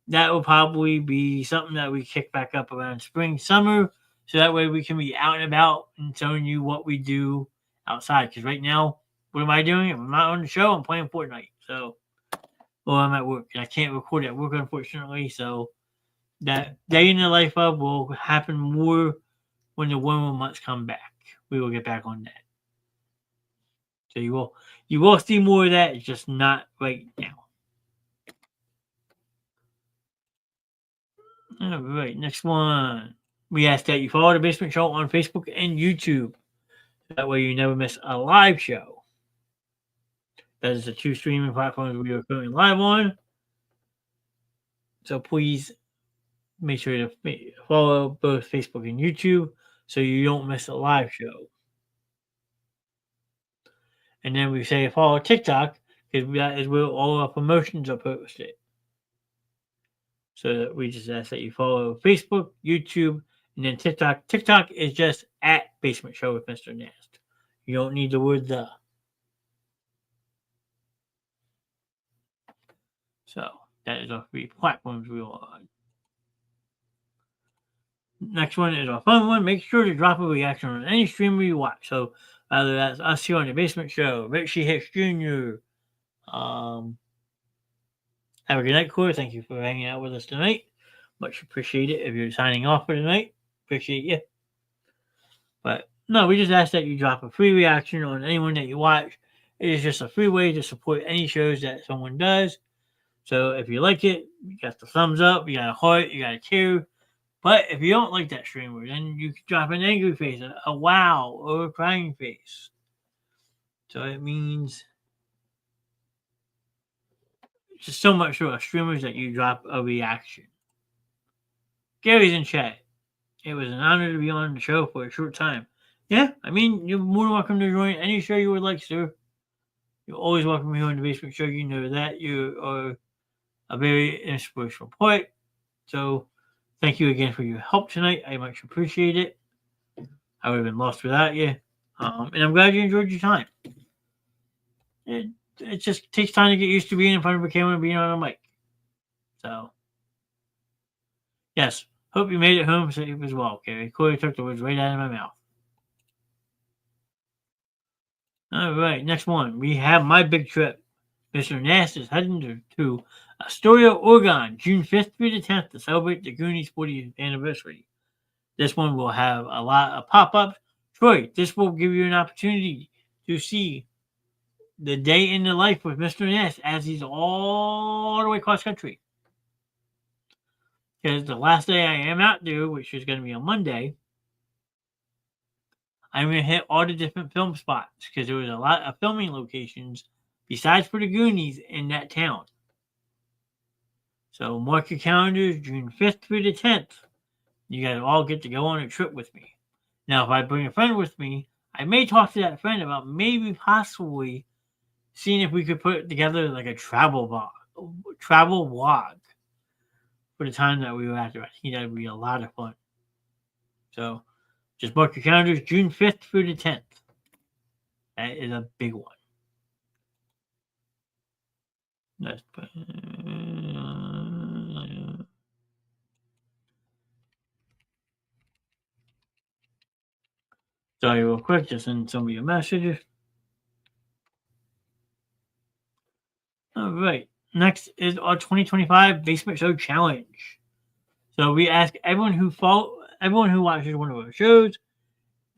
That will probably be something that we kick back up around spring, summer, so that way we can be out and about and showing you what we do outside. Because right now, what am I doing? If I'm not on the show, I'm playing Fortnite. So, or I'm at work and I can't record at work, unfortunately. So that Day in the Life of will happen more when the warmer months come back. We will get back on that. So you will see more of that. It's just not right now. All right, next one. We ask that you follow the Basement Show on Facebook and YouTube. That way you never miss a live show. That is the two streaming platforms we are currently live on. So please make sure to follow both Facebook and YouTube so you don't miss a live show. And then we say follow TikTok because that is where all our promotions are posted. So that we just ask that you follow Facebook, YouTube, and then TikTok. TikTok is just at Basement Show with Mr. Nast. You don't need the word the. So that is our three platforms we are on. Next one is our fun one. Make sure to drop a reaction on any streamer you watch. So whether that's us here on the Basement Show, Richie Hicks Jr., have a good night, Corey. Thank you for hanging out with us tonight. Much appreciated. If you're signing off for tonight, appreciate you. But no, we just ask that you drop a free reaction on anyone that you watch. It is just a free way to support any shows that someone does. So if you like it, you got the thumbs up, you got a heart, you got a two. But if you don't like that streamer, then you can drop an angry face, a wow, or a crying face. So it means just so much for us streamers that you drop a reaction. Gary's in chat. It was an honor to be on the show for a short time. Yeah, I mean, you're more than welcome to join any show you would like, sir. You're always welcome here on the Basement Show. You know that. You are a very inspirational poet. So thank you again for your help tonight. I much appreciate it. I would have been lost without you. And I'm glad you enjoyed your time. It just takes time to get used to being in front of a camera and being on a mic. So, yes, hope you made it home safe as well, Gary. Corey took the words right out of my mouth. All right, next one. We have my big trip. Mr. Nast is heading to Astoria, Oregon, June 5th through the 10th to celebrate the Goonies 40th anniversary. This one will have a lot of pop-ups. Troy, this will give you an opportunity to see the day in the life with Mr. Nast as he's all the way across country. Because the last day I am out there, which is going to be on Monday, I'm going to hit all the different film spots because there was a lot of filming locations besides for the Goonies in that town. So mark your calendars, June 5th through the 10th. You guys all get to go on a trip with me. Now, if I bring a friend with me, I may talk to that friend about maybe possibly seeing if we could put together like a travel vlog for the time that we were out there. I think that would be a lot of fun. So just mark your calendars, June 5th through the 10th. That is a big one. That's sorry, real quick, just send some of your messages. right. Next is our 2025 Basement Show Challenge. So we ask everyone who watches one of our shows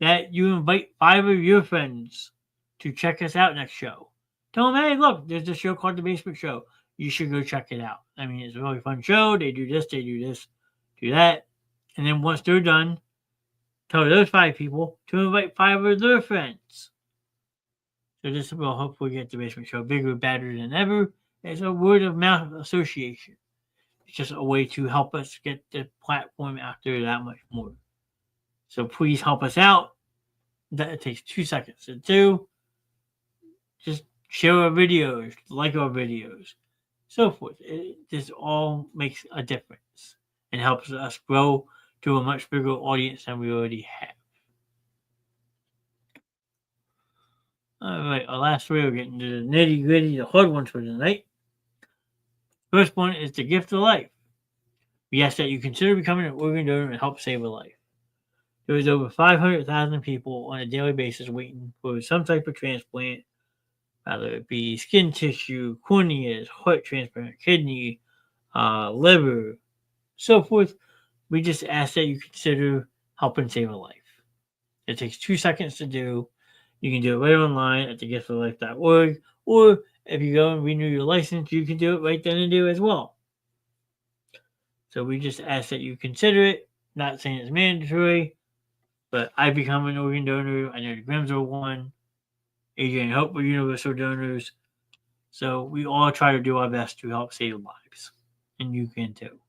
that you invite 5 of your friends to check us out next show. Tell them, hey, look, there's a show called The Basement Show. You should go check it out. I mean, it's a really fun show. They do this, do that. And then once they're done, tell those 5 people to invite 5 of their friends. So this will hopefully get The Basement Show bigger, better than ever. It's a word of mouth association. It's just a way to help us get the platform out there that much more. So please help us out. That it takes 2 seconds to do. Just share our videos, like our videos, so forth. This all makes a difference and helps us grow to a much bigger audience than we already have. All right, our last 3 are getting to the nitty gritty, the hard ones for tonight. First one is the gift of life. We ask that you consider becoming an organ donor and help save a life. There is over 500,000 people on a daily basis waiting for some type of transplant, whether it be skin tissue, corneas, heart transplant, kidney, liver, so forth. We just ask that you consider helping save a life. It takes 2 seconds to do. You can do it right online at thegiftoflife.org, or if you go and renew your license, you can do it right then and there as well. So we just ask that you consider it. Not saying it's mandatory, but I become an organ donor. I know the Grims are one. AJ and Hope were universal donors. So we all try to do our best to help save lives. And you can too.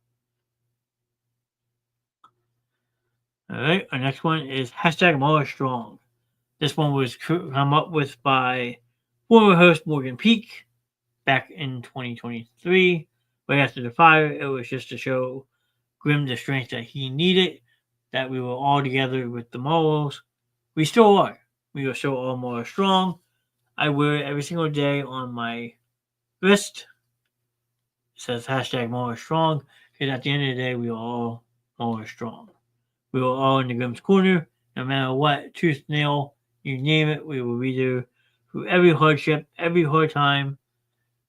All right, our next one is hashtag Mara Strong. This one was come up with by former host Morgan Peak back in 2023. Right after the fire, it was just to show Grim the strength that he needed, that we were all together with the morals. We still are. We are still all Mara Strong. I wear it every single day on my wrist. It says hashtag Mara Strong, because at the end of the day, we are all Mara Strong. We were all in the Grimm's corner, no matter what, tooth, nail, you name it, we will be there through every hardship, every hard time.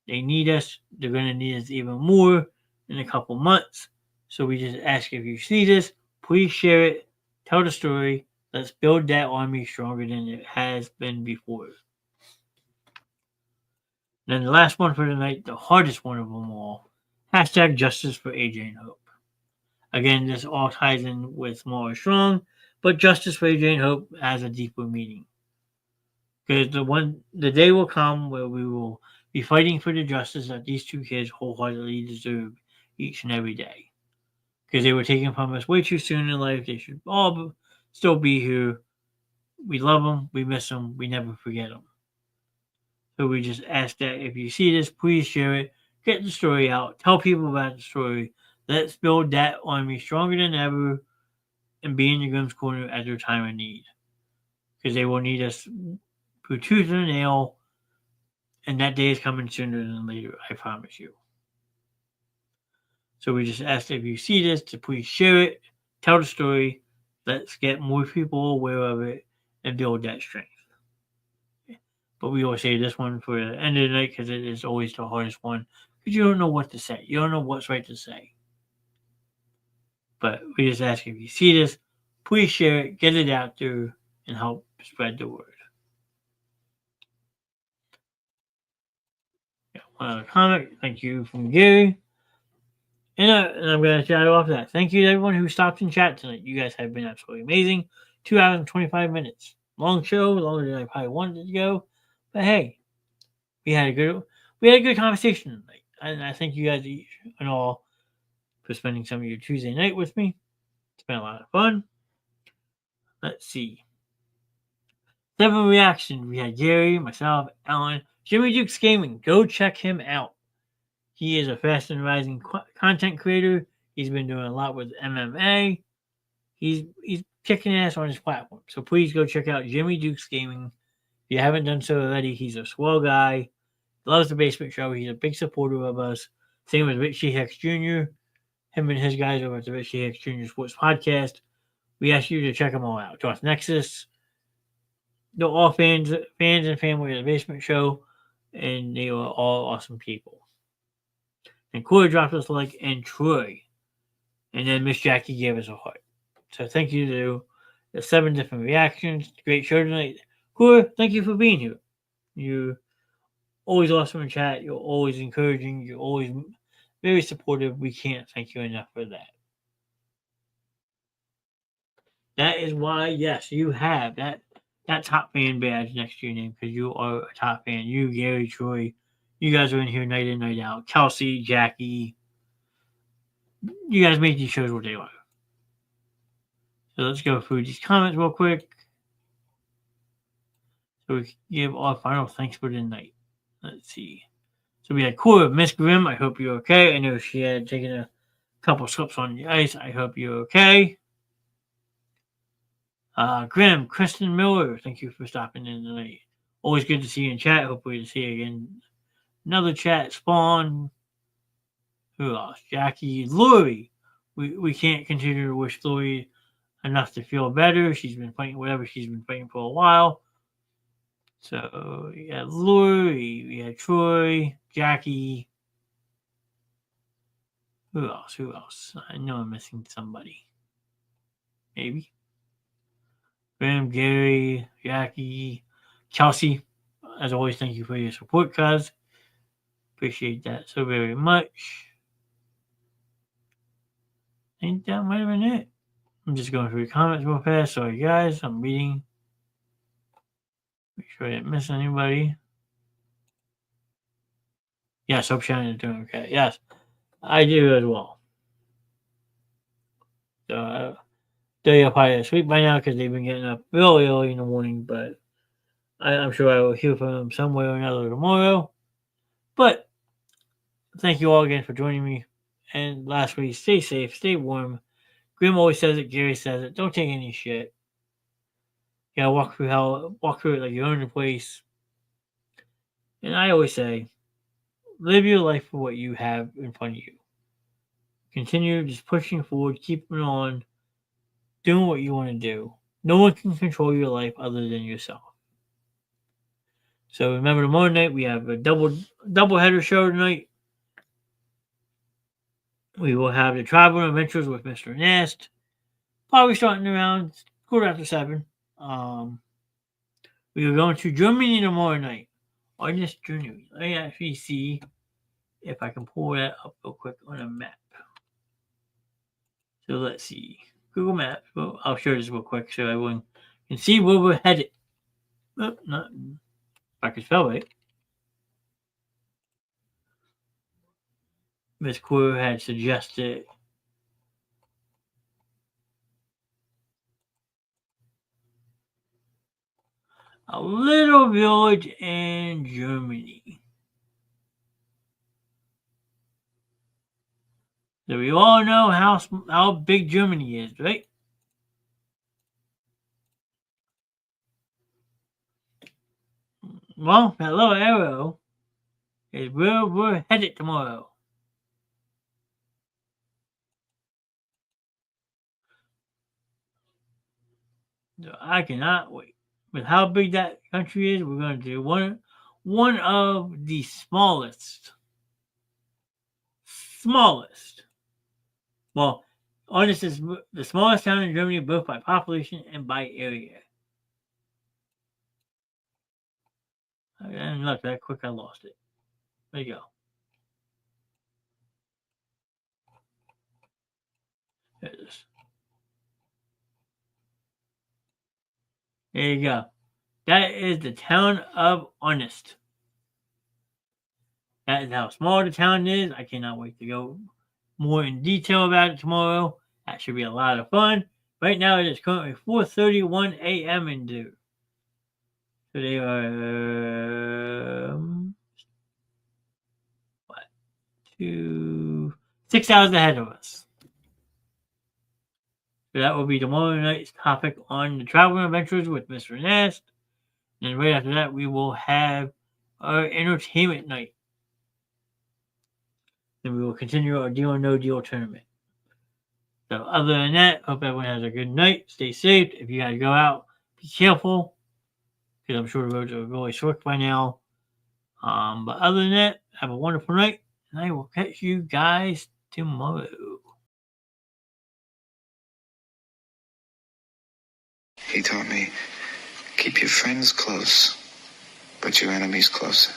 They need us. They're going to need us even more in a couple months. So we just ask if you see this, please share it, tell the story. Let's build that army stronger than it has been before. Then the last one for tonight, the hardest one of them all, hashtag justice for AJ and Hope. Again, this all ties in with Mara Strong, but justice for AJ and Hope has a deeper meaning. Because the day will come where we will be fighting for the justice that these 2 kids wholeheartedly deserve each and every day. Because they were taken from us way too soon in life. They should all still be here. We love them. We miss them. We never forget them. So we just ask that if you see this, please share it. Get the story out. Tell people about the story. Let's build that army stronger than ever and be in the Grimm's corner at their time of need. Because they will need us through tooth and nail, and that day is coming sooner than later, I promise you. So we just ask if you see this to please share it, tell the story, let's get more people aware of it, and build that strength. But we always say this one for the end of the night because it is always the hardest one, because you don't know what to say. You don't know what's right to say. But we just ask if you see this, please share it, get it out there, and help spread the word. One other comment. Thank you from Gary. And I'm going to shout off that. Thank you to everyone who stopped in chat tonight. You guys have been absolutely amazing. 2 hours and 25 minutes. Long show, longer than I probably wanted to go. But hey, we had a good conversation tonight. And I thank you guys each and all for spending some of your Tuesday night with me. It's been a lot of fun. Let's see. 7 reactions. We had Gary, myself, Alan, Jimmy Dukes Gaming. Go check him out. He is a fast and rising content creator. He's been doing a lot with MMA. He's kicking ass on his platform. So please go check out Jimmy Dukes Gaming. If you haven't done so already, he's a swell guy. Loves the Basement Show. He's a big supporter of us. Same with Richie Hex Jr. Him and his guys over at the Richie Hex Jr. Sports Podcast. We ask you to check them all out. Darth Nexus. They're all fans and family of the Basement Show. And they are all awesome people. And Corey dropped us a like, and Troy. And then Miss Jackie gave us a heart. So thank you to the 7 different reactions. Great show tonight. Corey, thank you for being here. You're always awesome in chat. You're always encouraging. You're always very supportive. We can't thank you enough for that. That is why, yes, you have that top fan badge next to your name because you are a top fan. You, Gary, Troy, you guys are in here night in, night out. Kelsey, Jackie, you guys make these shows what they are. So let's go through these comments real quick. So we can give our final thanks for the night. Let's see. So we had Cora, Miss Grimm. I hope you're okay. I know she had taken a couple slips on the ice. I hope you're okay. Grimm, Kristen Miller, thank you for stopping in tonight. Always good to see you in chat. Hopefully to see you again. Another chat, Spawn. Who else? Jackie, Lori. We can't continue to wish Lori enough to feel better. She's been fighting whatever she's been fighting for a while. So we had Lori, we had Troy, Jackie. Who else? Who else? I know I'm missing somebody. Maybe. Graham, Gary, Jackie, Kelsey. As always, thank you for your support, cuz. Appreciate that so very much. I think that might have been it. I'm just going through the comments real fast. Sorry, guys. I'm reading. Make sure I didn't miss anybody. Yes, hope Shannon is doing okay. Yes, I do as well. So, they're probably asleep by now because they've been getting up really early in the morning, but I'm sure I will hear from them some way or another tomorrow. But thank you all again for joining me. And lastly, stay safe, stay warm. Grim always says it, Gary says it. Don't take any shit. You gotta walk through it like you own the place. And I always say, live your life for what you have in front of you. Continue just pushing forward, keeping on, doing what you want to do. No one can control your life other than yourself. So remember, tomorrow night we have a double header show tonight. We will have the Traveling Adventures with Mr. Nast. Probably starting around 7:15. We are going to Germany tomorrow night. On this journey, let me actually see if I can pull that up real quick on a map. So let's see. Google Maps. Well, I'll show this real quick so everyone can see where we're headed. Oh, not if I could spell right. Miss Core had suggested a little village in Germany. So we all know how big Germany is, right? Well, that little arrow is where we're headed tomorrow. So I cannot wait. With how big that country is, we're going to do one of the smallest. Well, honest is the smallest town in Germany, both by population and by area. And look, that quick, I lost it. There you go. There it is. There you go. That is the town of Honest. That is how small the town is. I cannot wait to go more in detail about it tomorrow. That should be a lot of fun. Right now, it is currently 4:31 a.m. in Dew. So they are 6 hours ahead of us. So that will be tomorrow night's topic on the Traveling Adventures with Mr. Nast. And right after that, we will have our entertainment night. Then we will continue our Deal or No Deal tournament. So other than that, hope everyone has a good night. Stay safe. If you guys go out, be careful. Because I'm sure the roads are really slick by now. But other than that, have a wonderful night. I will catch you guys tomorrow. He taught me, keep your friends close, but your enemies closer.